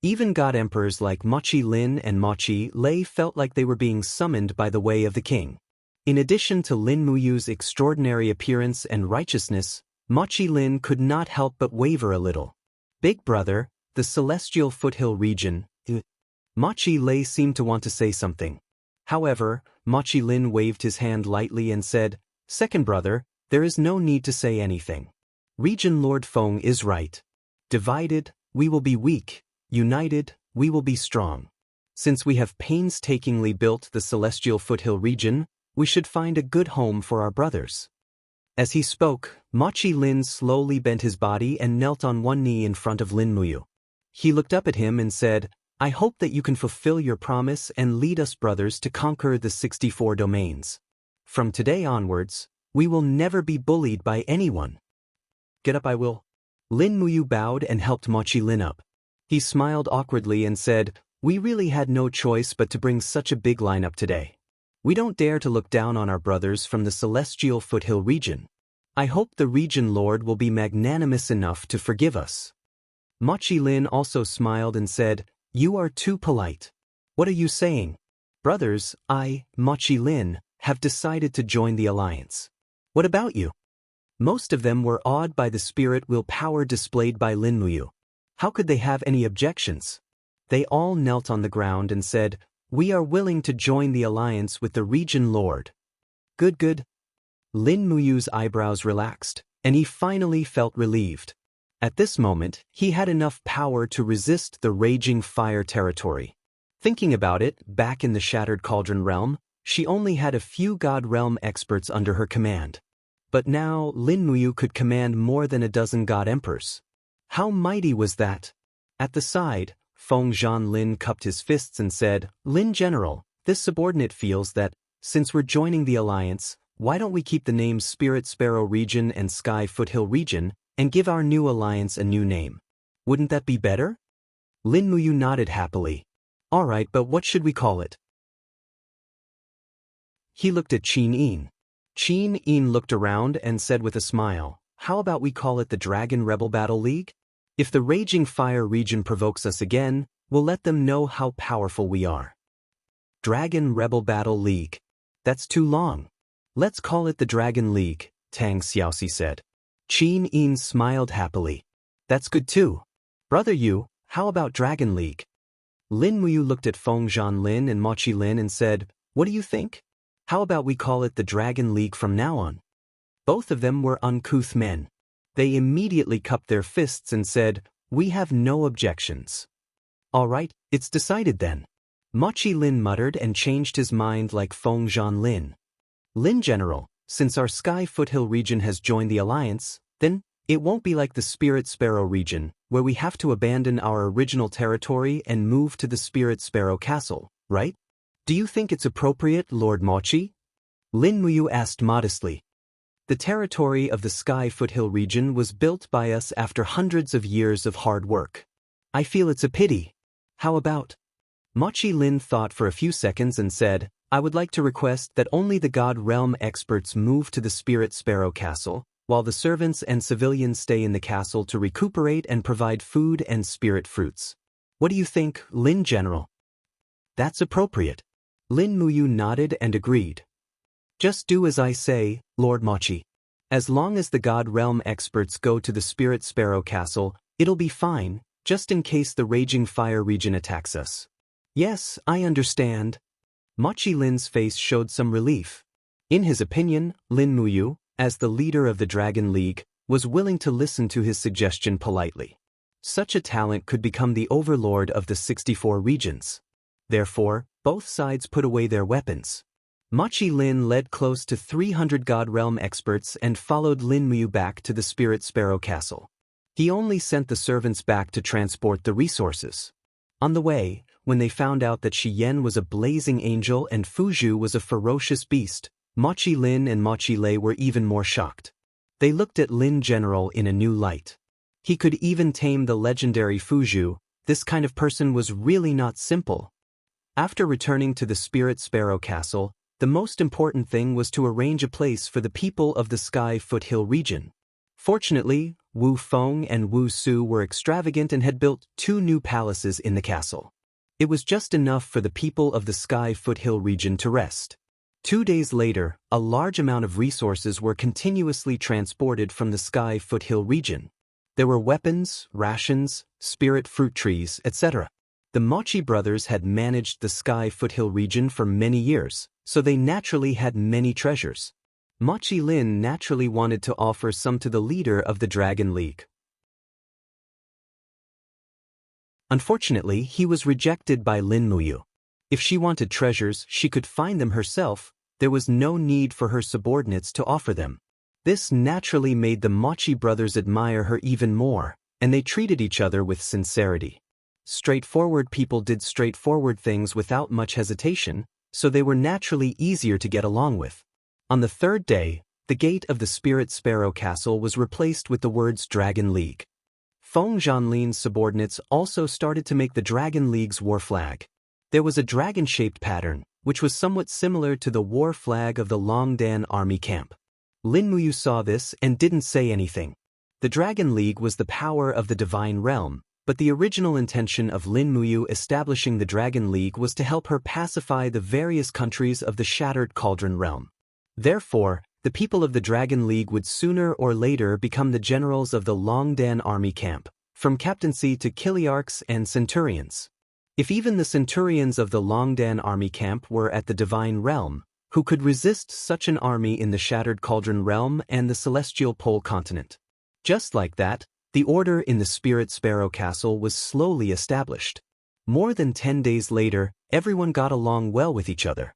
Even god emperors like Mochi Lin and Mochi Lei felt like they were being summoned by the way of the king. In addition to Lin Muyu's extraordinary appearance and righteousness, Mochi Lin could not help but waver a little. Big brother, the celestial foothill region. Mochi Lei seemed to want to say something. However, Mochi Lin waved his hand lightly and said, Second brother, there is no need to say anything. Region Lord Feng is right. Divided, we will be weak. United, we will be strong. Since we have painstakingly built the celestial foothill region, we should find a good home for our brothers. As he spoke, Mochi Lin slowly bent his body and knelt on one knee in front of Lin Muyu. He looked up at him and said, I hope that you can fulfill your promise and lead us brothers to conquer the 64 domains. From today onwards, we will never be bullied by anyone. Get up, I will. Lin Muyu bowed and helped Mochi Lin up. He smiled awkwardly and said, We really had no choice but to bring such a big lineup today. We don't dare to look down on our brothers from the celestial foothill region. I hope the Region Lord will be magnanimous enough to forgive us. Mochi Lin also smiled and said, You are too polite. What are you saying? Brothers, I, Mochi Lin, have decided to join the alliance. What about you? Most of them were awed by the spirit will power displayed by Lin Muyu. How could they have any objections? They all knelt on the ground and said, We are willing to join the alliance with the Region Lord. Good. Lin Muyu's eyebrows relaxed, and he finally felt relieved. At this moment, he had enough power to resist the raging fire territory. Thinking about it, back in the Shattered Cauldron realm, she only had a few God realm experts under her command. But now, Lin Muyu could command more than a dozen God emperors. How mighty was that? At the side, Feng Zhanlin cupped his fists and said, Lin General, this subordinate feels that, since we're joining the alliance, why don't we keep the names Spirit Sparrow Region and Sky Foothill Region, and give our new alliance a new name? Wouldn't that be better? Lin Muyu nodded happily. Alright, but what should we call it? He looked at Qin Yin. Qin Yin looked around and said with a smile, How about we call it the Dragon Rebel Battle League? If the Raging Fire region provokes us again, we'll let them know how powerful we are. Dragon Rebel Battle League. That's too long. Let's call it the Dragon League, Tang Xiaoxi said. Qin Yin smiled happily. That's good too. Brother Yu, how about Dragon League? Lin Muyu looked at Feng Zhanlin and Mochi Lin and said, What do you think? How about we call it the Dragon League from now on? Both of them were uncouth men. They immediately cupped their fists and said, We have no objections. All right, it's decided then. Mochi Lin muttered and changed his mind like Feng Zhanlin. Lin General, since our Sky Foothill region has joined the alliance, then it won't be like the Spirit Sparrow region, where we have to abandon our original territory and move to the Spirit Sparrow Castle, right? Do you think it's appropriate, Lord Mochi? Lin Muyu asked modestly. The territory of the Sky Foothill region was built by us after hundreds of years of hard work. I feel it's a pity. How about? Mochi Lin thought for a few seconds and said, I would like to request that only the God Realm experts move to the Spirit Sparrow Castle, while the servants and civilians stay in the castle to recuperate and provide food and spirit fruits. What do you think, Lin General? That's appropriate. Lin Muyu nodded and agreed. Just do as I say, Lord Mochi. As long as the God Realm experts go to the Spirit Sparrow Castle, it'll be fine, just in case the Raging Fire region attacks us. Yes, I understand. Mochi Lin's face showed some relief. In his opinion, Lin Muyu, as the leader of the Dragon League, was willing to listen to his suggestion politely. Such a talent could become the overlord of the 64 regions. Therefore, both sides put away their weapons. Mochi Lin led close to 300 God Realm experts and followed Lin Muyu back to the Spirit Sparrow Castle. He only sent the servants back to transport the resources. On the way, when they found out that Shi Yan was a blazing angel and Fuzhu was a ferocious beast, Mochi Lin and Mochi Lei were even more shocked. They looked at Lin General in a new light. He could even tame the legendary Fuzhu. This kind of person was really not simple. After returning to the Spirit Sparrow Castle, the most important thing was to arrange a place for the people of the Sky Foothill region. Fortunately, Wu Feng and Wu Su were extravagant and had built 2 new palaces in the castle. It was just enough for the people of the Sky Foothill region to rest. 2 days later, a large amount of resources were continuously transported from the Sky Foothill region. There were weapons, rations, spirit fruit trees, etc. The Mochi brothers had managed the Sky Foothill region for many years, so they naturally had many treasures. Mochi Lin naturally wanted to offer some to the leader of the Dragon League. Unfortunately, he was rejected by Lin Muyu. If she wanted treasures, she could find them herself. There was no need for her subordinates to offer them. This naturally made the Mochi brothers admire her even more, and they treated each other with sincerity. Straightforward people did straightforward things without much hesitation, so they were naturally easier to get along with. On the 3rd day, the gate of the Spirit Sparrow Castle was replaced with the words Dragon League. Feng Zhanlin's subordinates also started to make the Dragon League's war flag. There was a dragon-shaped pattern, which was somewhat similar to the war flag of the Longdan army camp. Lin Muyu saw this and didn't say anything. The Dragon League was the power of the divine realm, but the original intention of Lin Muyu establishing the Dragon League was to help her pacify the various countries of the Shattered Cauldron realm. Therefore, the people of the Dragon League would sooner or later become the generals of the Longdan army camp, from captaincy to Kiliarchs and centurions. If even the centurions of the Longdan army camp were at the divine realm, who could resist such an army in the Shattered Cauldron realm and the Celestial Pole continent? Just like that, the order in the Spirit Sparrow Castle was slowly established. More than 10 days later, everyone got along well with each other.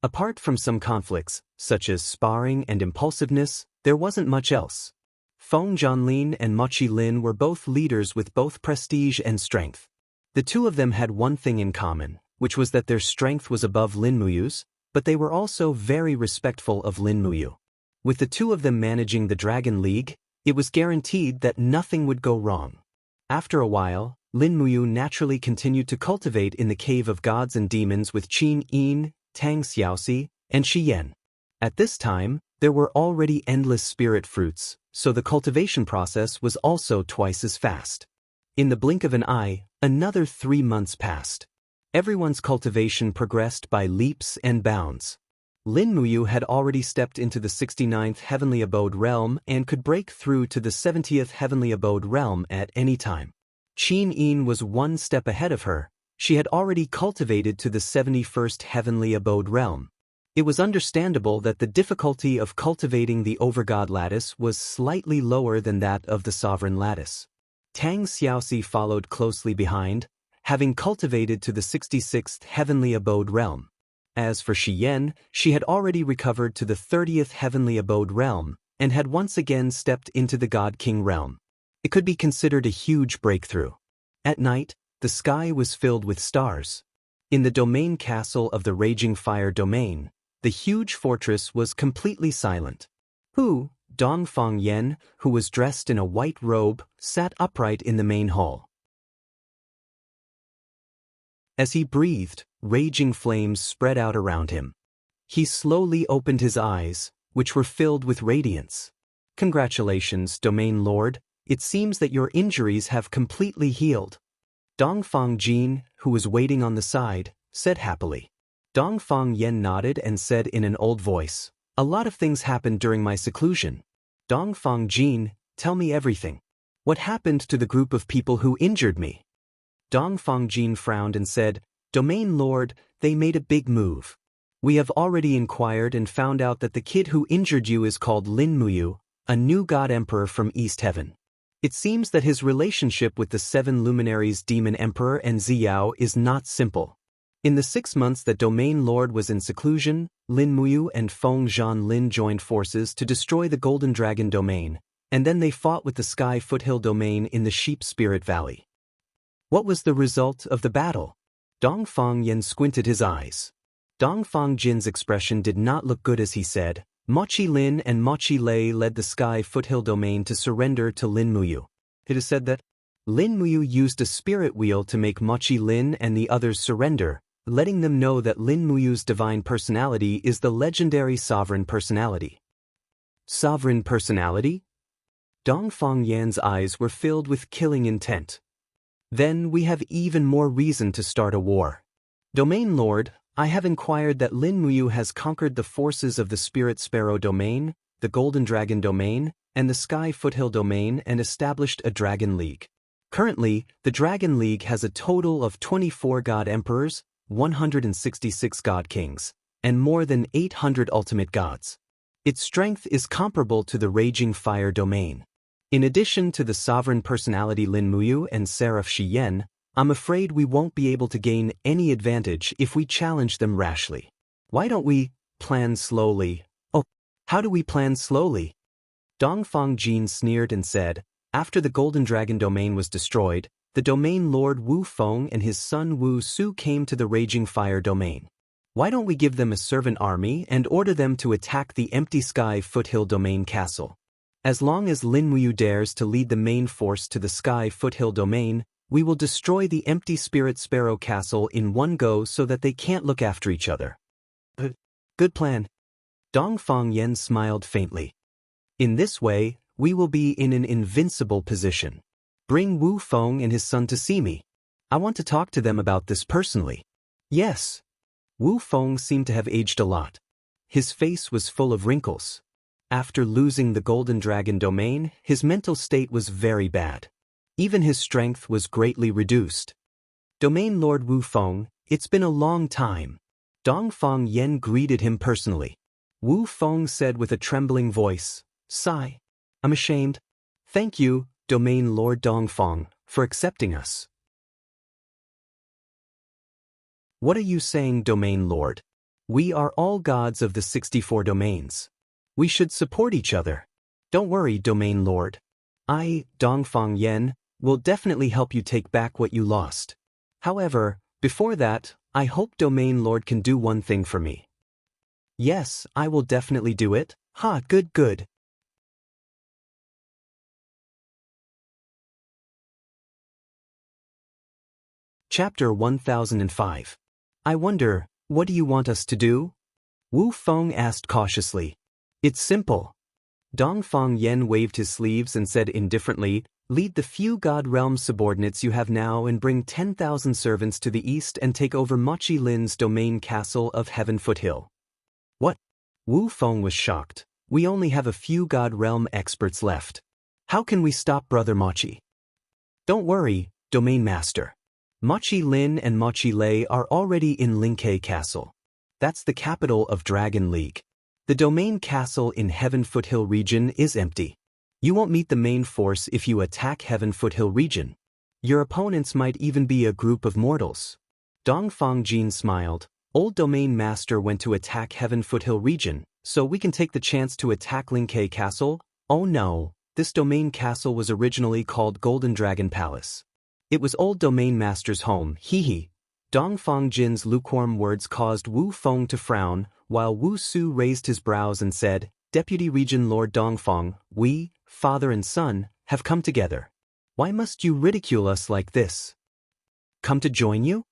Apart from some conflicts, such as sparring and impulsiveness, there wasn't much else. Feng Zhanlin and Mochi Lin were both leaders with both prestige and strength. The two of them had one thing in common, which was that their strength was above Lin Muyu's, but they were also very respectful of Lin Muyu. With the two of them managing the Dragon League, it was guaranteed that nothing would go wrong. After a while, Lin Muyu naturally continued to cultivate in the Cave of Gods and Demons with Qin Yin, Tang Xiaoxi, and Shi Yan. At this time, there were already endless spirit fruits, so the cultivation process was also twice as fast. In the blink of an eye, another 3 months passed. Everyone's cultivation progressed by leaps and bounds. Lin Muyu had already stepped into the 69th Heavenly Abode realm and could break through to the 70th Heavenly Abode realm at any time. Qin Yin was 1 step ahead of her. She had already cultivated to the 71st Heavenly Abode realm. It was understandable that the difficulty of cultivating the Overgod lattice was slightly lower than that of the Sovereign lattice. Tang Xiaoxi followed closely behind, having cultivated to the 66th Heavenly Abode realm. As for Shi Yan, she had already recovered to the 30th Heavenly Abode realm, and had once again stepped into the God King realm. It could be considered a huge breakthrough. At night, the sky was filled with stars. In the domain castle of the Raging Fire domain, the huge fortress was completely silent. Dongfang Yen, who was dressed in a white robe, sat upright in the main hall. As he breathed, raging flames spread out around him. He slowly opened his eyes, which were filled with radiance. Congratulations, Domain Lord, it seems that your injuries have completely healed. Dongfang Jin, who was waiting on the side, said happily. Dongfang Yen nodded and said in an old voice, a lot of things happened during my seclusion. Dongfang Jin, tell me everything. What happened to the group of people who injured me? Dongfang Jin frowned and said, Domain Lord, they made a big move. We have already inquired and found out that the kid who injured you is called Lin Muyu, a new god emperor from East Heaven. It seems that his relationship with the 7 luminaries Demon Emperor and Ziyao is not simple. In the 6 months that Domain Lord was in seclusion, Lin Muyu and Feng Zhanlin joined forces to destroy the Golden Dragon Domain, and then they fought with the Sky Foothill Domain in the Sheep Spirit Valley. What was the result of the battle? Dongfang Yen squinted his eyes. Dongfang Jin's expression did not look good as he said, Mochi Lin and Mochi Lei led the Sky Foothill Domain to surrender to Lin Muyu. It is said that Lin Muyu used a spirit wheel to make Mochi Lin and the others surrender, letting them know that Lin Muyu's divine personality is the legendary sovereign personality. Sovereign personality? Dongfang Yan's eyes were filled with killing intent. Then we have even more reason to start a war. Domain Lord, I have inquired that Lin Muyu has conquered the forces of the Spirit Sparrow Domain, the Golden Dragon Domain, and the Sky Foothill Domain and established a Dragon League. Currently, the Dragon League has a total of 24 God Emperors, 166 God Kings, and more than 800 ultimate gods. Its strength is comparable to the Raging Fire Domain. In addition to the sovereign personality Lin Muyu and Seraph Shiyen, I'm afraid we won't be able to gain any advantage if we challenge them rashly. Why don't we plan slowly? Oh, how do we plan slowly? Dongfang Jin sneered and said, after the Golden Dragon Domain was destroyed, the Domain Lord Wu Feng and his son Wu Su came to the Raging Fire Domain. Why don't we give them a servant army and order them to attack the Empty Sky Foothill Domain Castle? As long as Lin Muyu dares to lead the main force to the Sky Foothill Domain, we will destroy the Empty Spirit Sparrow Castle in one go so that they can't look after each other. Good plan. Dongfang Yen smiled faintly. In this way, we will be in an invincible position. Bring Wu Feng and his son to see me. I want to talk to them about this personally. Yes. Wu Feng seemed to have aged a lot. His face was full of wrinkles. After losing the Golden Dragon Domain, his mental state was very bad. Even his strength was greatly reduced. Domain Lord Wu Feng, it's been a long time. Dongfang Yen greeted him personally. Wu Feng said with a trembling voice, Sigh. I'm ashamed. Thank you, Domain Lord Dongfang, for accepting us. What are you saying, Domain Lord? We are all gods of the 64 domains. We should support each other. Don't worry, Domain Lord. I, Dongfang Yen, will definitely help you take back what you lost. However, before that, I hope Domain Lord can do one thing for me. Yes, I will definitely do it. Ha, good. Chapter 1005. I wonder, what do you want us to do? Wu Feng asked cautiously. It's simple. Dongfang Yen waved his sleeves and said indifferently, lead the few God Realm subordinates you have now and bring 10,000 servants to the east and take over Mochi Lin's domain castle of Heaven Foothill. What? Wu Feng was shocked. We only have a few God Realm experts left. How can we stop Brother Mochi? Don't worry, Domain Master. Mochi Lin and Mochi Lei are already in Linkei Castle. That's the capital of Dragon League. The domain castle in Heaven Foothill region is empty. You won't meet the main force if you attack Heaven Foothill region. Your opponents might even be a group of mortals. Dongfang Jin smiled. Old Domain Master went to attack Heaven Foothill region, so we can take the chance to attack Linkei Castle? Oh no, this domain castle was originally called Golden Dragon Palace. It was old Domain Master's home, hee. Dongfang Jin's lukewarm words caused Wu Feng to frown, while Wu Su raised his brows and said, Deputy Region Lord Dongfang, we, father and son, have come together. Why must you ridicule us like this? Come to join you?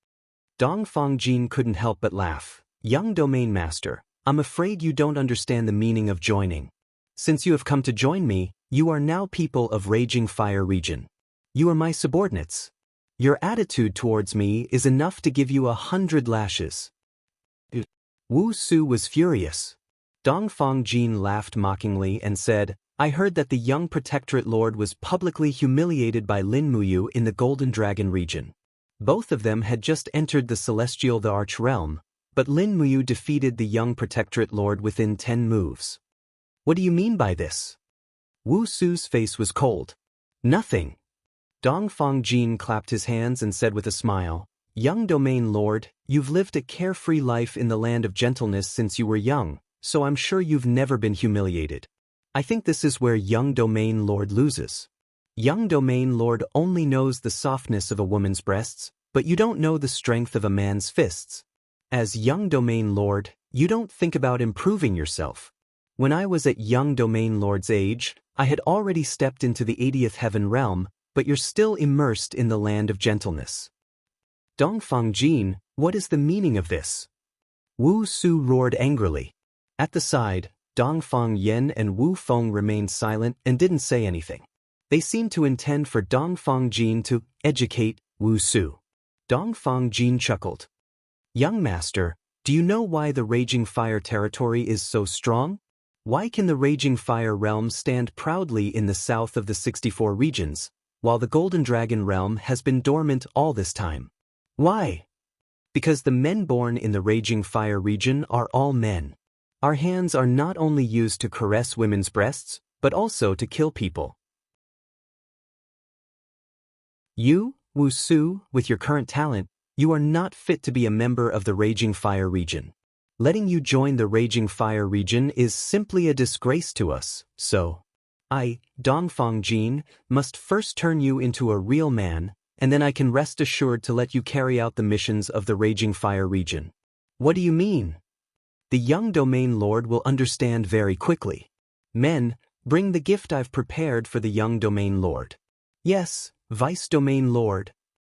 Dongfang Jin couldn't help but laugh. Young Domain Master, I'm afraid you don't understand the meaning of joining. Since you have come to join me, you are now people of Raging Fire region. You are my subordinates. Your attitude towards me is enough to give you 100 lashes. Wu Su was furious. Dongfang Jin laughed mockingly and said, I heard that the young Protectorate Lord was publicly humiliated by Lin Muyu in the Golden Dragon region. Both of them had just entered the Celestial the Arch Realm, but Lin Muyu defeated the young Protectorate Lord within 10 moves. What do you mean by this? Wu Su's face was cold. Nothing. Dongfang Jin clapped his hands and said with a smile, Young Domain Lord, you've lived a carefree life in the land of gentleness since you were young, so I'm sure you've never been humiliated. I think this is where Young Domain Lord loses. Young Domain Lord only knows the softness of a woman's breasts, but you don't know the strength of a man's fists. As Young Domain Lord, you don't think about improving yourself. When I was at Young Domain Lord's age, I had already stepped into the 80th heaven realm, but you're still immersed in the land of gentleness. Dongfang Jin, what is the meaning of this? Wu Su roared angrily. At the side, Dongfang Yen and Wu Feng remained silent and didn't say anything. They seemed to intend for Dongfang Jin to educate Wu Su. Dongfang Jin chuckled. Young master, do you know why the Raging Fire territory is so strong? Why can the Raging Fire realm stand proudly in the south of the 64 regions, while the Golden Dragon realm has been dormant all this time? Why? Because the men born in the Raging Fire region are all men. Our hands are not only used to caress women's breasts, but also to kill people. You, Wu Su, with your current talent, you are not fit to be a member of the Raging Fire region. Letting you join the Raging Fire region is simply a disgrace to us, so I, Dongfang Jin, must first turn you into a real man, and then I can rest assured to let you carry out the missions of the Raging Fire region. What do you mean? The young Domain Lord will understand very quickly. Men, bring the gift I've prepared for the young Domain Lord. Yes, Vice Domain Lord.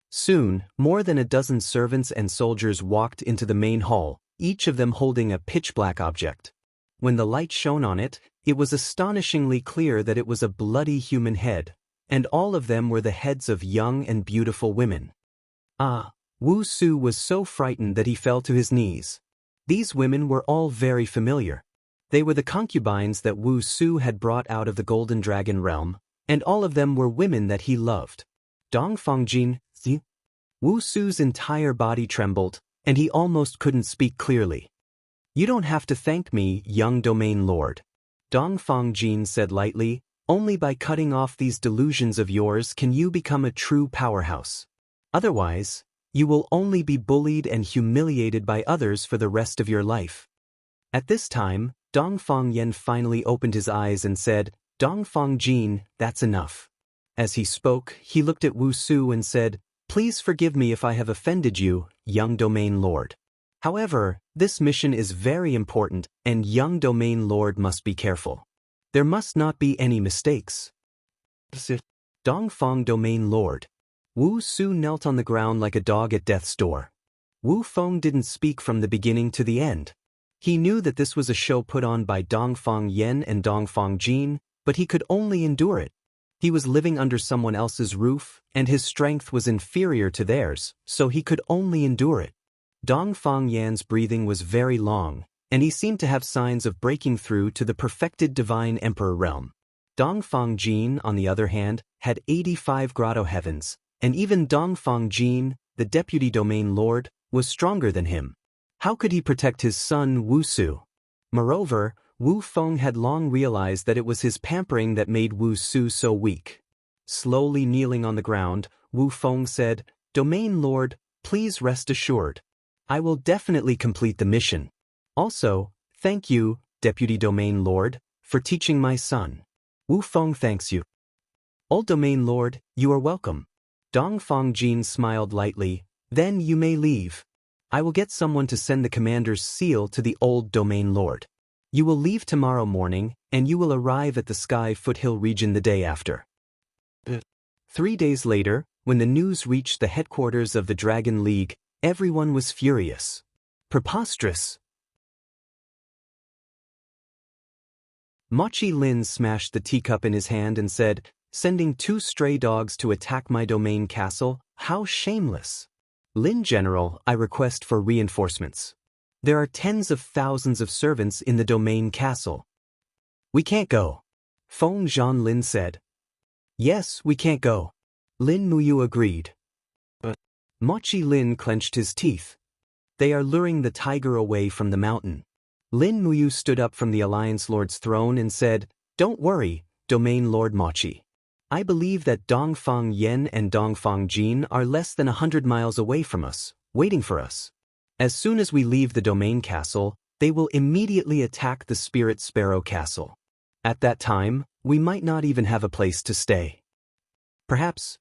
Soon, more than a dozen servants and soldiers walked into the main hall, each of them holding a pitch-black object. When the light shone on it, it was astonishingly clear that it was a bloody human head, and all of them were the heads of young and beautiful women. Wu Su was so frightened that he fell to his knees. These women were all very familiar. They were the concubines that Wu Su had brought out of the Golden Dragon realm, and all of them were women that he loved. Dongfang Jin, Wu Su's entire body trembled, and he almost couldn't speak clearly. You don't have to thank me, young Domain Lord. Dongfang Jin said lightly, only by cutting off these delusions of yours can you become a true powerhouse. Otherwise, you will only be bullied and humiliated by others for the rest of your life. At this time, Dongfang Yen finally opened his eyes and said, Dongfang Jin, that's enough. As he spoke, he looked at Wu Su and said, Please forgive me if I have offended you, young Domain Lord. However, this mission is very important, and young Domain Lord must be careful. There must not be any mistakes. Dongfang Domain Lord. Wu Su knelt on the ground like a dog at death's door. Wu Feng didn't speak from the beginning to the end. He knew that this was a show put on by Dongfang Yen and Dongfang Jin, but he could only endure it. He was living under someone else's roof, and his strength was inferior to theirs, so he could only endure it. Dongfang Yan's breathing was very long, and he seemed to have signs of breaking through to the perfected divine emperor realm. Dongfang Jin, on the other hand, had 85 grotto heavens, and even Dongfang Jin, the deputy domain lord, was stronger than him. How could he protect his son Wu Su? Moreover, Wu Feng had long realized that it was his pampering that made Wu Su so weak. Slowly kneeling on the ground, Wu Feng said, Domain Lord, please rest assured. I will definitely complete the mission. Also, thank you, Deputy Domain Lord, for teaching my son. Wu Feng thanks you. Old Domain Lord, you are welcome. Dongfang Jin smiled lightly, then you may leave. I will get someone to send the commander's seal to the old Domain Lord. You will leave tomorrow morning, and you will arrive at the Sky Foothill region the day after. 3 days later, when the news reached the headquarters of the Dragon League, Everyone was furious. Preposterous. Mochi Lin smashed the teacup in his hand and said, "Sending 2 stray dogs to attack my domain castle? How shameless! Lin General, I request for reinforcements. There are tens of thousands of servants in the domain castle." "We can't go," Feng Zhanlin said. "Yes, we can't go." Lin Muyu agreed. But Mochi Lin clenched his teeth. "They are luring the tiger away from the mountain." Lin Muyu stood up from the Alliance Lord's throne and said, "Don't worry, Domain Lord Mochi. I believe that Dongfang Yen and Dongfang Jin are less than 100 miles away from us, waiting for us. As soon as we leave the domain castle, they will immediately attack the Spirit Sparrow Castle. At that time, we might not even have a place to stay. Perhaps,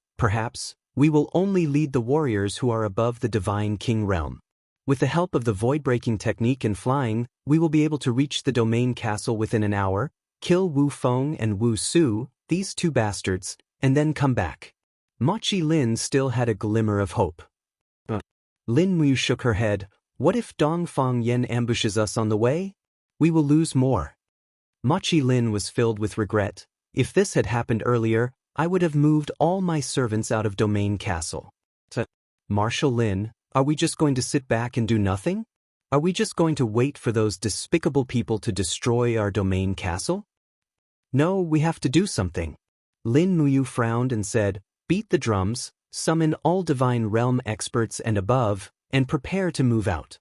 we will only lead the warriors who are above the Divine King realm. With the help of the void-breaking technique and flying, we will be able to reach the domain castle within an hour, kill Wu Feng and Wu Su, these 2 bastards, and then come back." Mochi Lin still had a glimmer of hope. Lin Muyu shook her head. "What if Dongfang Yen ambushes us on the way? We will lose more." Mochi Lin was filled with regret. "If this had happened earlier, I would have moved all my servants out of Domain Castle." "Marshal Lin, are we just going to sit back and do nothing? Are we just going to wait for those despicable people to destroy our Domain Castle?" "No, we have to do something." Lin Muyu frowned and said, "Beat the drums, summon all Divine Realm experts and above, and prepare to move out."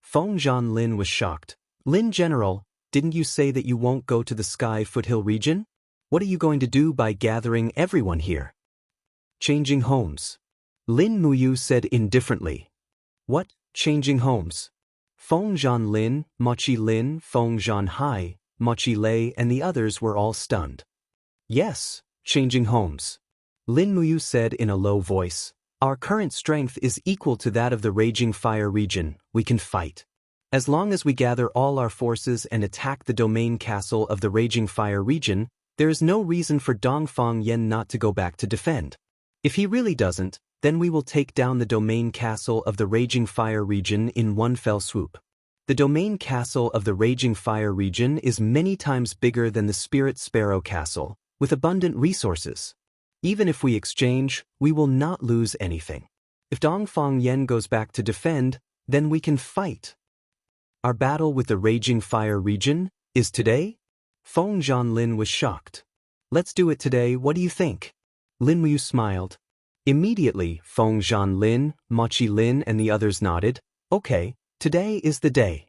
Feng Zhanlin was shocked. "Lin General, didn't you say that you won't go to the Sky Foothill region? What are you going to do by gathering everyone here?" "Changing homes," Lin Muyu said indifferently. "What, changing homes?" Feng Zhanlin, Mochi Lin, Feng Zhanhai, Mochi Lei and the others were all stunned. "Yes, changing homes," Lin Muyu said in a low voice. "Our current strength is equal to that of the Raging Fire region. We can fight. As long as we gather all our forces and attack the domain castle of the Raging Fire region, there is no reason for Dongfang Yen not to go back to defend. If he really doesn't, then we will take down the domain castle of the Raging Fire region in one fell swoop. The domain castle of the Raging Fire region is many times bigger than the Spirit Sparrow Castle, with abundant resources. Even if we exchange, we will not lose anything. If Dongfang Yen goes back to defend, then we can fight. Our battle with the Raging Fire region is today?" Feng Zhanlin was shocked. "Let's do it today, what do you think?" Lin Muyu smiled. Immediately, Feng Zhanlin, Mochi Lin and the others nodded. "Okay, today is the day."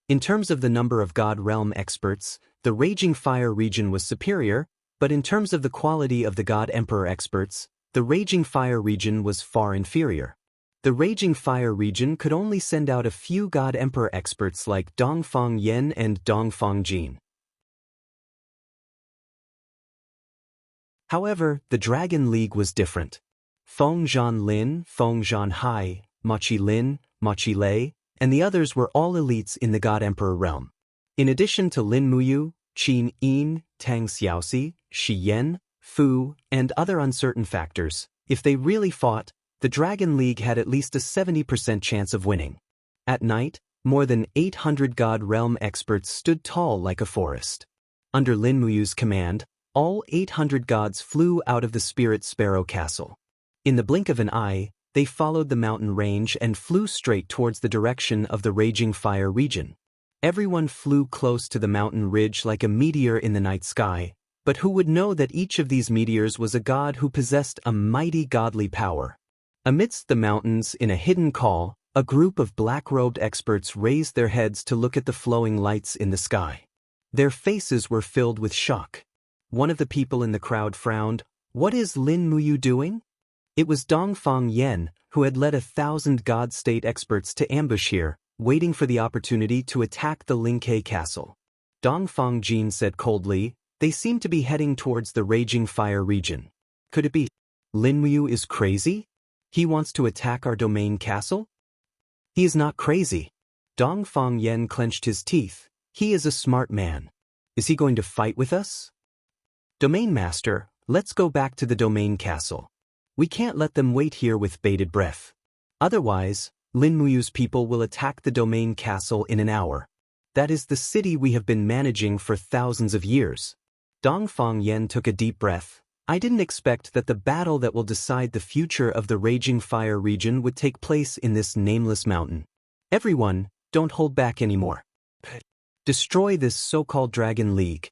In terms of the number of God Realm experts, the Raging Fire region was superior, but in terms of the quality of the God Emperor experts, the Raging Fire region was far inferior. The Raging Fire region could only send out a few God Emperor experts like Dongfang Yen and Dongfang Jin. However, the Dragon League was different. Feng Zhanlin, Feng Zhanhai, Mochi Lin, Mochi Lei, and the others were all elites in the God Emperor realm. In addition to Lin Muyu, Qin Yin, Tang Xiaoxi, Shi Yan, Fu, and other uncertain factors, if they really fought, the Dragon League had at least a 70% chance of winning. At night, more than 800 God Realm experts stood tall like a forest. Under Lin Muyu's command, all 800 gods flew out of the Spirit Sparrow Castle. In the blink of an eye, they followed the mountain range and flew straight towards the direction of the Raging Fire region. Everyone flew close to the mountain ridge like a meteor in the night sky, but who would know that each of these meteors was a god who possessed a mighty godly power? Amidst the mountains, in a hidden call, a group of black-robed experts raised their heads to look at the flowing lights in the sky. Their faces were filled with shock. One of the people in the crowd frowned. "What is Lin Muyu doing?" It was Dongfang Yen, who had led 1,000 God State experts to ambush here, waiting for the opportunity to attack the Lingke Castle. Dongfang Jin said coldly, "They seem to be heading towards the Raging Fire region. Could it be Lin Muyu is crazy? He wants to attack our domain castle?" "He is not crazy." Dongfang Yen clenched his teeth. "He is a smart man. Is he going to fight with us?" "Domain Master, let's go back to the domain castle. We can't let them wait here with bated breath. Otherwise, Lin Muyu's people will attack the domain castle in an hour. That is the city we have been managing for thousands of years. Dongfang Yen took a deep breath. I didn't expect that the battle that will decide the future of the Raging Fire region would take place in this nameless mountain. Everyone, don't hold back anymore. Destroy this so-called Dragon League.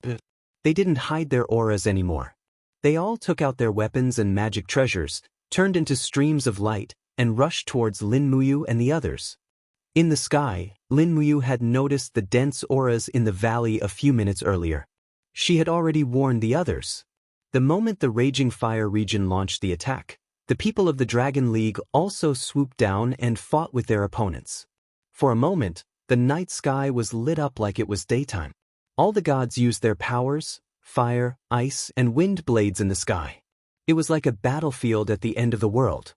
They didn't hide their auras anymore. They all took out their weapons and magic treasures, turned into streams of light, and rushed towards Lin Muyu and the others. In the sky, Lin Muyu had noticed the dense auras in the valley a few minutes earlier. She had already warned the others. The moment the Raging Fire region launched the attack, the people of the Dragon League also swooped down and fought with their opponents. For a moment, the night sky was lit up like it was daytime. All the gods used their powers, fire, ice, and wind blades in the sky. It was like a battlefield at the end of the world.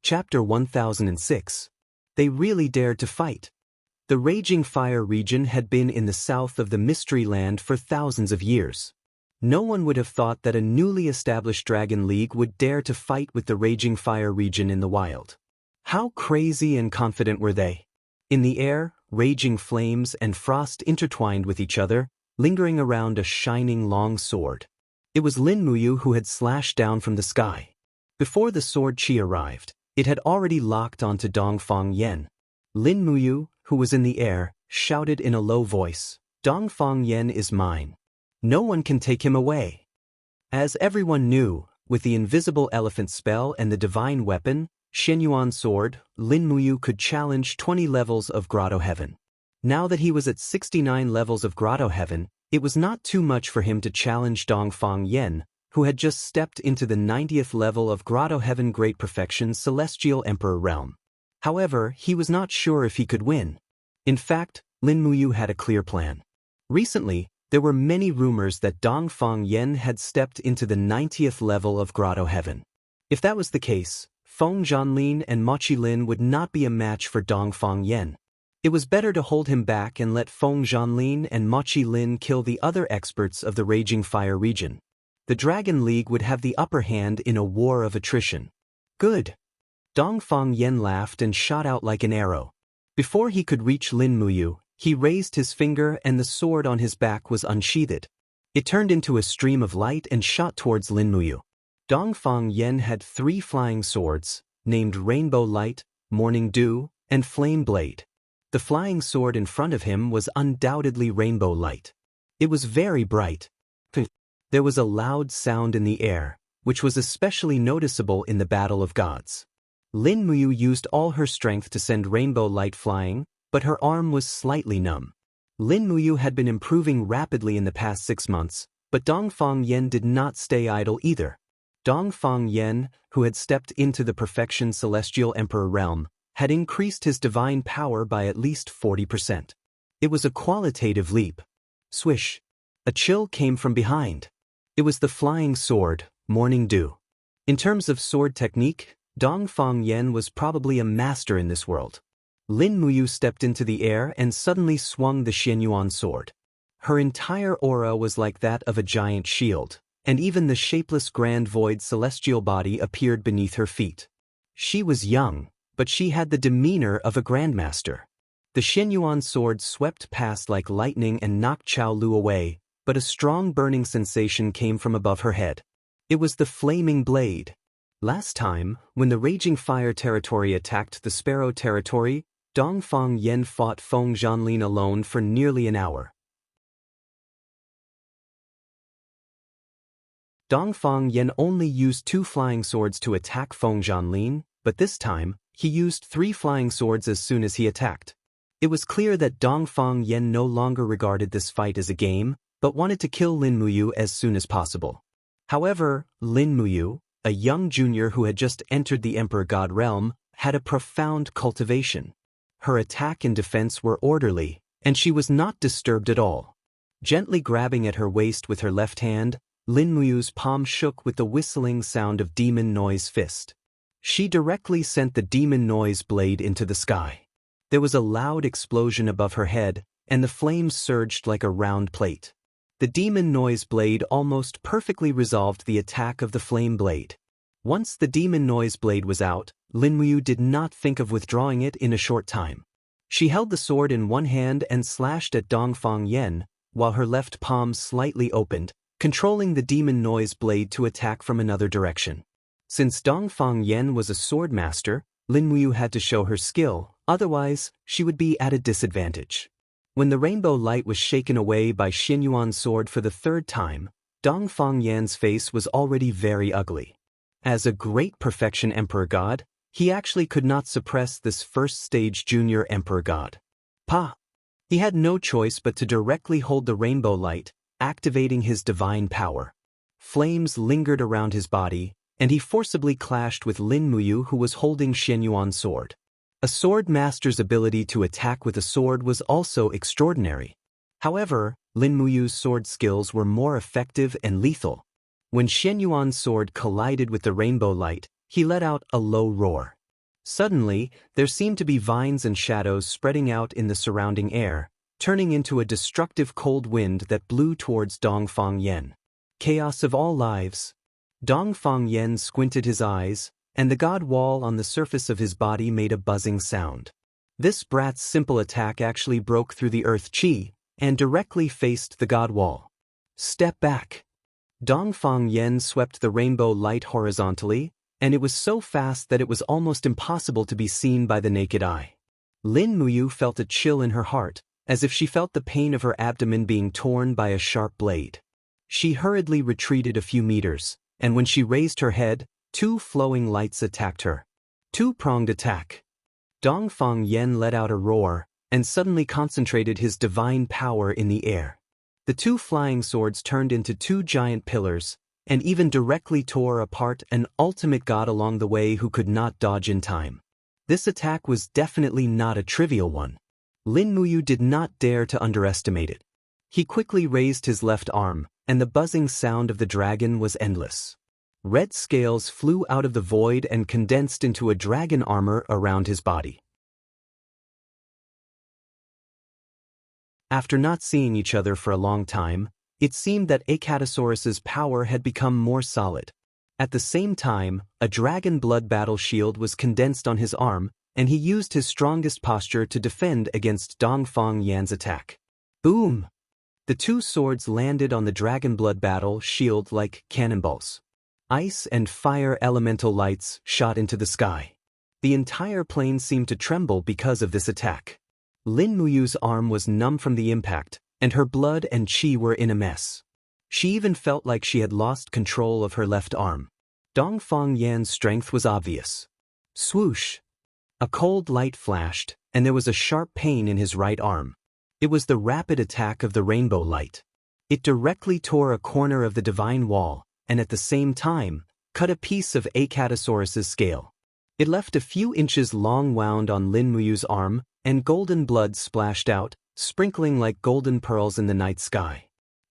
Chapter 1006. They really dared to fight. The Raging Fire region had been in the south of the Mystery Land for thousands of years. No one would have thought that a newly established Dragon League would dare to fight with the Raging Fire region in the wild. How crazy and confident were they? In the air, raging flames and frost intertwined with each other, lingering around a shining long sword. It was Lin Muyu who had slashed down from the sky. Before the sword chi arrived, it had already locked onto Dongfang Yen. Lin Muyu, who was in the air, shouted in a low voice, "Dongfang Yen is mine. No one can take him away." As everyone knew, with the invisible elephant spell and the divine weapon, Shenyuan sword, Lin Muyu could challenge 20 levels of Grotto Heaven. Now that he was at 69 levels of Grotto Heaven, it was not too much for him to challenge Dongfang Yen, who had just stepped into the 90th level of Grotto Heaven Great Perfection Celestial Emperor Realm. However, he was not sure if he could win. In fact, Lin Muyu had a clear plan. Recently, there were many rumors that Dongfang Yen had stepped into the 90th level of Grotto Heaven. If that was the case, Feng Zhanlin and Mochi Lin would not be a match for Dongfang Yen. It was better to hold him back and let Feng Zhanlin and Mochi Lin kill the other experts of the Raging Fire region. The Dragon League would have the upper hand in a war of attrition. Good. Dongfang Yen laughed and shot out like an arrow. Before he could reach Lin Muyu, he raised his finger and the sword on his back was unsheathed. It turned into a stream of light and shot towards Lin Muyu. Dongfang Yen had 3 flying swords, named Rainbow Light, Morning Dew, and Flame Blade. The flying sword in front of him was undoubtedly Rainbow Light. It was very bright. There was a loud sound in the air, which was especially noticeable in the Battle of Gods. Lin Muyu used all her strength to send Rainbow Light flying, but her arm was slightly numb. Lin Muyu had been improving rapidly in the past 6 months, but Dongfang Yen did not stay idle either. Dongfang Yen, who had stepped into the Perfection Celestial Emperor Realm, had increased his divine power by at least 40%. It was a qualitative leap. Swish! A chill came from behind. It was the flying sword, Morning Dew. In terms of sword technique, Dongfang Yen was probably a master in this world. Lin Muyu stepped into the air and suddenly swung the Shenyuan sword. Her entire aura was like that of a giant shield, and even the shapeless grand void celestial body appeared beneath her feet. She was young, but she had the demeanor of a grandmaster. The Shenyuan sword swept past like lightning and knocked Chao Lu away, but a strong burning sensation came from above her head. It was the flaming blade. Last time, when the Raging Fire territory attacked the Sparrow territory, Dongfang Yen fought Feng Zhanlin alone for nearly an hour. Dongfang Yen only used 2 flying swords to attack Feng Zhanlin, but this time, he used 3 flying swords as soon as he attacked. It was clear that Dongfang Yen no longer regarded this fight as a game, but wanted to kill Lin Muyu as soon as possible. However, Lin Muyu, a young junior who had just entered the Emperor God realm, had a profound cultivation. Her attack and defense were orderly, and she was not disturbed at all. Gently grabbing at her waist with her left hand, Lin Muyu's palm shook with the whistling sound of Demon Noise Fist. She directly sent the Demon Noise blade into the sky. There was a loud explosion above her head, and the flames surged like a round plate. The demon noise blade almost perfectly resolved the attack of the flame blade. Once the demon noise blade was out, Lin Muyu did not think of withdrawing it in a short time. She held the sword in one hand and slashed at Dongfang Yan, while her left palm slightly opened, controlling the demon noise blade to attack from another direction. Since Dongfang Yan was a sword master, Lin Muyu had to show her skill, otherwise, she would be at a disadvantage. When the rainbow light was shaken away by Xianyuan's sword for the third time, Dongfang Yan's face was already very ugly. As a great perfection emperor god, he actually could not suppress this first-stage junior emperor god. He had no choice but to directly hold the rainbow light, activating his divine power. Flames lingered around his body, and he forcibly clashed with Lin Muyu, who was holding Xianyuan's sword. A sword master's ability to attack with a sword was also extraordinary. However, Lin Muyu's sword skills were more effective and lethal. When Xianyuan's sword collided with the rainbow light, he let out a low roar. Suddenly, there seemed to be vines and shadows spreading out in the surrounding air, turning into a destructive cold wind that blew towards Dongfang Yan. Chaos of all lives. Dongfang Yan squinted his eyes, and the god wall on the surface of his body made a buzzing sound. This brat's simple attack actually broke through the earth chi, and directly faced the god wall. Step back. Dongfang Yan swept the rainbow light horizontally, and it was so fast that it was almost impossible to be seen by the naked eye. Lin Muyu felt a chill in her heart, as if she felt the pain of her abdomen being torn by a sharp blade. She hurriedly retreated a few meters, and when she raised her head, two flowing lights attacked her. Two-pronged attack. Dongfang Yan let out a roar, and suddenly concentrated his divine power in the air. The two flying swords turned into two giant pillars, and even directly tore apart an ultimate god along the way who could not dodge in time. This attack was definitely not a trivial one. Lin Muyu did not dare to underestimate it. He quickly raised his left arm, and the buzzing sound of the dragon was endless. Red scales flew out of the void and condensed into a dragon armor around his body. After not seeing each other for a long time, it seemed that Acatosaurus's power had become more solid. At the same time, a dragon blood battle shield was condensed on his arm, and he used his strongest posture to defend against Dongfang Yan's attack. Boom! The two swords landed on the dragon blood battle shield like cannonballs. Ice and fire elemental lights shot into the sky. The entire plane seemed to tremble because of this attack. Lin Muyu's arm was numb from the impact, and her blood and chi were in a mess. She even felt like she had lost control of her left arm. Dongfang Yan's strength was obvious. Swoosh! A cold light flashed, and there was a sharp pain in his right arm. It was the rapid attack of the rainbow light. It directly tore a corner of the divine wall, and at the same time, cut a piece of Acatosaurus's scale. It left a few inches long wound on Lin Muyu's arm, and golden blood splashed out, sprinkling like golden pearls in the night sky.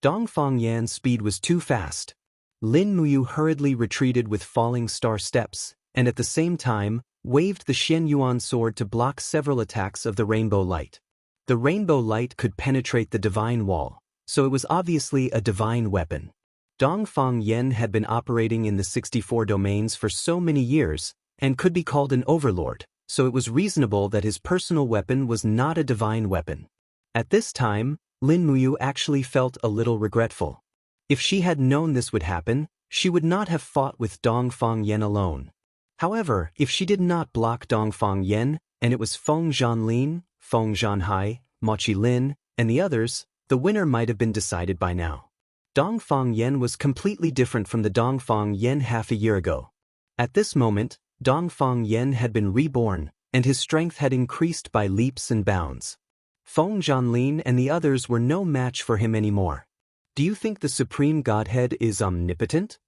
Dongfang Yan's speed was too fast. Lin Muyu hurriedly retreated with falling star steps, and at the same time, waved the Xianyuan sword to block several attacks of the rainbow light. The rainbow light could penetrate the divine wall, so it was obviously a divine weapon. Dongfang Yan had been operating in the 64 domains for so many years, and could be called an overlord, so it was reasonable that his personal weapon was not a divine weapon. At this time, Lin Muyu actually felt a little regretful. If she had known this would happen, she would not have fought with Dongfang Yan alone. However, if she did not block Dongfang Yan, and it was Feng Zhanlin, Feng Zhanhai, Mochi Lin, and the others, the winner might have been decided by now. Dongfang Yan was completely different from the Dongfang Yan half a year ago. At this moment, Dongfang Yan had been reborn, and his strength had increased by leaps and bounds. Feng Zhanlin and the others were no match for him anymore. Do you think the Supreme Godhead is omnipotent?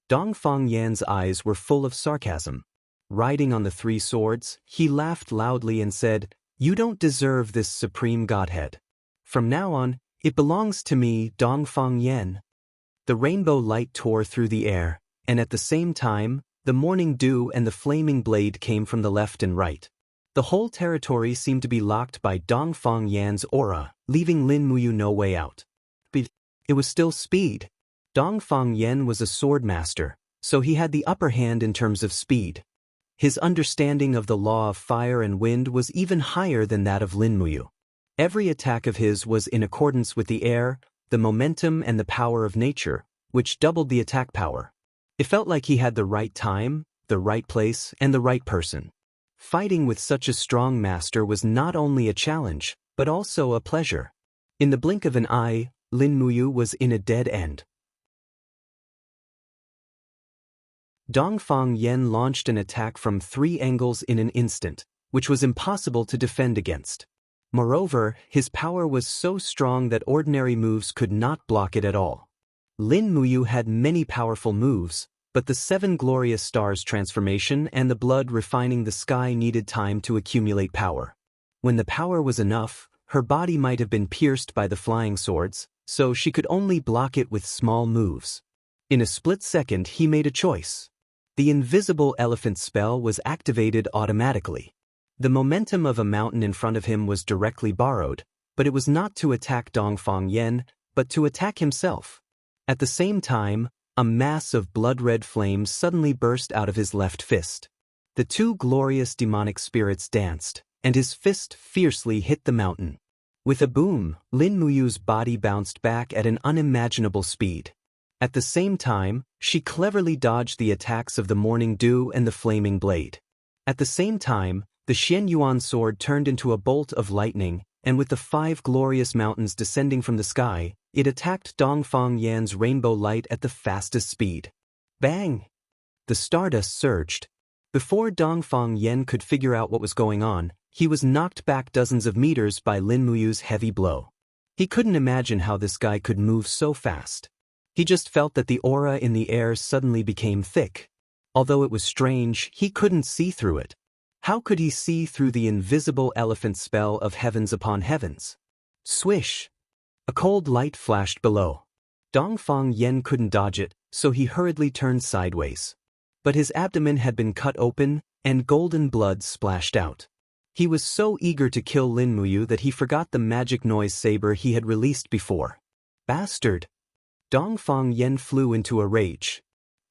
Dongfang Yan's eyes were full of sarcasm. Riding on the three swords, he laughed loudly and said, "You don't deserve this Supreme Godhead. From now on, it belongs to me, Dongfang Yan." The rainbow light tore through the air, and at the same time, the morning dew and the flaming blade came from the left and right. The whole territory seemed to be locked by Dongfang Yan's aura, leaving Lin Muyu no way out. It was still speed. Dongfang Yan was a sword master, so he had the upper hand in terms of speed. His understanding of the law of fire and wind was even higher than that of Lin Muyu. Every attack of his was in accordance with the air, the momentum and the power of nature, which doubled the attack power. It felt like he had the right time, the right place, and the right person. Fighting with such a strong master was not only a challenge, but also a pleasure. In the blink of an eye, Lin Muyu was in a dead end. Dongfang Yan launched an attack from 3 angles in an instant, which was impossible to defend against. Moreover, his power was so strong that ordinary moves could not block it at all. Lin Muyu had many powerful moves, but the 7 glorious stars transformation and the blood refining the sky needed time to accumulate power. When the power was enough, her body might have been pierced by the flying swords, so she could only block it with small moves. In a split second, he made a choice. The invisible elephant spell was activated automatically. The momentum of a mountain in front of him was directly borrowed, but it was not to attack Dongfang Yan, but to attack himself. At the same time, a mass of blood-red flames suddenly burst out of his left fist. The 2 glorious demonic spirits danced, and his fist fiercely hit the mountain. With a boom, Lin Muyu's body bounced back at an unimaginable speed. At the same time, she cleverly dodged the attacks of the morning dew and the flaming blade. At the same time, the Xianyuan sword turned into a bolt of lightning, and with the 5 glorious mountains descending from the sky, it attacked Dongfang Yan's rainbow light at the fastest speed. Bang! The stardust surged. Before Dongfang Yan could figure out what was going on, he was knocked back dozens of meters by Lin Muyu's heavy blow. He couldn't imagine how this guy could move so fast. He just felt that the aura in the air suddenly became thick. Although it was strange, he couldn't see through it. How could he see through the invisible elephant spell of heavens upon heavens? Swish! A cold light flashed below. Dongfang Yan couldn't dodge it, so he hurriedly turned sideways. But his abdomen had been cut open, and golden blood splashed out. He was so eager to kill Lin Muyu that he forgot the magic noise saber he had released before. Bastard! Dongfang Yan flew into a rage.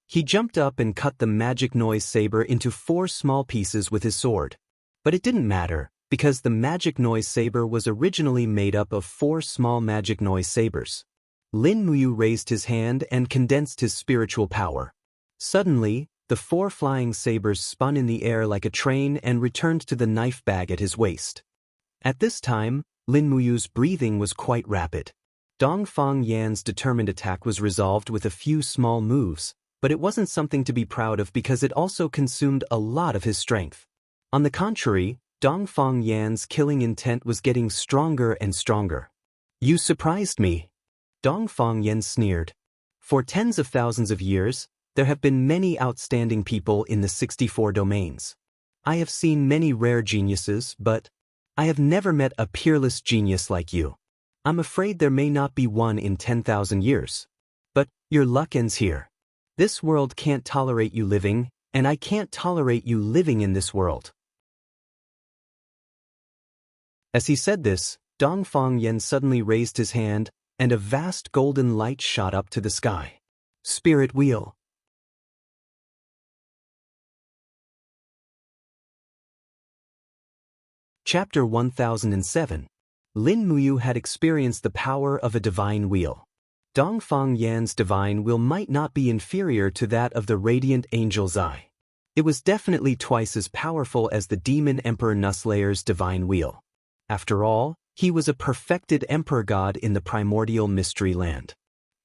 He jumped up and cut the magic noise saber into 4 small pieces with his sword. But it didn't matter, because the magic noise saber was originally made up of 4 small magic noise sabers. Lin Muyu raised his hand and condensed his spiritual power. Suddenly, the 4 flying sabers spun in the air like a train and returned to the knife bag at his waist. At this time, Lin Muyu's breathing was quite rapid. Dongfang Yan's determined attack was resolved with a few small moves, but it wasn't something to be proud of because it also consumed a lot of his strength. On the contrary, Dongfang Yan's killing intent was getting stronger and stronger. You surprised me. Dongfang Yan sneered. For tens of thousands of years, there have been many outstanding people in the 64 domains. I have seen many rare geniuses, but I have never met a peerless genius like you. I'm afraid there may not be one in 10,000 years. But your luck ends here. This world can't tolerate you living, and I can't tolerate you living in this world. As he said this, Dongfang Yan suddenly raised his hand, and a vast golden light shot up to the sky. Spirit Wheel. Chapter 1007. Lin Muyu had experienced the power of a divine wheel. Dongfang Yan's divine will might not be inferior to that of the radiant angel's eye. It was definitely twice as powerful as the demon Emperor Nuslayer's divine wheel. After all, he was a perfected emperor god in the primordial mystery land.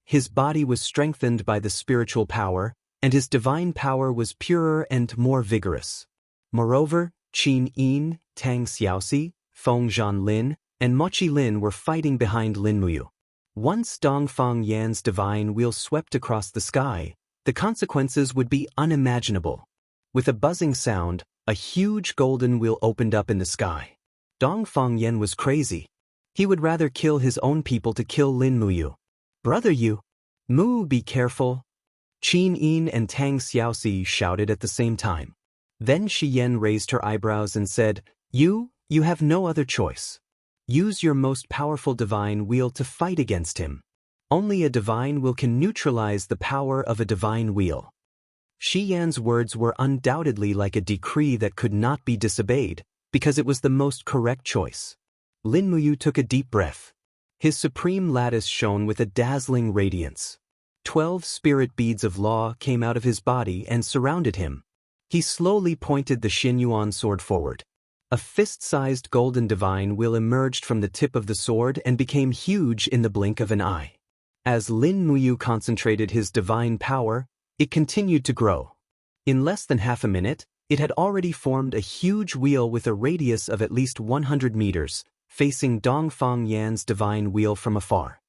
His body was strengthened by the spiritual power, and his divine power was purer and more vigorous. Moreover, Qin Yin, Tang Xiaoxi, Feng Zhanlin, and Mochi Lin were fighting behind Lin Muyu. Once Dongfang Yan's divine wheel swept across the sky, the consequences would be unimaginable. With a buzzing sound, a huge golden wheel opened up in the sky. Dongfang Yan was crazy. He would rather kill his own people to kill Lin Muyu. Brother you! Mu, be careful! Qin Yin and Tang Xiaoxi shouted at the same time. Then Shi Yan raised her eyebrows and said, You have no other choice. Use your most powerful divine wheel to fight against him. Only a divine will can neutralize the power of a divine wheel. Shi Yan's words were undoubtedly like a decree that could not be disobeyed, because it was the most correct choice. Lin Muyu took a deep breath. His supreme lattice shone with a dazzling radiance. 12 spirit beads of law came out of his body and surrounded him. He slowly pointed the Xinyuan sword forward. A fist-sized golden divine wheel emerged from the tip of the sword and became huge in the blink of an eye. As Lin Muyu concentrated his divine power, it continued to grow. In less than half a minute, it had already formed a huge wheel with a radius of at least 100 meters, facing Dongfang Yan's divine wheel from afar.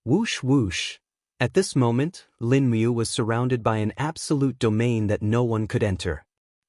Whoosh whoosh. At this moment, Lin Muyu was surrounded by an absolute domain that no one could enter.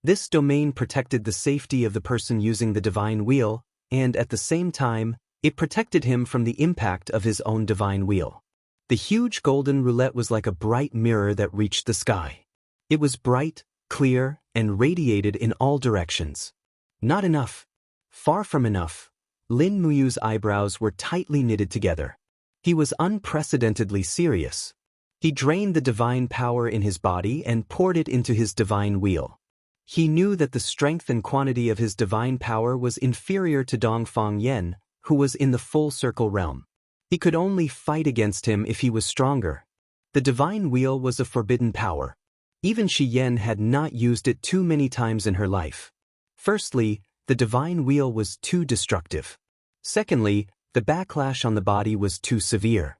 This domain protected the safety of the person using the divine wheel, and at the same time, it protected him from the impact of his own divine wheel. The huge golden roulette was like a bright mirror that reached the sky. It was bright, clear, and radiated in all directions. Not enough. Far from enough. Lin Muyu's eyebrows were tightly knitted together. He was unprecedentedly serious. He drained the divine power in his body and poured it into his divine wheel. He knew that the strength and quantity of his divine power was inferior to Dongfang Yan, who was in the full circle realm. He could only fight against him if he was stronger. The divine wheel was a forbidden power. Even Shi Yan had not used it too many times in her life. Firstly, the divine wheel was too destructive. Secondly, the backlash on the body was too severe.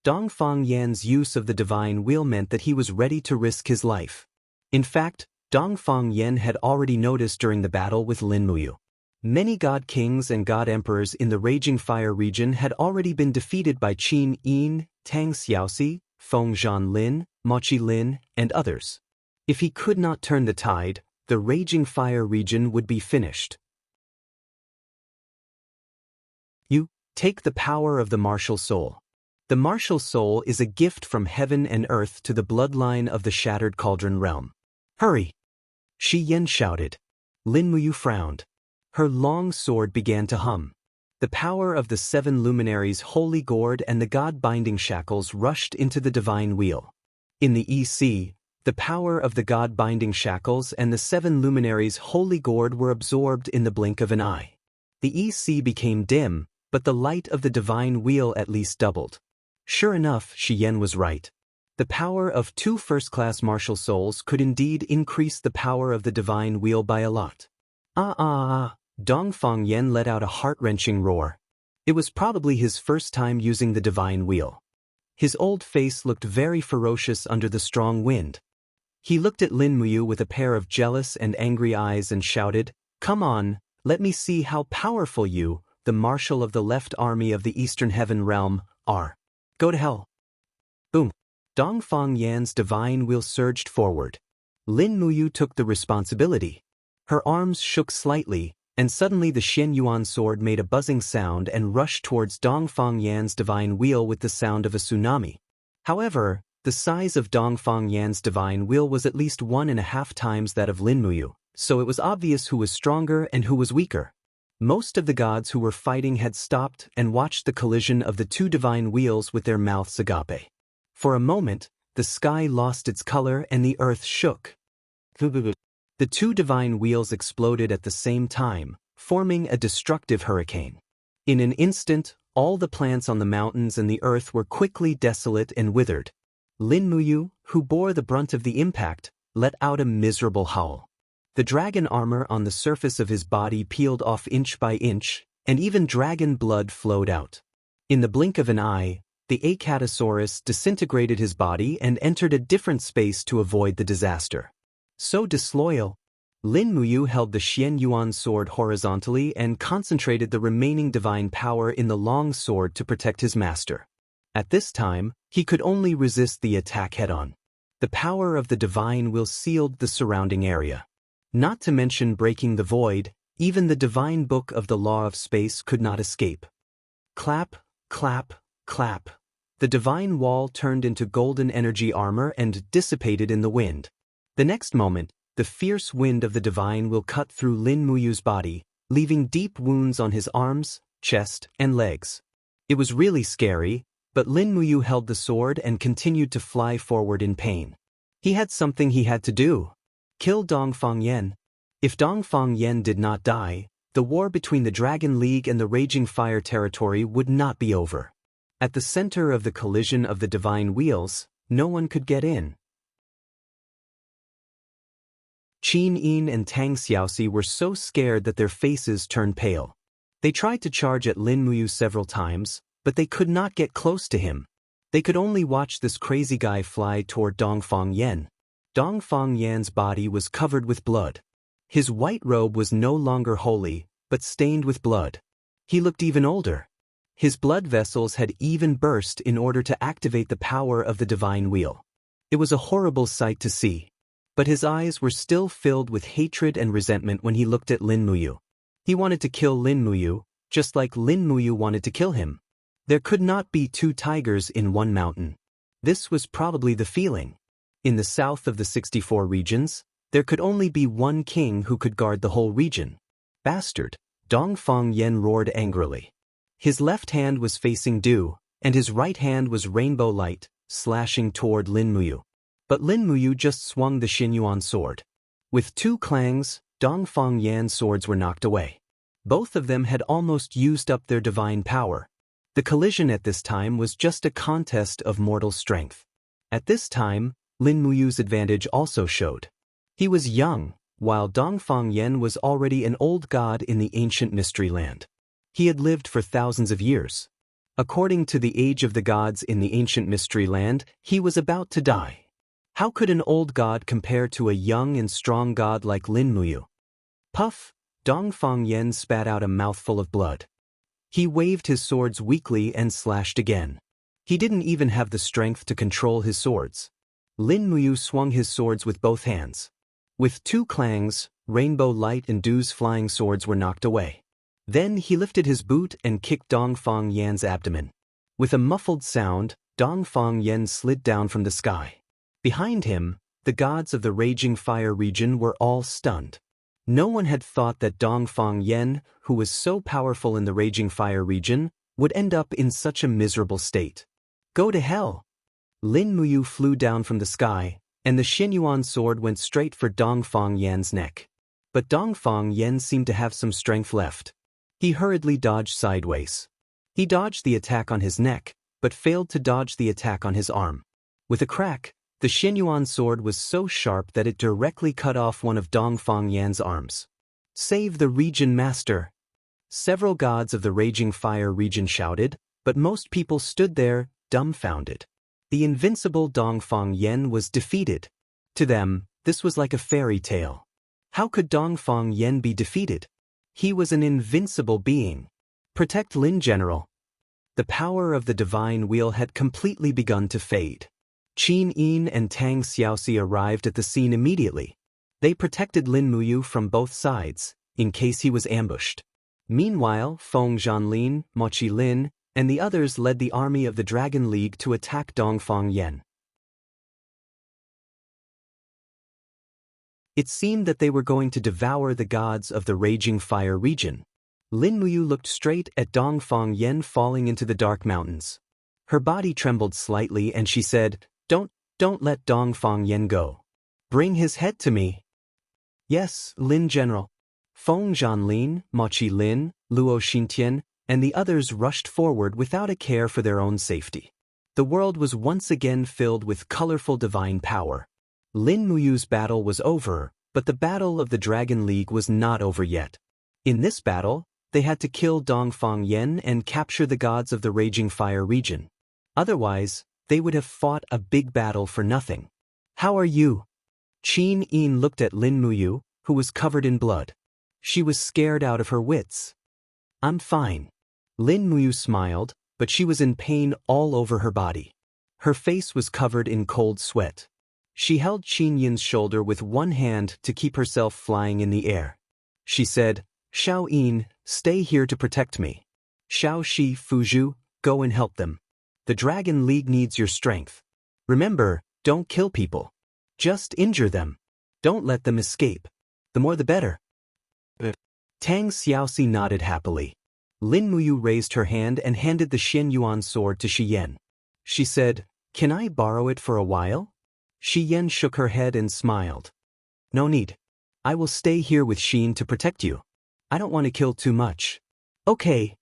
Dongfang Yan's use of the divine wheel meant that he was ready to risk his life. In fact, Dongfang Yan had already noticed during the battle with Lin Muyu. Many god kings and god emperors in the Raging Fire region had already been defeated by Qin Yin, Tang Xiaoxi, Feng Zhanlin, Mochi Lin, and others. If he could not turn the tide, the Raging Fire region would be finished. Take the power of the martial soul. The martial soul is a gift from heaven and earth to the bloodline of the Shattered Cauldron realm. Hurry! Shi Yan shouted. Lin Muyu frowned. Her long sword began to hum. The power of the 7 luminaries' holy gourd and the god-binding shackles rushed into the divine wheel. In the EC, the power of the god-binding shackles and the 7 luminaries' holy gourd were absorbed in the blink of an eye. The EC became dim, but the light of the divine wheel at least doubled. Sure enough, Shi Yan was right. The power of 2 first-class martial souls could indeed increase the power of the divine wheel by a lot. Dongfang Yan let out a heart-wrenching roar. It was probably his first time using the divine wheel. His old face looked very ferocious under the strong wind. He looked at Lin Muyu with a pair of jealous and angry eyes and shouted, "Come on, let me see how powerful you, the marshal of the left army of the Eastern Heaven realm, are. Go to hell." Boom. Dongfang Yan's divine wheel surged forward. Lin Muyu took the responsibility. Her arms shook slightly, and suddenly the Xinyuan sword made a buzzing sound and rushed towards Dongfang Yan's divine wheel with the sound of a tsunami. However, the size of Dongfang Yan's divine wheel was at least 1.5 times that of Lin Muyu, so it was obvious who was stronger and who was weaker. Most of the gods who were fighting had stopped and watched the collision of the 2 divine wheels with their mouths agape. For a moment, the sky lost its color and the earth shook. The 2 divine wheels exploded at the same time, forming a destructive hurricane. In an instant, all the plants on the mountains and the earth were quickly desolate and withered. Lin Muyu, who bore the brunt of the impact, let out a miserable howl. The dragon armor on the surface of his body peeled off inch by inch, and even dragon blood flowed out. In the blink of an eye, the Acatosaurus disintegrated his body and entered a different space to avoid the disaster. So disloyal. Lin Muyu held the Xianyuan sword horizontally and concentrated the remaining divine power in the long sword to protect his master. At this time, he could only resist the attack head-on. The power of the divine will sealed the surrounding area. Not to mention breaking the void, even the divine book of the law of space could not escape. Clap, clap, clap. The divine wall turned into golden energy armor and dissipated in the wind. The next moment, the fierce wind of the divine will cut through Lin Muyu's body, leaving deep wounds on his arms, chest, and legs. It was really scary, But Lin Muyu held the sword and continued to fly forward in pain. He had something he had to do. Kill Dongfang Yan. If Dongfang Yan did not die, the war between the Dragon League and the Raging Fire territory would not be over. At the center of the collision of the divine wheels, no one could get in. Qin Yin and Tang Xiaoxi were so scared that their faces turned pale. They tried to charge at Lin Muyu several times, but they could not get close to him. They could only watch this crazy guy fly toward Dongfang Yan. Dongfang Yan's body was covered with blood. His white robe was no longer holy, but stained with blood. He looked even older. His blood vessels had even burst in order to activate the power of the divine wheel. It was a horrible sight to see. But his eyes were still filled with hatred and resentment when he looked at Lin Muyu. He wanted to kill Lin Muyu, just like Lin Muyu wanted to kill him. There could not be two tigers in one mountain. This was probably the feeling. In the south of the 64 regions, there could only be one king who could guard the whole region. Bastard! Dongfang Yan roared angrily. His left hand was facing Du, and his right hand was rainbow light, slashing toward Lin Muyu. But Lin Muyu just swung the Xinyuan sword. With two clangs, Dongfang Yan's swords were knocked away. Both of them had almost used up their divine power. The collision at this time was just a contest of mortal strength. At this time, Lin Muyu's advantage also showed. He was young, while Dongfang Yan was already an old god in the ancient mystery land. He had lived for thousands of years. According to the age of the gods in the ancient mystery land, he was about to die. How could an old god compare to a young and strong god like Lin Muyu? Puff! Dongfang Yan spat out a mouthful of blood. He waved his swords weakly and slashed again. He didn't even have the strength to control his swords. Lin Muyu swung his swords with both hands. With two clangs, Rainbow Light and Du's flying swords were knocked away. Then he lifted his boot and kicked Dongfang Yan's abdomen. With a muffled sound, Dongfang Yan slid down from the sky. Behind him, the gods of the Raging Fire region were all stunned. No one had thought that Dongfang Yan, who was so powerful in the Raging Fire region, would end up in such a miserable state. Go to hell! Lin Muyu flew down from the sky, and the Xinyuan sword went straight for Dongfang Yan's neck. But Dongfang Yan seemed to have some strength left. He hurriedly dodged sideways. He dodged the attack on his neck, but failed to dodge the attack on his arm. With a crack, the Xinyuan sword was so sharp that it directly cut off one of Dongfang Yan's arms. Save the region master! Several gods of the Raging Fire region shouted, but most people stood there, dumbfounded. The invincible Dongfang Yan was defeated. To them, this was like a fairy tale. How could Dongfang Yan be defeated? He was an invincible being. Protect Lin, General. The power of the divine wheel had completely begun to fade. Qin Yin and Tang Xiaoxi arrived at the scene immediately. They protected Lin Muyu from both sides, in case he was ambushed. Meanwhile, Feng Zhanlin, Mo Qilin, and the others led the army of the Dragon League to attack Dongfang Yan. It seemed that they were going to devour the gods of the Raging Fire region. Lin Muyu looked straight at Dongfang Yan falling into the dark mountains. Her body trembled slightly and she said, Don't let Dongfang Yan go. Bring his head to me. Yes, Lin General. Feng Zhanlin, Mo Qilin, Luo Xintian, and the others rushed forward without a care for their own safety. The world was once again filled with colorful divine power. Lin Muyu's battle was over, but the battle of the Dragon League was not over yet. In this battle, they had to kill Dongfang Yan and capture the gods of the Raging Fire region. Otherwise, they would have fought a big battle for nothing. How are you? Qin Yin looked at Lin Muyu, who was covered in blood. She was scared out of her wits. I'm fine. Lin Muyu smiled, but she was in pain all over her body. Her face was covered in cold sweat. She held Qin Yin's shoulder with one hand to keep herself flying in the air. She said, Xiao Yin, stay here to protect me. Xiao Shi Fuzhu, go and help them. The Dragon League needs your strength. Remember, don't kill people. Just injure them. Don't let them escape. The more the better. Tang Xiaoxi nodded happily. Lin Muyu raised her hand and handed the Xinyuan sword to Shi Yan. She said, "Can I borrow it for a while?" Shi Yan shook her head and smiled. "No need. I will stay here with Xin to protect you. I don't want to kill too much." "Okay."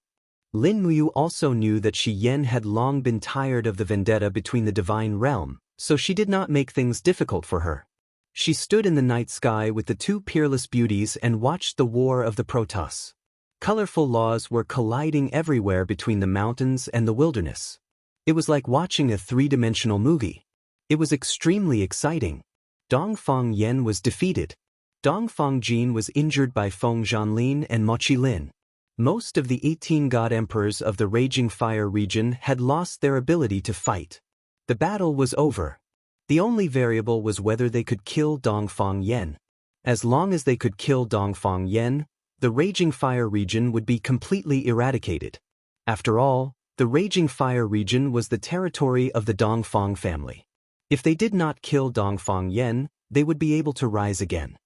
Lin Muyu also knew that Shi Yan had long been tired of the vendetta between the divine realm, so she did not make things difficult for her. She stood in the night sky with the two peerless beauties and watched the war of the Protoss. Colorful laws were colliding everywhere between the mountains and the wilderness. It was like watching a three-dimensional movie. It was extremely exciting. Dongfang Yen was defeated. Dongfang Jin was injured by Feng Zhanlin and Mo Qilin. Most of the 18 god emperors of the Raging Fire region had lost their ability to fight. The battle was over. The only variable was whether they could kill Dongfang Yen. As long as they could kill Dongfang Yen, the Raging Fire region would be completely eradicated. After all, the Raging Fire region was the territory of the Dongfang family. If they did not kill Dongfang Yen, they would be able to rise again.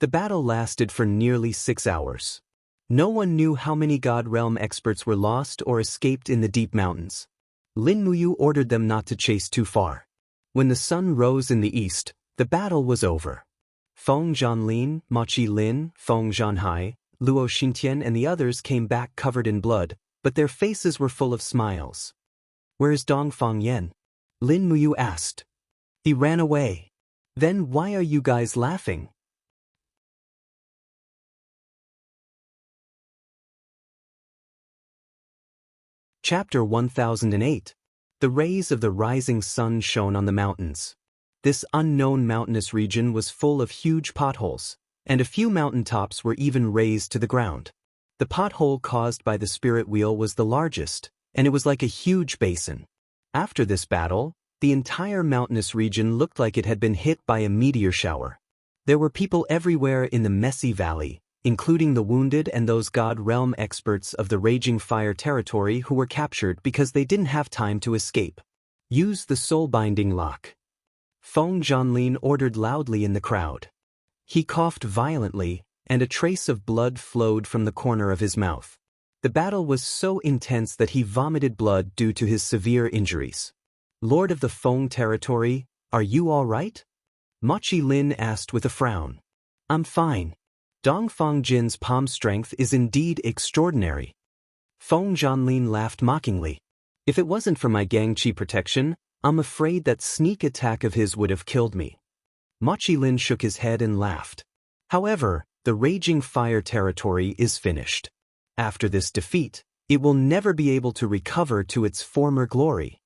The battle lasted for nearly 6 hours. No one knew how many God Realm experts were lost or escaped in the deep mountains. Lin Muyu ordered them not to chase too far. When the sun rose in the east, the battle was over. Feng Zhanlin, Mo Qilin, Feng Zhanhai, Luo Xintian and the others came back covered in blood, but their faces were full of smiles. "Where is Dongfang Yen?" Lin Muyu asked. "He ran away." "Then why are you guys laughing?" Chapter 1008. The rays of the rising sun shone on the mountains. This unknown mountainous region was full of huge potholes, and a few mountaintops were even raised to the ground. The pothole caused by the spirit wheel was the largest, and it was like a huge basin. After this battle, the entire mountainous region looked like it had been hit by a meteor shower. There were people everywhere in the messy valley, including the wounded and those God Realm experts of the Raging Fire territory who were captured because they didn't have time to escape. "Use the soul-binding lock." Feng Zhanlin ordered loudly in the crowd. He coughed violently, and a trace of blood flowed from the corner of his mouth. The battle was so intense that he vomited blood due to his severe injuries. "Lord of the Feng territory, are you all right?" Mo Qilin asked with a frown. "I'm fine. Dongfang Jin's palm strength is indeed extraordinary." Feng Zhanlin laughed mockingly. "If it wasn't for my Gang Qi protection, I'm afraid that sneak attack of his would have killed me." Mo Qilin shook his head and laughed. "However, the Raging Fire territory is finished. After this defeat, it will never be able to recover to its former glory."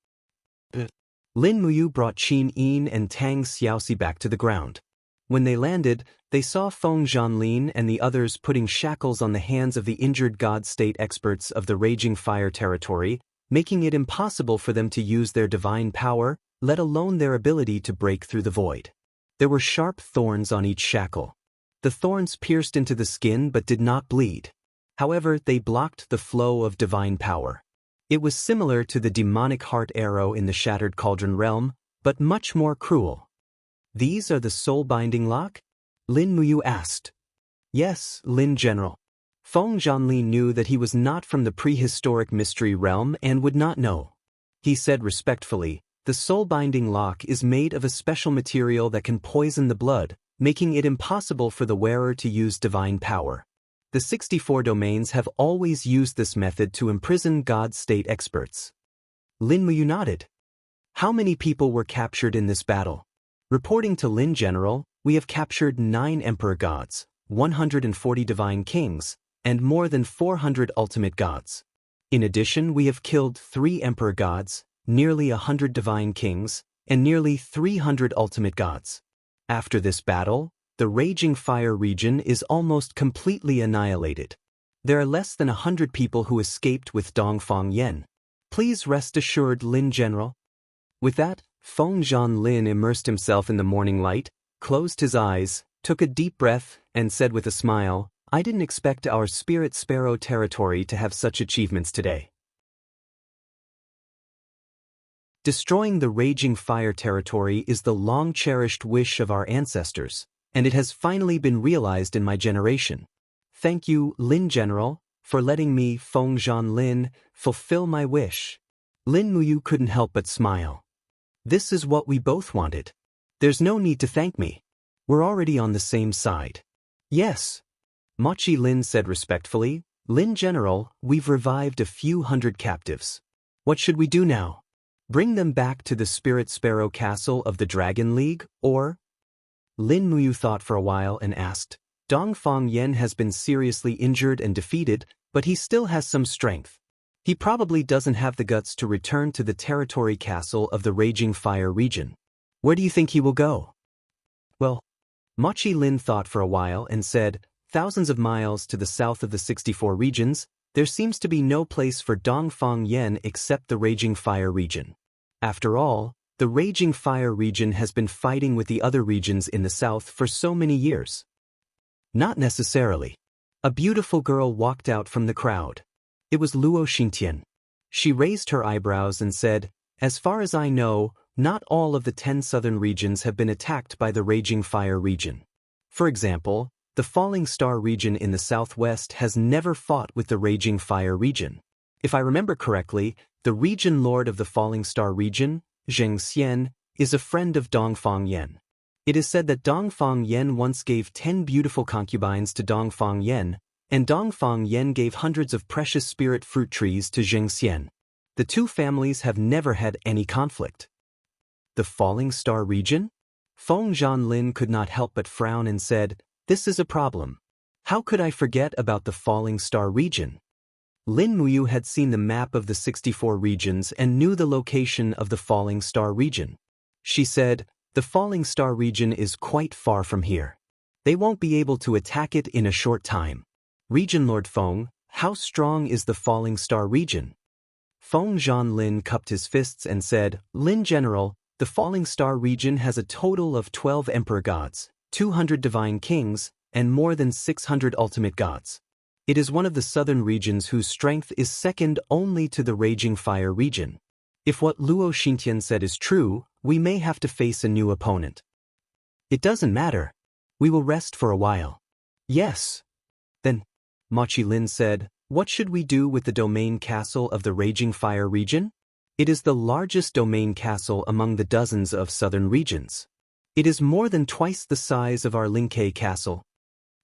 Lin Muyu brought Qin Yin and Tang Xiaoxi back to the ground. When they landed, they saw Feng Zhanlin and the others putting shackles on the hands of the injured God State experts of the Raging Fire territory, making it impossible for them to use their divine power, let alone their ability to break through the void. There were sharp thorns on each shackle. The thorns pierced into the skin but did not bleed. However, they blocked the flow of divine power. It was similar to the demonic heart arrow in the Shattered Cauldron realm, but much more cruel. "These are the soul-binding lock?" Lin Muyu asked. "Yes, Lin General." Feng Zhanlin knew that he was not from the prehistoric mystery realm and would not know. He said respectfully, "The soul-binding lock is made of a special material that can poison the blood, making it impossible for the wearer to use divine power. The 64 domains have always used this method to imprison God State experts." Lin Muyu nodded. "How many people were captured in this battle?" "Reporting to Lin General, we have captured 9 Emperor Gods, 140 Divine Kings, and more than 400 Ultimate Gods. In addition, we have killed 3 Emperor Gods, nearly 100 Divine Kings, and nearly 300 Ultimate Gods. After this battle, the Raging Fire region is almost completely annihilated. There are less than 100 people who escaped with Dongfang Yen. Please rest assured, Lin General." With that, Feng Zhanlin immersed himself in the morning light, closed his eyes, took a deep breath, and said with a smile, "I didn't expect our Spirit Sparrow territory to have such achievements today." Destroying the Raging Fire territory is the long-cherished wish of our ancestors, and it has finally been realized in my generation. Thank you, Lin General, for letting me, Feng Zhanlin, fulfill my wish. Lin Muyu couldn't help but smile. This is what we both wanted. There's no need to thank me. We're already on the same side. Yes. Machi Lin said respectfully, Lin General, we've revived a few hundred captives. What should we do now? Bring them back to the Spirit Sparrow Castle of the Dragon League, or? Lin Muyu thought for a while and asked, Dongfang Yen has been seriously injured and defeated, but he still has some strength. He probably doesn't have the guts to return to the territory castle of the Raging Fire region. Where do you think he will go? Well, Machi Lin thought for a while and said, thousands of miles to the south of the 64 regions, there seems to be no place for Dongfang Yen except the Raging Fire region. After all, the Raging Fire region has been fighting with the other regions in the south for so many years. Not necessarily. A beautiful girl walked out from the crowd. It was Luo Xintian. She raised her eyebrows and said, as far as I know, not all of the 10 southern regions have been attacked by the Raging Fire region. For example, the Falling Star region in the southwest has never fought with the Raging Fire region. If I remember correctly, the region lord of the Falling Star region, Zheng Xian, is a friend of Dongfang Yen. It is said that Dongfang Yen once gave 10 beautiful concubines to Dongfang Yen, and Dongfang Yen gave hundreds of precious spirit fruit trees to Zheng Xian. The two families have never had any conflict. The Falling Star region? Feng Zhanlin could not help but frown and said, this is a problem. How could I forget about the Falling Star region? Lin Muyu had seen the map of the 64 regions and knew the location of the Falling Star region. She said, the Falling Star region is quite far from here. They won't be able to attack it in a short time. Region Lord Feng, how strong is the Falling Star region? Feng Zhanlin cupped his fists and said, Lin General, the Falling Star region has a total of 12 Emperor Gods, 200 Divine Kings, and more than 600 Ultimate Gods. It is one of the southern regions whose strength is second only to the Raging Fire region. If what Luo Xintian said is true, we may have to face a new opponent. It doesn't matter. We will rest for a while. Yes. Then, Machi Lin said, what should we do with the domain castle of the Raging Fire region? It is the largest domain castle among the dozens of southern regions. It is more than twice the size of our Lingke castle.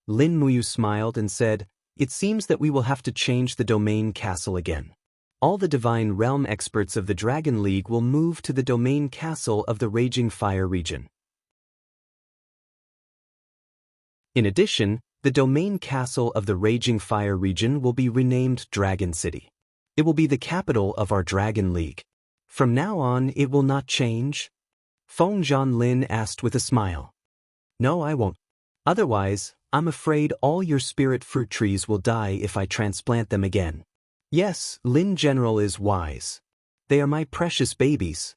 Lin Muyu smiled and said, it seems that we will have to change the domain castle again. All the Divine Realm experts of the Dragon League will move to the domain castle of the Raging Fire region. In addition, the domain castle of the Raging Fire region will be renamed Dragon City. It will be the capital of our Dragon League. From now on, it will not change? Feng Zhanlin asked with a smile. No, I won't. Otherwise, I'm afraid all your spirit fruit trees will die if I transplant them again. Yes, Lin General is wise. They are my precious babies.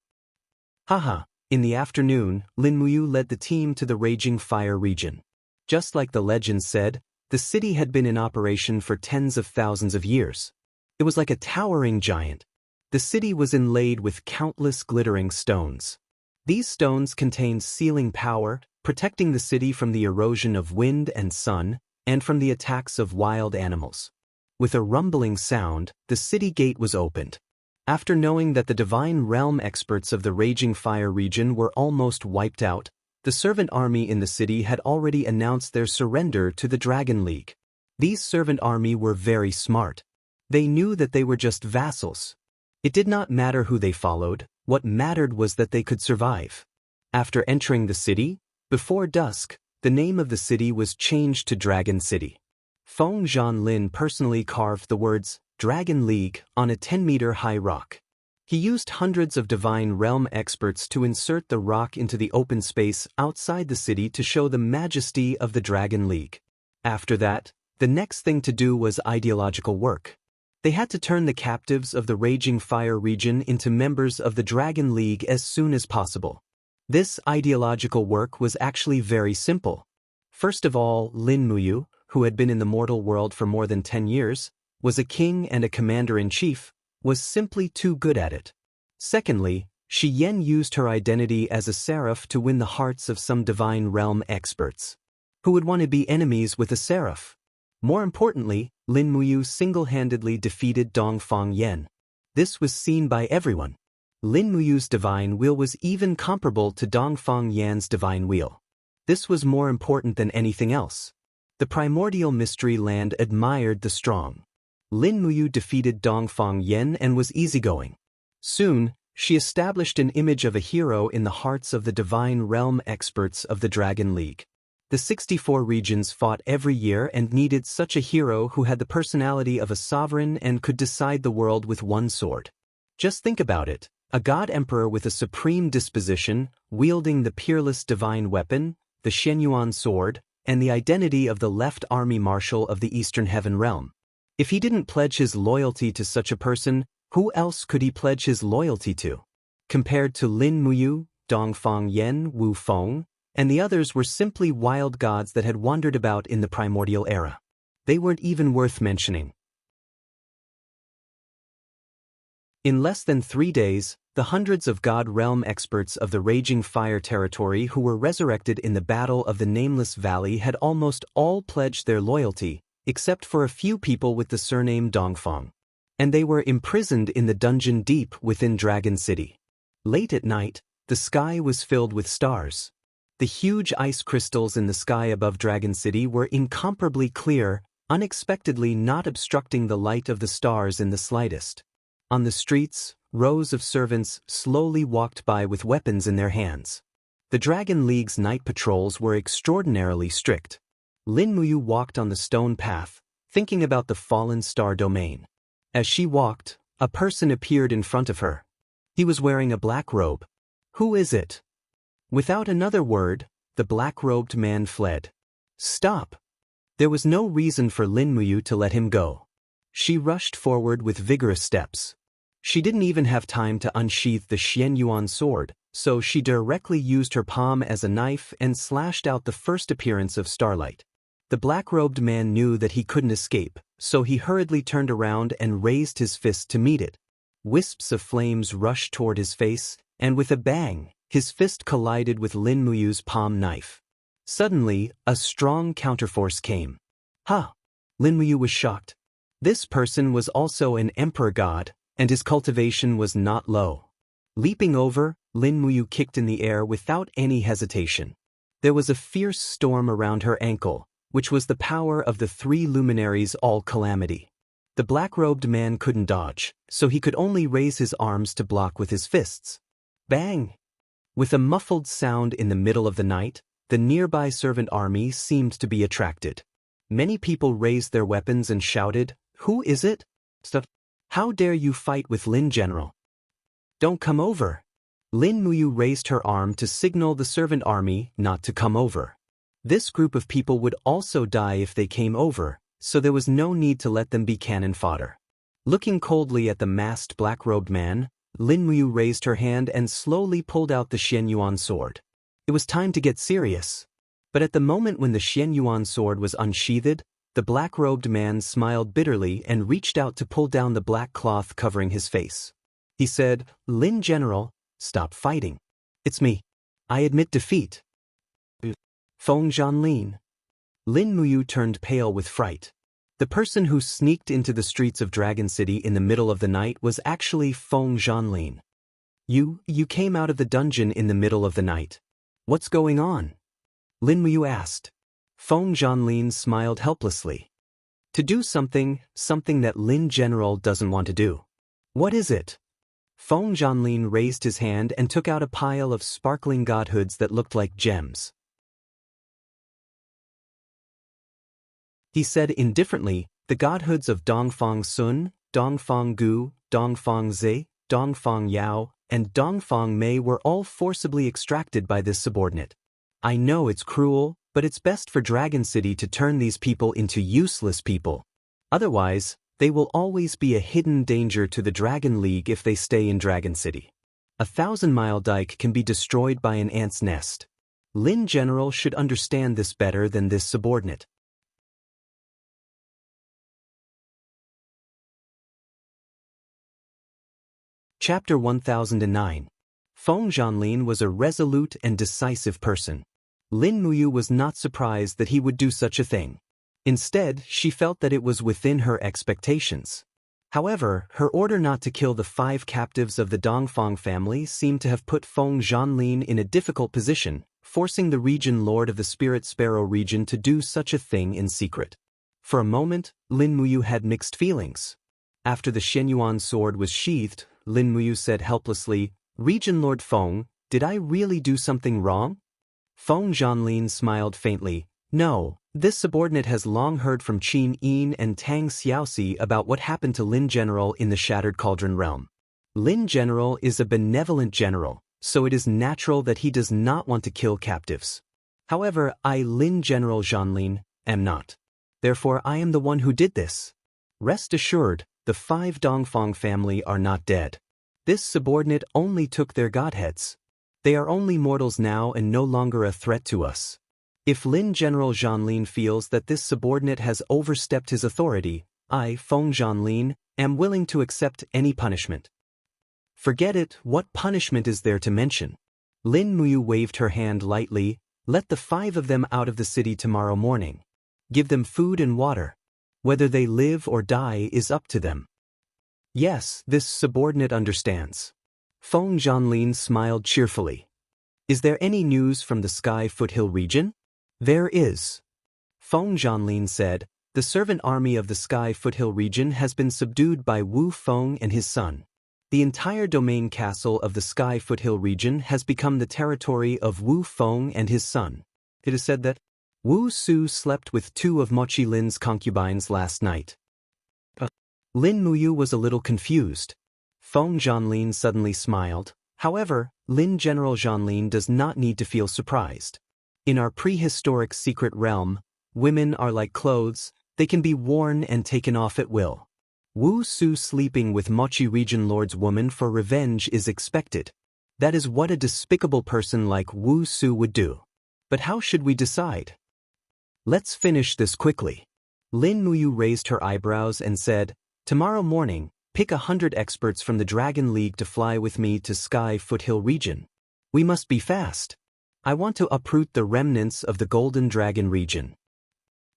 Haha, in the afternoon, Lin Muyu led the team to the Raging Fire region. Just like the legend said, the city had been in operation for tens of thousands of years. It was like a towering giant. The city was inlaid with countless glittering stones. These stones contained sealing power, protecting the city from the erosion of wind and sun, and from the attacks of wild animals. With a rumbling sound, the city gate was opened. After knowing that the Divine Realm experts of the Raging Fire region were almost wiped out, the servant army in the city had already announced their surrender to the Dragon League. These servant army were very smart. They knew that they were just vassals. It did not matter who they followed, what mattered was that they could survive. After entering the city, before dusk, the name of the city was changed to Dragon City. Feng Zhanlin personally carved the words, Dragon League, on a 10-meter-high rock. He used hundreds of Divine Realm experts to insert the rock into the open space outside the city to show the majesty of the Dragon League. After that, the next thing to do was ideological work. They had to turn the captives of the Raging Fire region into members of the Dragon League as soon as possible. This ideological work was actually very simple. First of all, Lin Muyu, who had been in the mortal world for more than 10 years, was a king and a commander-in-chief, was simply too good at it. Secondly, Shi Yan used her identity as a seraph to win the hearts of some Divine Realm experts. Who would want to be enemies with a seraph? More importantly, Lin Muyu single-handedly defeated Dongfang Yen. This was seen by everyone. Lin Muyu's divine will was even comparable to Dongfang Yan's divine wheel. This was more important than anything else. The primordial mystery land admired the strong. Lin Muyu defeated Dongfang Yan and was easygoing. Soon, she established an image of a hero in the hearts of the divine realm experts of the Dragon League. The 64 regions fought every year and needed such a hero who had the personality of a sovereign and could decide the world with one sword. Just think about it, a god-emperor with a supreme disposition, wielding the peerless divine weapon, the Shenyuan sword, and the identity of the left army marshal of the Eastern Heaven realm. If he didn't pledge his loyalty to such a person, who else could he pledge his loyalty to? Compared to Lin Muyu, Dongfang Yan, Wu Feng, and the others were simply wild gods that had wandered about in the primordial era. They weren't even worth mentioning. In less than 3 days, the hundreds of god realm experts of the Raging Fire territory who were resurrected in the Battle of the Nameless Valley had almost all pledged their loyalty, except for a few people with the surname Dongfang. And they were imprisoned in the dungeon deep within Dragon City. Late at night, the sky was filled with stars. The huge ice crystals in the sky above Dragon City were incomparably clear, unexpectedly not obstructing the light of the stars in the slightest. On the streets, rows of servants slowly walked by with weapons in their hands. The Dragon League's night patrols were extraordinarily strict. Lin Muyu walked on the stone path, thinking about the fallen star domain. As she walked, a person appeared in front of her. He was wearing a black robe. Who is it? Without another word, the black-robed man fled. Stop! There was no reason for Lin Muyu to let him go. She rushed forward with vigorous steps. She didn't even have time to unsheath the Shenyuan sword, so she directly used her palm as a knife and slashed out the first appearance of starlight. The black-robed man knew that he couldn't escape, so he hurriedly turned around and raised his fist to meet it. Wisps of flames rushed toward his face, and with a bang, his fist collided with Lin Muyu's palm knife. Suddenly, a strong counterforce came. Ha! Lin Muyu was shocked. This person was also an emperor god, and his cultivation was not low. Leaping over, Lin Muyu kicked in the air without any hesitation. There was a fierce storm around her ankle, which was the power of the 3 luminaries' all-calamity. The black-robed man couldn't dodge, so he could only raise his arms to block with his fists. Bang! With a muffled sound in the middle of the night, the nearby servant army seemed to be attracted. Many people raised their weapons and shouted, "Who is it? Stop! How dare you fight with Lin General? Don't come over!" Lin Muyu raised her arm to signal the servant army not to come over. This group of people would also die if they came over, so there was no need to let them be cannon fodder. Looking coldly at the masked black-robed man, Lin Muyu raised her hand and slowly pulled out the Shenyuan sword. It was time to get serious. But at the moment when the Shenyuan sword was unsheathed, the black-robed man smiled bitterly and reached out to pull down the black cloth covering his face. He said, "Lin General, stop fighting. It's me. I admit defeat." Feng Zhanlin. Lin Muyu turned pale with fright. The person who sneaked into the streets of Dragon City in the middle of the night was actually Feng Zhanlin. You came out of the dungeon in the middle of the night. What's going on?" Lin Muyu asked. Feng Zhanlin smiled helplessly. "To do something that Lin General doesn't want to do." "What is it?" Feng Zhanlin raised his hand and took out a pile of sparkling godhoods that looked like gems. He said indifferently, "The godhoods of Dongfang Sun, Dongfang Gu, Dongfang Ze, Dongfang Yao, and Dongfang Mei were all forcibly extracted by this subordinate. I know it's cruel, but it's best for Dragon City to turn these people into useless people. Otherwise, they will always be a hidden danger to the Dragon League if they stay in Dragon City. 1,000-mile dike can be destroyed by an ant's nest. Lin General should understand this better than this subordinate." Chapter 1009. Feng Zhanlin was a resolute and decisive person. Lin Muyu was not surprised that he would do such a thing. Instead, she felt that it was within her expectations. However, her order not to kill the 5 captives of the Dongfang family seemed to have put Feng Zhanlin in a difficult position, forcing the region lord of the Spirit Sparrow region to do such a thing in secret. For a moment, Lin Muyu had mixed feelings. After the Shenyuan sword was sheathed, Lin Muyu said helplessly, "Region Lord Feng, did I really do something wrong?" Feng Zhanlin smiled faintly. "No, this subordinate has long heard from Qin Yin and Tang Xiaoxi about what happened to Lin General in the Shattered Cauldron realm. Lin General is a benevolent general, so it is natural that he does not want to kill captives. However, I, Lin General Zhanlin, am not. Therefore I am the one who did this. Rest assured, the 5 Dongfang family are not dead. This subordinate only took their godheads. They are only mortals now and no longer a threat to us. If Lin General Zhanlin feels that this subordinate has overstepped his authority, I, Feng Zhanlin, am willing to accept any punishment." "Forget it, what punishment is there to mention?" Lin Muyu waved her hand lightly. "Let the 5 of them out of the city tomorrow morning. Give them food and water. Whether they live or die is up to them." "Yes, this subordinate understands." Feng Zhanlin smiled cheerfully. "Is there any news from the Sky Foothill region?" "There is." Feng Zhanlin said, "The servant army of the Sky Foothill region has been subdued by Wu Feng and his son. The entire domain castle of the Sky Foothill region has become the territory of Wu Feng and his son. It is said that Wu Su slept with 2 of Mochi Lin's concubines last night." Lin Muyu was a little confused. Feng Zhanlin suddenly smiled. "However, Lin General Zhanlin does not need to feel surprised. In our prehistoric secret realm, women are like clothes, they can be worn and taken off at will. Wu Su sleeping with Mochi region lord's woman for revenge is expected. That is what a despicable person like Wu Su would do. But how should we decide? Let's finish this quickly." Lin Muyu raised her eyebrows and said, "Tomorrow morning, pick 100 experts from the Dragon League to fly with me to Sky Foothill region. We must be fast. I want to uproot the remnants of the Golden Dragon region."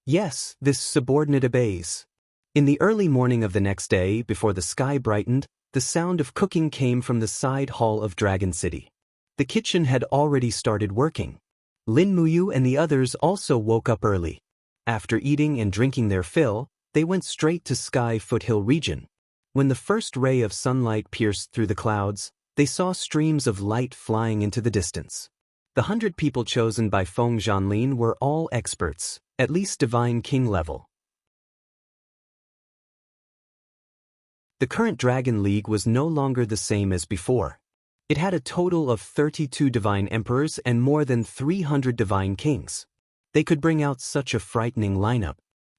Yes, this subordinate obeys. In the early morning of the next day, before the sky brightened, the sound of cooking came from the side hall of Dragon City. The kitchen had already started working. Lin Muyu and the others also woke up early. After eating and drinking their fill, they went straight to Sky Foothill region. When the first ray of sunlight pierced through the clouds, they saw streams of light flying into the distance. The 100 people chosen by Feng Zhanlin were all experts, at least Divine King level. The current Dragon League was no longer the same as before. It had a total of 32 Divine Emperors and more than 300 Divine Kings. They could bring out such a frightening lineup.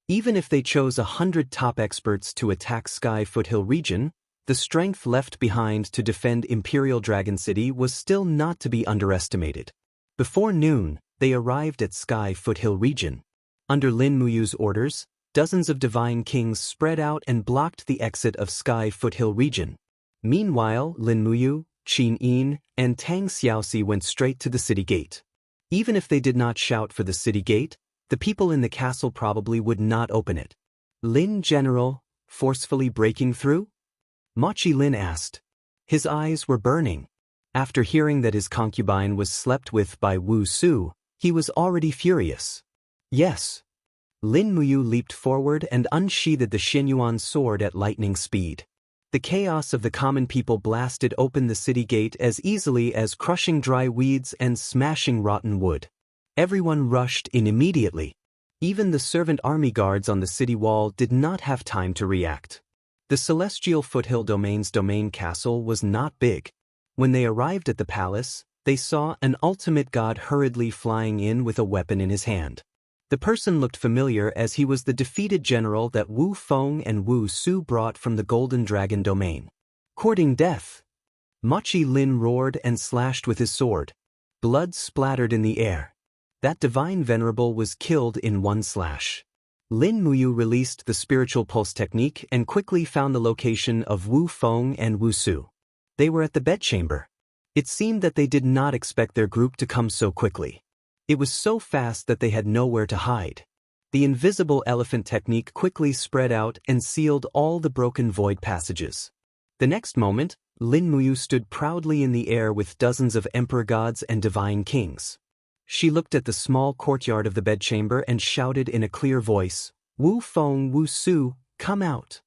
Even if they chose 100 top experts to attack Sky Foothill region, the strength left behind to defend Imperial Dragon City was still not to be underestimated. Before noon, they arrived at Sky Foothill region. Under Lin Muyu's orders, dozens of Divine Kings spread out and blocked the exit of Sky Foothill region. Meanwhile, Lin Muyu, Qin Yin, and Tang Xiaoxi went straight to the city gate. Even if they did not shout for the city gate, the people in the castle probably would not open it. "Lin General, forcefully breaking through?" Mochi Lin asked. His eyes were burning. After hearing that his concubine was slept with by Wu Su, he was already furious. "Yes." Lin Muyu leaped forward and unsheathed the Shenyuan sword at lightning speed. The chaos of the common people blasted open the city gate as easily as crushing dry weeds and smashing rotten wood. Everyone rushed in immediately. Even the servant army guards on the city wall did not have time to react. The Celestial Foothill Domain's domain castle was not big. When they arrived at the palace, they saw an ultimate god hurriedly flying in with a weapon in his hand. The person looked familiar as he was the defeated general that Wu Feng and Wu Su brought from the Golden Dragon domain. Courting death. Mochi Lin roared and slashed with his sword. Blood splattered in the air. That divine venerable was killed in one slash. Lin Muyu released the spiritual pulse technique and quickly found the location of Wu Feng and Wu Su. They were at the bedchamber. It seemed that they did not expect their group to come so quickly. It was so fast that they had nowhere to hide. The invisible elephant technique quickly spread out and sealed all the broken void passages. The next moment, Lin Muyu stood proudly in the air with dozens of emperor gods and divine kings. She looked at the small courtyard of the bedchamber and shouted in a clear voice, "Wu Feng, Wu Su, come out."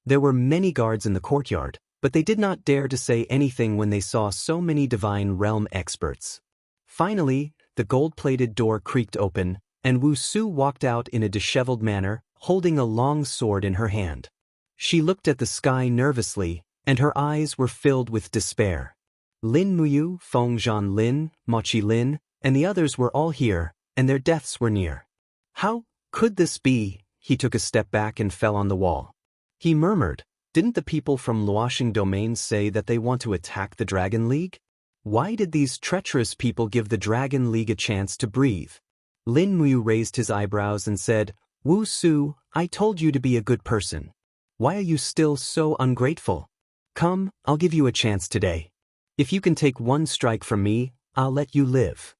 There were many guards in the courtyard, but they did not dare to say anything when they saw so many divine realm experts. Finally, the gold-plated door creaked open, and Wu Su walked out in a disheveled manner, holding a long sword in her hand. She looked at the sky nervously, and her eyes were filled with despair. Lin Muyu, Fengzhan Lin, Mochi Lin, and the others were all here, and their deaths were near. How could this be? He took a step back and fell on the wall. He murmured, "Didn't the people from Luoxing Domain say that they want to attack the Dragon League? Why did these treacherous people give the Dragon League a chance to breathe?" Lin Muyu raised his eyebrows and said, "Wu Su, I told you to be a good person. Why are you still so ungrateful? Come, I'll give you a chance today. If you can take one strike from me, I'll let you live.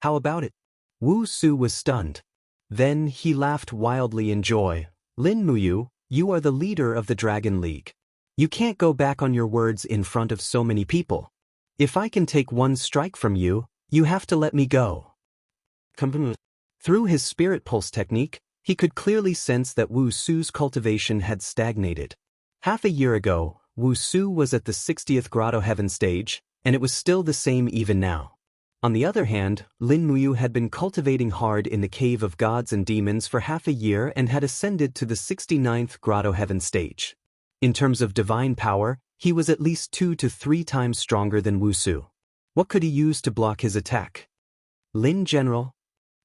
How about it?" Wu Su was stunned. Then he laughed wildly in joy. "Lin Muyu, you are the leader of the Dragon League. You can't go back on your words in front of so many people. If I can take one strike from you, you have to let me go." Through his spirit pulse technique, he could clearly sense that Wu Su's cultivation had stagnated. Half a year ago, Wu Su was at the 60th Grotto Heaven stage, and it was still the same even now. On the other hand, Lin Muyu had been cultivating hard in the Cave of Gods and Demons for half a year and had ascended to the 69th Grotto Heaven stage. In terms of divine power, he was at least 2 to 3 times stronger than Wu Su. What could he use to block his attack? "Lin General?"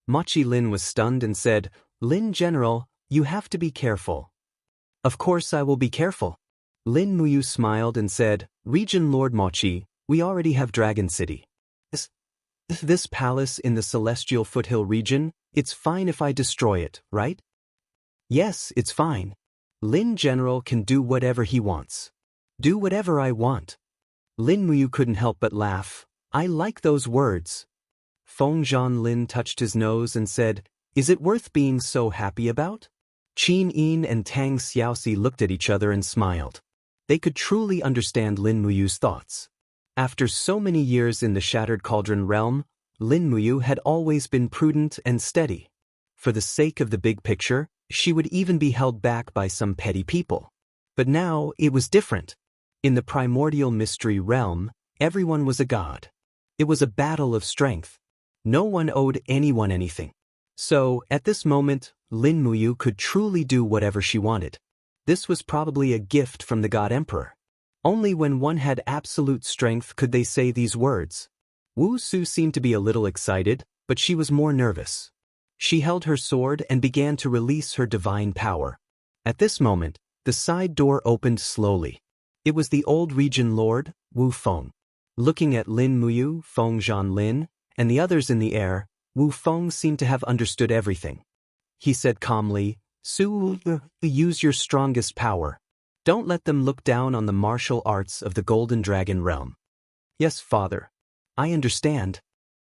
Mochi Lin was stunned and said, "Lin General, you have to be careful." "Of course I will be careful." Lin Muyu smiled and said, "Region Lord Mochi, we already have Dragon City. This palace in the Celestial Foothill region, it's fine if I destroy it, right?" "Yes, it's fine. Lin General can do whatever he wants." "Do whatever I want." Lin Muyu couldn't help but laugh. "I like those words." Fengzhan Lin touched his nose and said, "Is it worth being so happy about?" Qin Yin and Tang Xiaoxi looked at each other and smiled. They could truly understand Lin Muyu's thoughts. After so many years in the Shattered Cauldron realm, Lin Muyu had always been prudent and steady. For the sake of the big picture, she would even be held back by some petty people. But now it was different. In the primordial mystery realm, everyone was a god. It was a battle of strength. No one owed anyone anything. So, at this moment, Lin Muyu could truly do whatever she wanted. This was probably a gift from the God Emperor. Only when one had absolute strength could they say these words. Wu Su seemed to be a little excited, but she was more nervous. She held her sword and began to release her divine power. At this moment, the side door opened slowly. It was the old region lord, Wu Feng. Looking at Lin Muyu, Fengzhan Lin, and the others in the air, Wu Feng seemed to have understood everything. He said calmly, "Su, use your strongest power. Don't let them look down on the martial arts of the Golden Dragon realm." "Yes, father. I understand."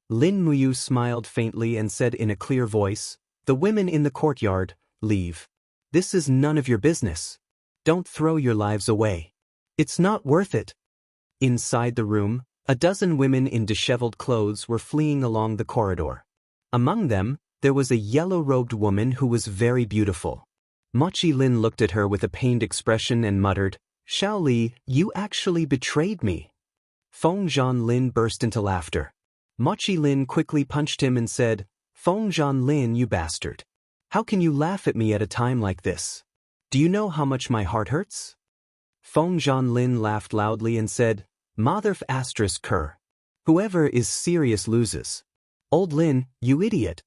Lin Muyu smiled faintly and said in a clear voice, "The women in the courtyard, leave. This is none of your business. Don't throw your lives away. It's not worth it." Inside the room, a dozen women in disheveled clothes were fleeing along the corridor. Among them, there was a yellow-robed woman who was very beautiful. Mochi Lin looked at her with a pained expression and muttered, "Xiao Li, you actually betrayed me." Fengzhan Lin burst into laughter. Mochi Lin quickly punched him and said, "Fengzhan Lin, you bastard. How can you laugh at me at a time like this? Do you know how much my heart hurts?" Fengzhan Lin laughed loudly and said, "Motherf asterisk cur. Whoever is serious loses. Old Lin, you idiot."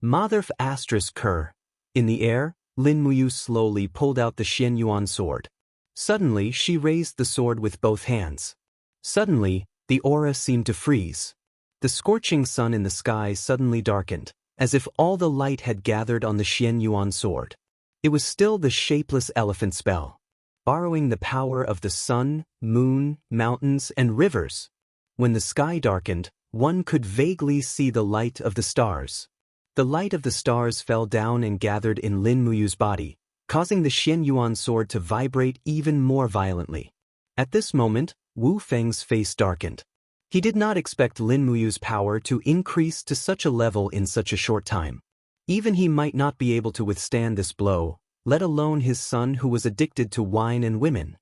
Motherf asterisk cur. In the air, Lin Muyu slowly pulled out the Xian Yuan sword. Suddenly, she raised the sword with both hands. Suddenly, the aura seemed to freeze. The scorching sun in the sky suddenly darkened, as if all the light had gathered on the Xian Yuan sword. It was still the shapeless elephant spell. borrowing the power of the sun, moon, mountains, and rivers. When the sky darkened, one could vaguely see the light of the stars. The light of the stars fell down and gathered in Lin Muyu's body, causing the Xian Yuan sword to vibrate even more violently. At this moment, Wu Feng's face darkened. He did not expect Lin Muyu's power to increase to such a level in such a short time. Even he might not be able to withstand this blow, let alone his son who was addicted to wine and women.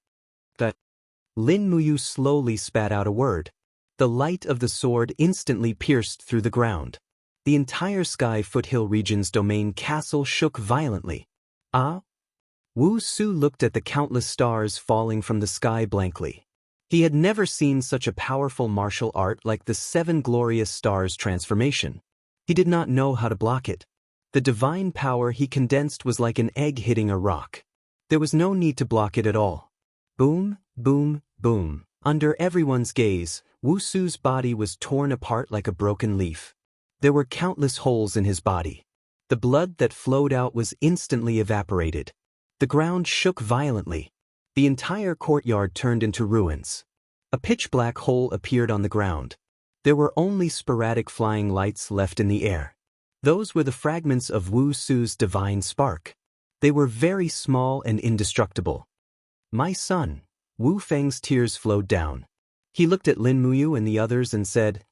Lin Muyu slowly spat out a word. The light of the sword instantly pierced through the ground. The entire Sky Foothill region's domain castle shook violently. Ah? Wu Su looked at the countless stars falling from the sky blankly. He had never seen such a powerful martial art like the Seven Glorious Stars transformation. He did not know how to block it. The divine power he condensed was like an egg hitting a rock. There was no need to block it at all. Boom, boom, boom. Under everyone's gaze, Wu Su's body was torn apart like a broken leaf. There were countless holes in his body. The blood that flowed out was instantly evaporated. The ground shook violently. The entire courtyard turned into ruins. A pitch-black hole appeared on the ground. There were only sporadic flying lights left in the air. Those were the fragments of Wu Su's divine spark. They were very small and indestructible. My son. Wu Feng's tears flowed down. He looked at Lin Muyu and the others and said,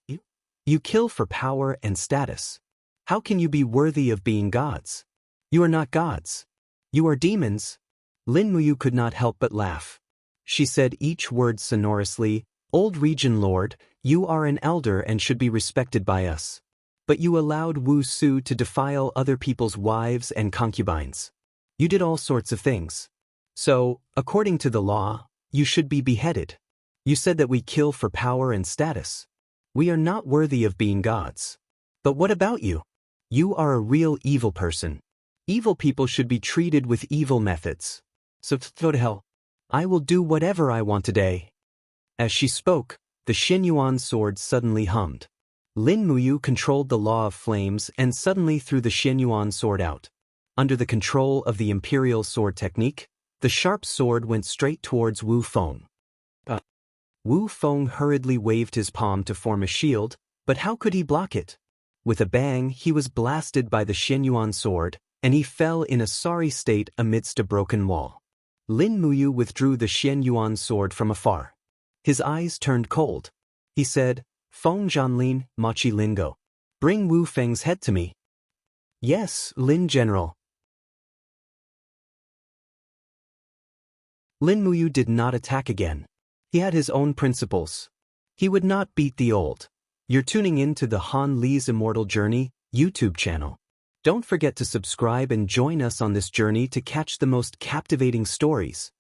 You kill for power and status. How can you be worthy of being gods? You are not gods. You are demons. Lin Muyu could not help but laugh. She said each word sonorously, Old Region Lord, you are an elder and should be respected by us. But you allowed Wu Su to defile other people's wives and concubines. You did all sorts of things. So, according to the law, you should be beheaded. You said that we kill for power and status. We are not worthy of being gods. But what about you? You are a real evil person. Evil people should be treated with evil methods. So go to hell. I will do whatever I want today. As she spoke, the Xianyuan sword suddenly hummed. Lin Muyu controlled the law of flames and suddenly threw the Xianyuan sword out. Under the control of the imperial sword technique, the sharp sword went straight towards Wu Feng. Wu Feng hurriedly waved his palm to form a shield, but how could he block it? With a bang, he was blasted by the Xianyuan sword, and he fell in a sorry state amidst a broken wall. Lin Muyu withdrew the Xianyuan sword from afar. His eyes turned cold. He said, Feng Zhanlin, Machi Lingo. Bring Wu Feng's head to me. Yes, Lin General. Lin Muyu did not attack again. He had his own principles. He would not beat the old. You're tuning in to the Han Li's Immortal Journey YouTube channel. Don't forget to subscribe and join us on this journey to catch the most captivating stories.